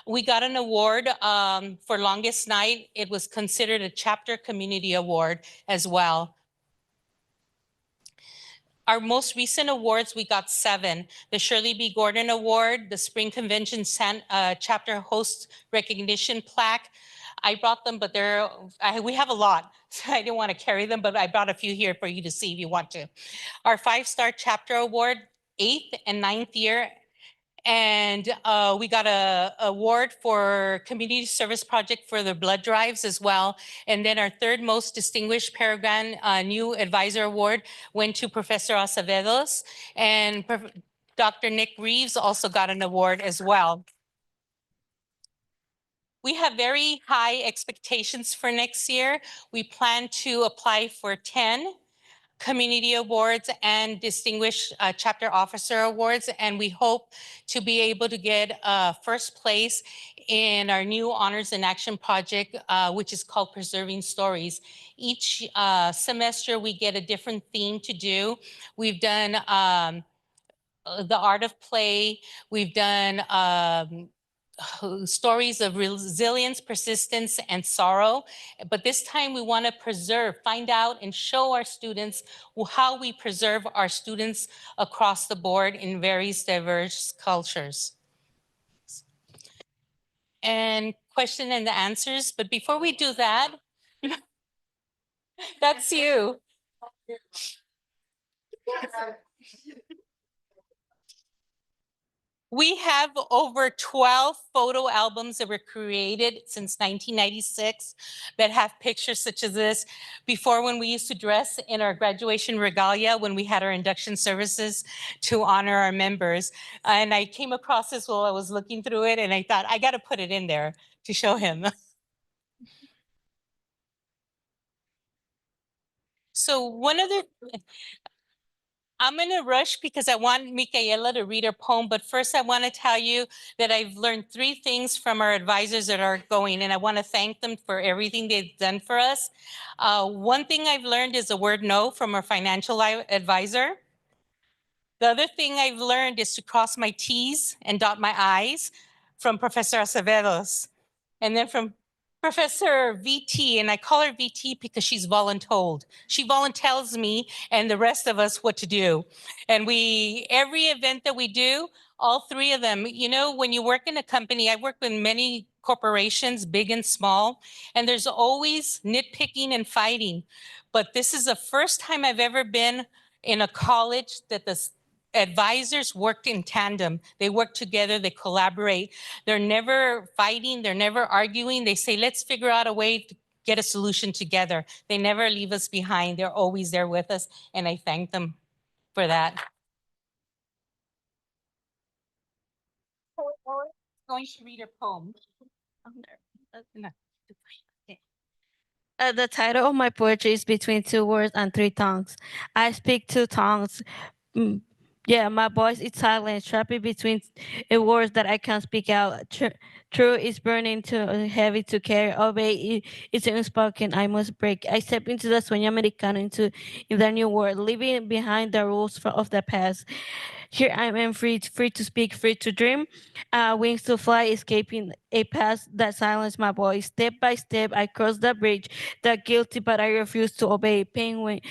We got an award for longest night. It was considered a chapter community award as well. Our most recent awards, we got 7. The Shirley B. Gordon Award, the Spring Convention Chapter Host Recognition Plaque. I brought them, but we have a lot, so I didn't want to carry them, but I brought a few here for you to see if you want to. Our 5-star Chapter Award, 8th and 9th year. And we got an award for community service project for the blood drives as well. And then our 3rd most distinguished Paragon new advisor award went to Professor Acevedos, and Dr. Nick Reeves also got an award as well. We have very high expectations for next year. We plan to apply for 10 community awards and distinguished chapter officer awards, and we hope to be able to get first place in our new honors in action project, which is called Preserving Stories. Each semester we get a different theme to do. We've done the art of play. We've done stories of resilience, persistence, and sorrow. But this time we want to preserve, find out, and show our students how we preserve our students across the board in various diverse cultures. And question and the answers. But before we do that, that's you. We have over 12 photo albums that were created since 1996 that have pictures such as this. Before, when we used to dress in our graduation regalia, when we had our induction services to honor our members. And I came across this while I was looking through it, and I thought, I got to put it in there to show him. So one other, I'm in a rush because I want Micaela to read her poem, but first I want to tell you that I've learned 3 things from our advisors that are going, and I want to thank them for everything they've done for us. One thing I've learned is the word no from our financial advisor. The other thing I've learned is to cross my T's and dot my I's from Professor Acevedos. And then from Professor VT, and I call her VT because she's voluntold. She voluntells me and the rest of us what to do. And every event that we do, all 3 of them, you know, when you work in a company, I work with many corporations, big and small, and there's always nitpicking and fighting. But this is the first time I've ever been in a college that the advisors worked in tandem. They work together, they collaborate. They're never fighting, they're never arguing. They say, let's figure out a way to get a solution together. They never leave us behind. They're always there with us, and I thank them for that. Going to read a poem. The title of my poetry is Between Two Words and Three Tongues. I speak 2 tongues. Yeah, my voice is silent, trapped between words that I can't speak out. True is burning too heavy to carry. Obey it's unspoken. I must break. I step into the sueño americano, in the new world, leaving behind the rules of the past. Here I am free to speak, free to dream. Wings to fly, escaping a past that silenced my voice. Step by step, I crossed the bridge. The guilty, but I refuse to obey. Pain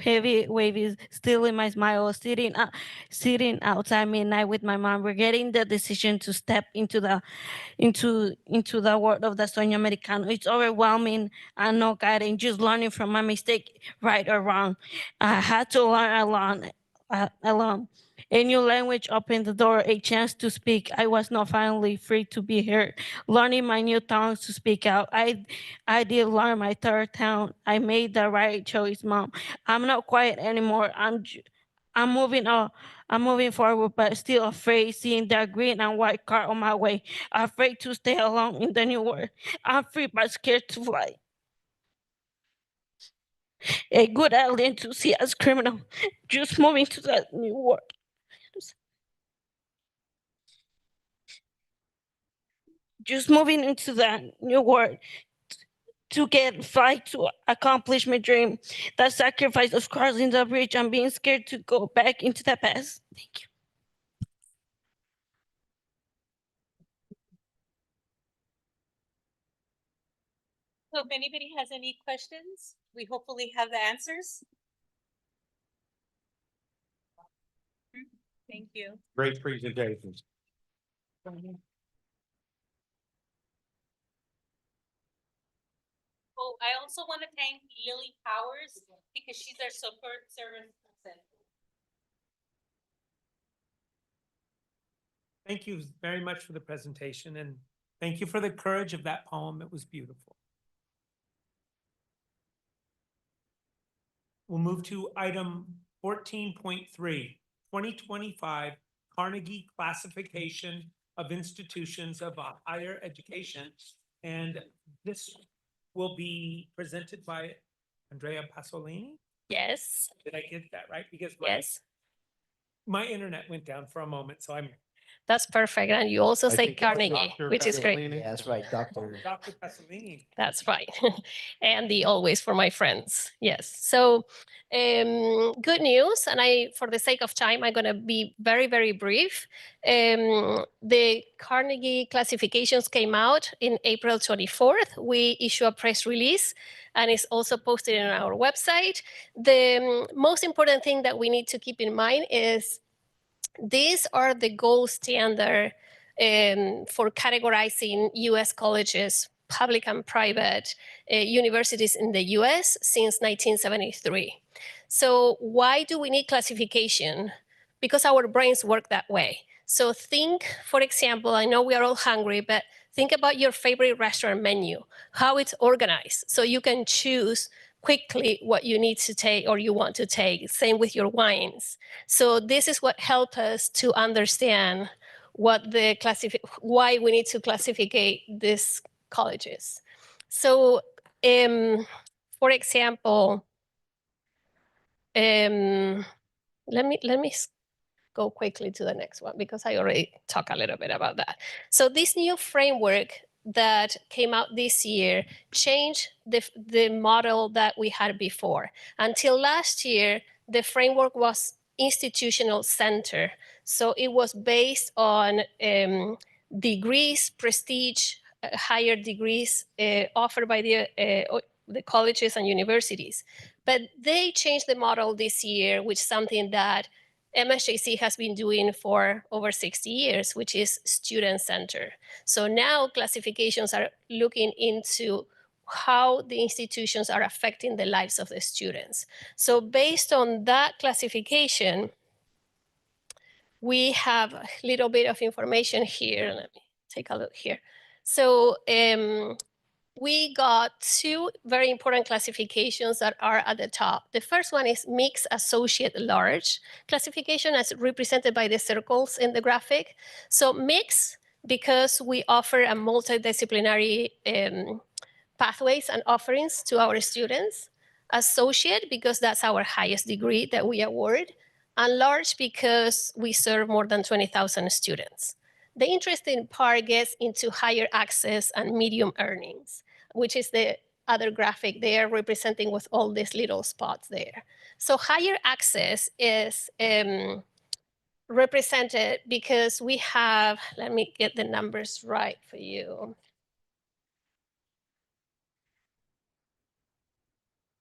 heavy wave is still in my smile. Sitting outside midnight with my mom, regretting the decision to step into the world of the sueño americano. It's overwhelming and no guiding, just learning from my mistake, right or wrong. I had to learn alone. A new language opened the door, a chance to speak. I was not finally free to be heard, learning my new tongues to speak out. I did learn my third tongue. I made the right choice, Mom. I'm not quiet anymore. I'm moving on. I'm moving forward, but still afraid, seeing that green and white car on my way. Afraid to stay alone in the new world. I'm free but scared to fly. A good alien to see as criminal, just moving to that new world. Just moving into that new world to fight to accomplish my dream. The sacrifice of crossing the bridge and being scared to go back into the past. Thank you. So if anybody has any questions, we hopefully have the answers. Thank you. Great presentations. Oh, I also want to thank Lily Powers because she's our support service person. Thank you very much for the presentation, and thank you for the courage of that poem. It was beautiful. We'll move to item 14.3, 2025 Carnegie Classification of Institutions of Higher Education. And this will be presented by Andrea Pasolini. Yes. Did I get that right? Because Yes. my internet went down for a moment, so I'm. That's perfect. And you also I say think that's Carnegie, Dr. which is great. Yeah, that's right, Dr. Dr. Pasolini. That's right. Andy, always for my friends. Yes. So good news. And for the sake of time, I'm going to be very, very brief. The Carnegie classifications came out in April 24th. We issue a press release and it's also posted on our website. The most important thing that we need to keep in mind is these are the gold standard for categorizing U.S. colleges, public and private universities in the U.S. since 1973. So why do we need classification? Because our brains work that way. So think, for example, I know we are all hungry, but think about your favorite restaurant menu, how it's organized. So you can choose quickly what you need to take or you want to take. Same with your wines. So this is what helped us to understand what why we need to classify these colleges. So for example, let me go quickly to the next one because I already talked a little bit about that. So this new framework that came out this year changed the model that we had before. Until last year, the framework was institutional center. So it was based on degrees, prestige, higher degrees offered by the colleges and universities. But they changed the model this year, which is something that MSJC has been doing for over 60 years, which is student center. So now classifications are looking into how the institutions are affecting the lives of the students. So based on that classification, we have a little bit of information here. Let me take a look here. So we got two very important classifications that are at the top. The first one is Mixed Associate Large classification, as represented by the circles in the graphic. So mixed, because we offer a multidisciplinary pathways and offerings to our students. Associate, because that's our highest degree that we award. And large, because we serve more than 20,000 students. The interesting part gets into higher access and medium earnings, which is the other graphic there representing with all these little spots there. So higher access is represented because we have, let me get the numbers right for you.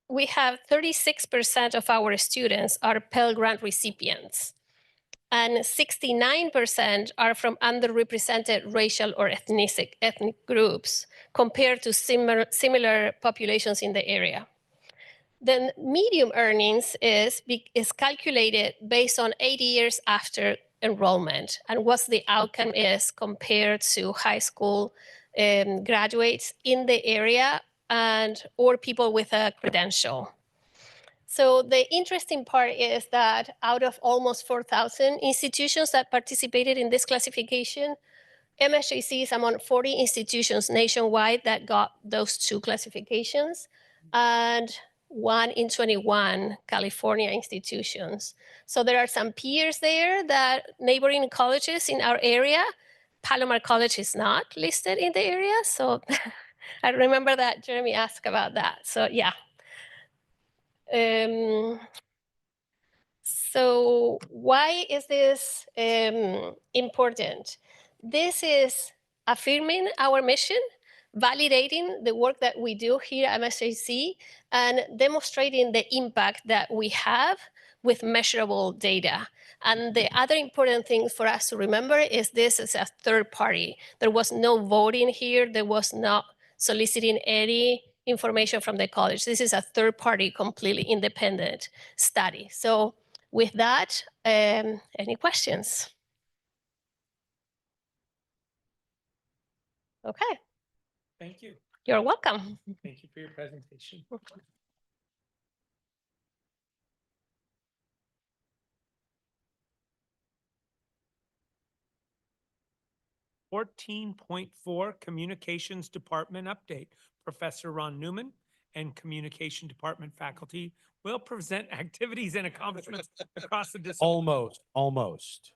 We have 36% of our students are Pell Grant recipients, and 69% are from underrepresented racial or ethnic groups compared to similar populations in the area. Then medium earnings is calculated based on 8 years after enrollment and what the outcome is compared to high school graduates in the area and or people with a credential. So the interesting part is that out of almost 4,000 institutions that participated in this classification, MSJC is among 40 institutions nationwide that got those two classifications, and 1 in 21 California institutions. So there are some peers there that neighboring colleges in our area. Palomar College is not listed in the area, so I remember that Jeremy asked about that. So yeah. So why is this important? This is affirming our mission, validating the work that we do here at MSJC, and demonstrating the impact that we have with measurable data. And the other important thing for us to remember is this is a third party. There was no voting here. There was not soliciting any information from the college. This is a third party, completely independent study. So with that, any questions? Okay. Thank you. You're welcome. Thank you for your presentation. .4 Communications Department Update. Professor Ron Newman and Communication Department faculty will present activities and accomplishments across the discipline. Almost.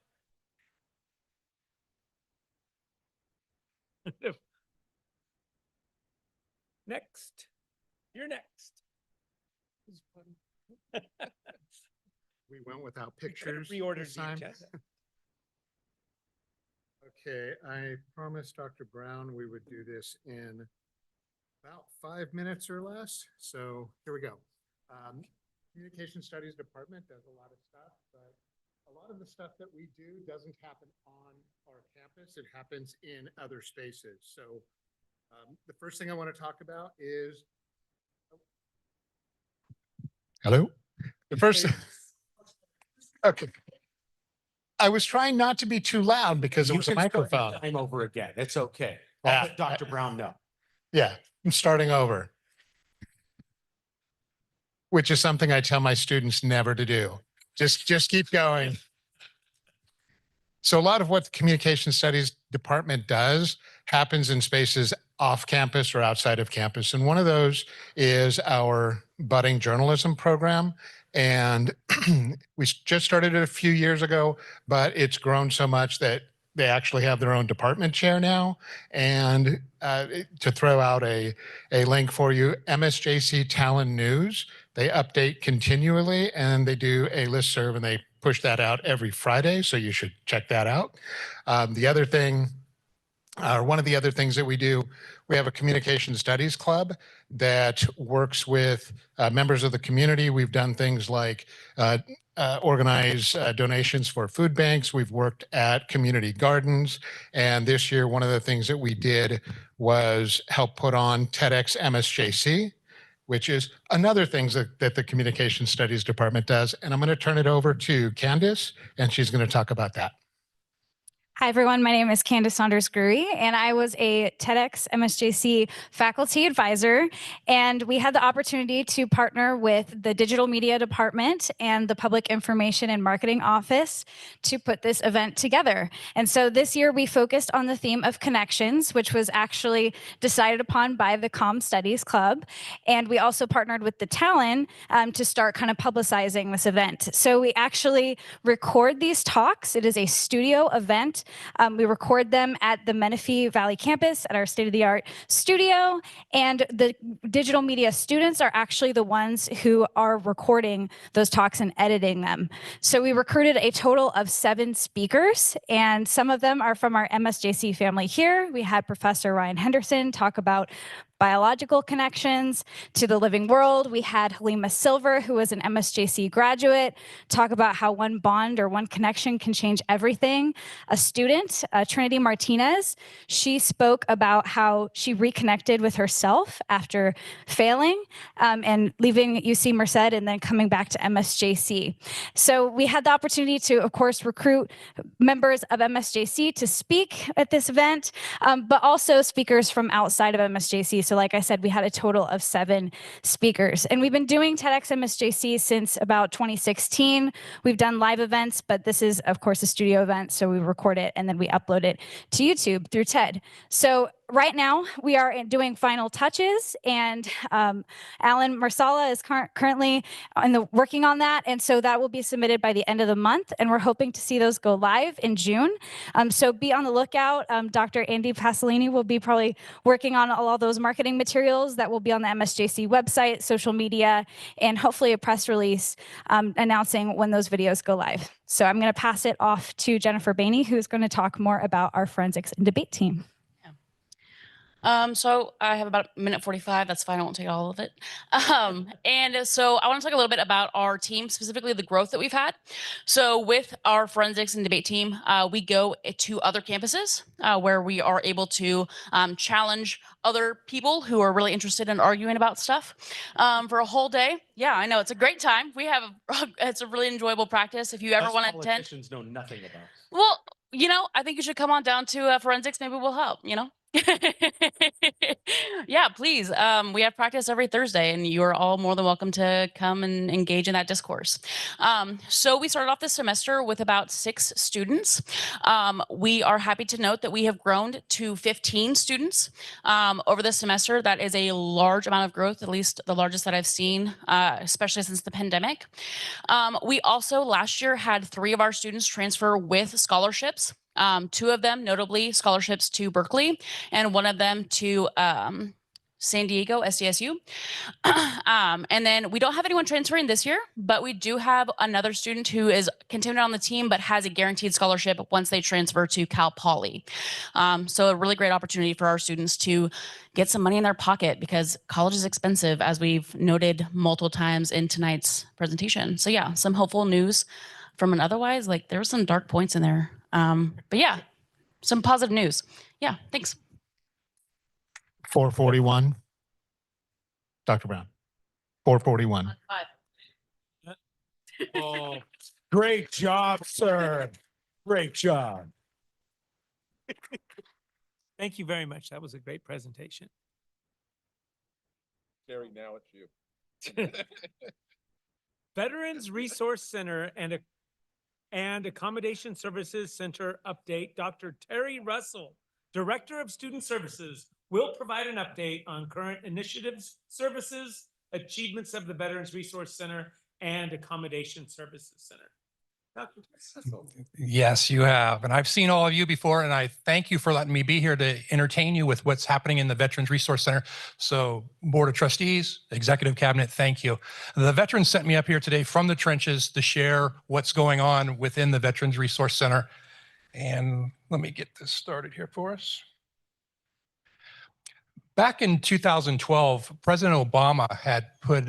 Next. You're next. We went without pictures. Reordered this the time. agenda. Okay, I promised Dr. Brown we would do this in about 5 minutes or less. So here we go. Communication Studies Department does a lot of stuff, but a lot of the stuff that we do doesn't happen on our campus. It happens in other spaces. So the first thing I want to talk about is. Hello? The first. Okay. I was trying not to be too loud because it was a microphone. Time over again. It's okay. I'll Yeah. let Dr. Brown know. Yeah, I'm starting over. Which is something I tell my students never to do. Just keep going. So a lot of what the Communication Studies Department does happens in spaces off campus or outside of campus. And one of those is our budding journalism program. And we just started it a few years ago, but it's grown so much that they actually have their own department chair now. And to throw out a link for you, MSJC Talent News, they update continually and they do a listserv and they push that out every Friday. So you should check that out. The other thing, one of the other things that we do, we have a communication studies club that works with members of the community. We've done things like organize donations for food banks. We've worked at community gardens. And this year, one of the things that we did was help put on TEDx MSJC, which is another thing that the Communication Studies Department does. And I'm going to turn it over to Candace, and she's going to talk about that. Hi, everyone. My name is Candace Saunders-Gruey, and I was a TEDx MSJC faculty advisor. And we had the opportunity to partner with the Digital Media Department and the Public Information and Marketing Office to put this event together. And so this year we focused on the theme of connections, which was actually decided upon by the Comm Studies Club. And we also partnered with the Talon to start kind of publicizing this event. So we actually record these talks. It is a studio event We record them at the Menifee Valley campus at our state-of-the-art studio, and the digital media students are actually the ones who are recording those talks and editing them. So we recruited a total of 7 speakers, and some of them are from our MSJC family here. We had Professor Ryan Henderson talk about biological connections to the living world. We had Halima Silver, who was an MSJC graduate, talk about how one bond or one connection can change everything. A student, Trinity Martinez, she spoke about how she reconnected with herself after failing and leaving UC Merced and then coming back to MSJC. So we had the opportunity to, of course, recruit members of MSJC to speak at this event, but also speakers from outside of MSJC. So like I said, we had a total of 7 speakers. And we've been doing TEDx MSJC since about 2016. We've done live events, but this is, of course, a studio event. So we record it and then we upload it to YouTube through TED. So right now, we are doing final touches, and Alan Marsala is currently working on that, and so that will be submitted by the end of the month, and we're hoping to see those go live in June. So be on the lookout. Dr. Andy Pasolini will be probably working on all those marketing materials that will be on the MSJC website, social media, and hopefully a press release announcing when those videos go live. So I'm going to pass it off to Jennifer Bainey, who's going to talk more about our forensics and debate team. So I have about a minute 45. That's fine. I won't take all of it. And so I want to talk a little bit about our team, specifically the growth that we've had. So with our forensics and debate team, we go to other campuses where we are able to challenge other people who are really interested in arguing about stuff for a whole day. Yeah, I know. It's a great time. We have it's a really enjoyable practice. If you ever want to attend. Politicians know nothing about. Well, you know, I think you should come on down to forensics. Maybe we'll help, you know? Yeah, please. We have practice every Thursday, and you are all more than welcome to come and engage in that discourse. So we started off this semester with about 6 students. We are happy to note that we have grown to 15 students over the semester. That is a large amount of growth, at least the largest that I've seen, especially since the pandemic. We also last year had 3 of our students transfer with scholarships. 2 of them, notably scholarships to Berkeley, and 1 of them to San Diego, SDSU. And then we don't have anyone transferring this year, but we do have another student who is continuing on the team, but has a guaranteed scholarship once they transfer to Cal Poly. So a really great opportunity for our students to get some money in their pocket, because college is expensive, as we've noted multiple times in tonight's presentation. So yeah, some hopeful news from an otherwise, like there were some dark points in there. But yeah, some positive news. Yeah, thanks. 441. Dr. Brown. 441. Oh, great job, sir. Great job. Thank you very much. That was a great presentation. Jerry, now it's you. Veterans Resource Center and Accommodation Services Center update. Dr. Terry Russell, Director of Student Services, will provide an update on current initiatives, services, achievements of the Veterans Resource Center and Accommodation Services Center. Dr. Russell. Yes, you have. And I've seen all of you before, and I thank you for letting me be here to entertain you with what's happening in the Veterans Resource Center. So Board of Trustees, Executive Cabinet, thank you. The veterans sent me up here today from the trenches to share what's going on within the Veterans Resource Center. And let me get this started here for us. Back in 2012, President Obama had put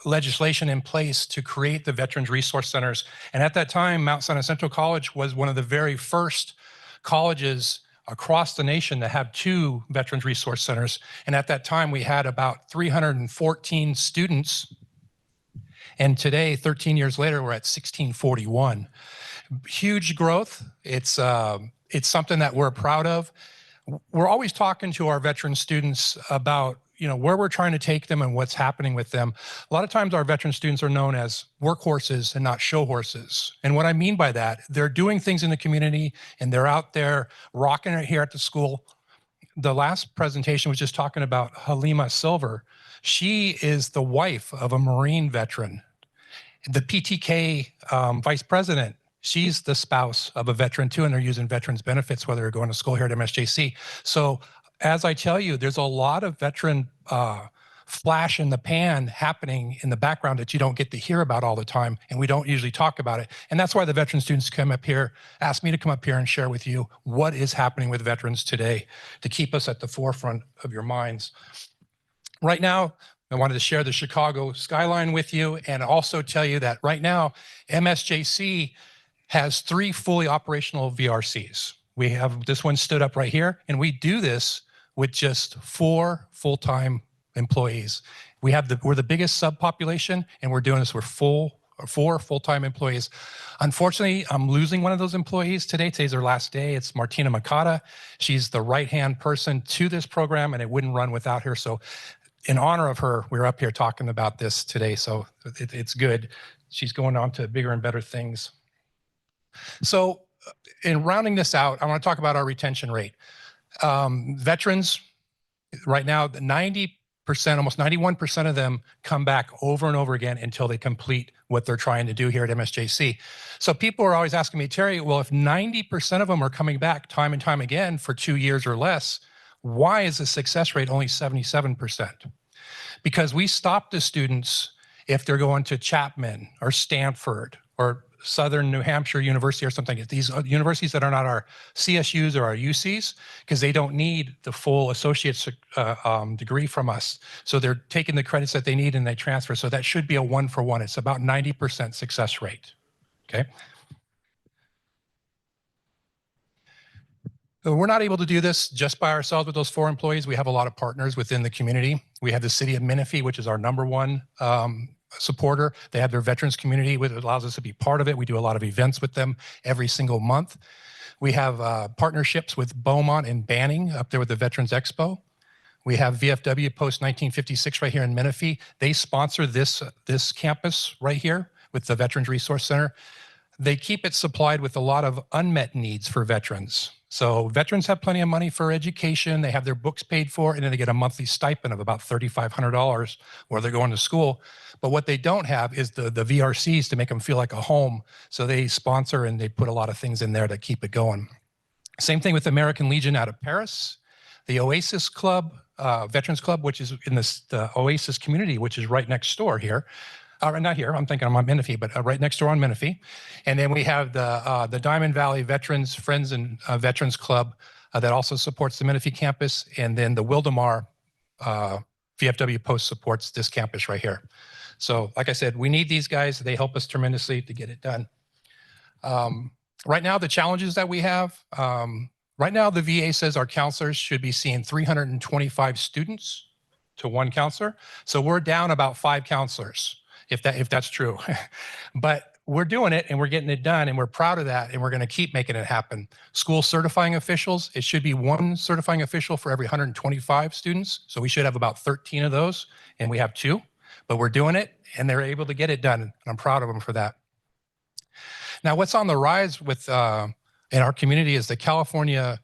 legislation in place to create the Veterans Resource Centers. And at that time, Mount Sinai Central College was one of the very first colleges across the nation to have 2 Veterans Resource Centers. And at that time, we had about 314 students. And today, 13 years later, we're at 1641. Huge growth. It's something that we're proud of. We're always talking to our veteran students about, you know, where we're trying to take them and what's happening with them. A lot of times our veteran students are known as workhorses and not show horses. And what I mean by that, they're doing things in the community and they're out there rocking it here at the school. The last presentation was just talking about Halima Silver. She is the wife of a Marine veteran. The PTK vice president She's the spouse of a veteran too, and they're using veterans benefits, whether they're going to school here at MSJC. So as I tell you, there's a lot of veteran flash in the pan happening in the background that you don't get to hear about all the time, and we don't usually talk about it. And that's why the veteran students come up here, ask me to come up here and share with you what is happening with veterans today to keep us at the forefront of your minds. Right now, I wanted to share the Chicago skyline with you and also tell you that right now, MSJC has 3 fully operational VRCs. We have this one stood up right here, and we do this with just 4 full-time employees. We're the biggest subpopulation, and we're doing this with 4 full-time employees. Unfortunately, I'm losing one of those employees today. Today's their last day. It's Martina Makata. She's the right-hand person to this program, and it wouldn't run without her. So in honor of her, we're up here talking about this today. So it's good. She's going on to bigger and better things. So in rounding this out, I want to talk about our retention rate. Veterans, right now, 90%, almost 91% of them come back over and over again until they complete what they're trying to do here at MSJC. So people are always asking me, Terry, well, if 90% of them are coming back time and time again for 2 years or less, why is the success rate only 77%? Because we stop the students if they're going to Chapman or Stanford or Southern New Hampshire University or something. These universities that are not our CSUs or our UCs, because they don't need the full associate's degree from us. So they're taking the credits that they need and they transfer. So that should be a 1-for-1. It's about 90% success rate, okay? So we're not able to do this just by ourselves with those 4 employees. We have a lot of partners within the community. We have the city of Menifee, which is our #1 supporter. They have their veterans community, which allows us to be part of it. We do a lot of events with them every single month. We have partnerships with Beaumont and Banning up there with the Veterans Expo. We have VFW Post 1956 right here in Menifee. They sponsor this campus right here with the Veterans Resource Center. They keep it supplied with a lot of unmet needs for veterans. So veterans have plenty of money for education. They have their books paid for, and then they get a monthly stipend of about $3,500 where they're going to school. But what they don't have is the VRCs to make them feel like a home. So they sponsor and they put a lot of things in there to keep it going. Same thing with American Legion out of Paris, the Oasis Club, Veterans Club, which is in the Oasis community, which is right next door here. Not here, I'm thinking I'm on Menifee, but right next door on Menifee. And then we have the Diamond Valley Veterans Friends and Veterans Club that also supports the Menifee campus. And then the Wildemar VFW Post supports this campus right here. So like I said, we need these guys. They help us tremendously to get it done. Right now, the challenges that we have, right now the VA says our counselors should be seeing 325 students to 1 counselor. So we're down about 5 counselors. If that's true. But we're doing it and we're getting it done and we're proud of that and we're going to keep making it happen. School certifying officials, it should be 1 certifying official for every 125 students. So we should have about 13 of those and we have 2, but we're doing it and they're able to get it done. And I'm proud of them for that. Now, what's on the rise with in our community is the California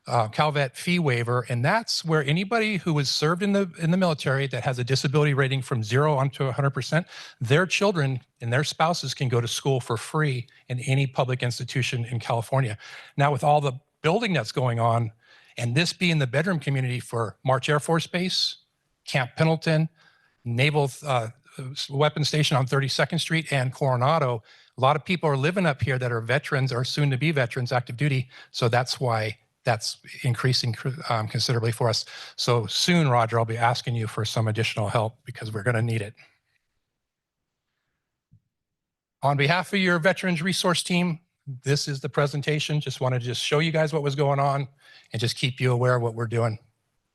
CalVet fee waiver, and that's where anybody who was served in the military that has a disability rating from 0 on to 100%, their children and their spouses can go to school for free in any public institution in California. Now, with all the building that's going on, and this being the bedroom community for March Air Force Base, Camp Pendleton, Naval Weapons Station on 32nd Street, and Coronado, a lot of people are living up here that are veterans or soon to be veterans, active duty. So that's why that's increasing considerably for us. So soon, Roger, I'll be asking you for some additional help because we're going to need it. On behalf of your Veterans Resource Team, this is the presentation. Just wanted to show you guys what was going on and just keep you aware of what we're doing.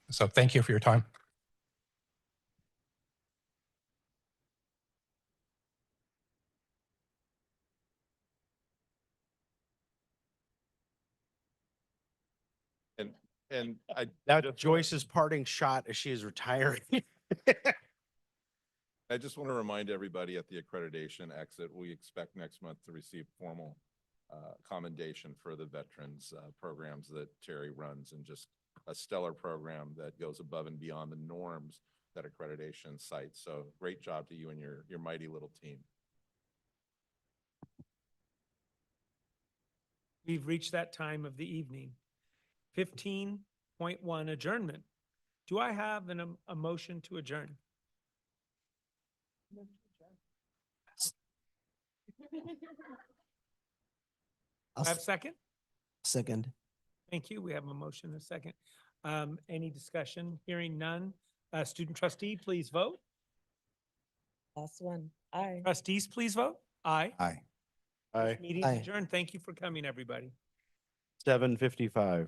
So thank you for your time. And Joyce's parting shot as she is retiring. I just want to remind everybody at the accreditation exit, we expect next month to receive formal commendation for the veterans programs that Terry runs, and just a stellar program that goes above and beyond the norms that accreditation cites. So great job to you and your mighty little team. We've reached that time of the evening. 15.1 adjournment. Do I have a motion to adjourn? I'll I have a second? second. Thank you. We have a motion and a second. Any discussion? Hearing none. Student trustee, please vote. Last one. Aye. Trustees, please vote. Aye. Aye. Aye. Meeting's Aye. adjourned. Thank you for coming, everybody. 7:55.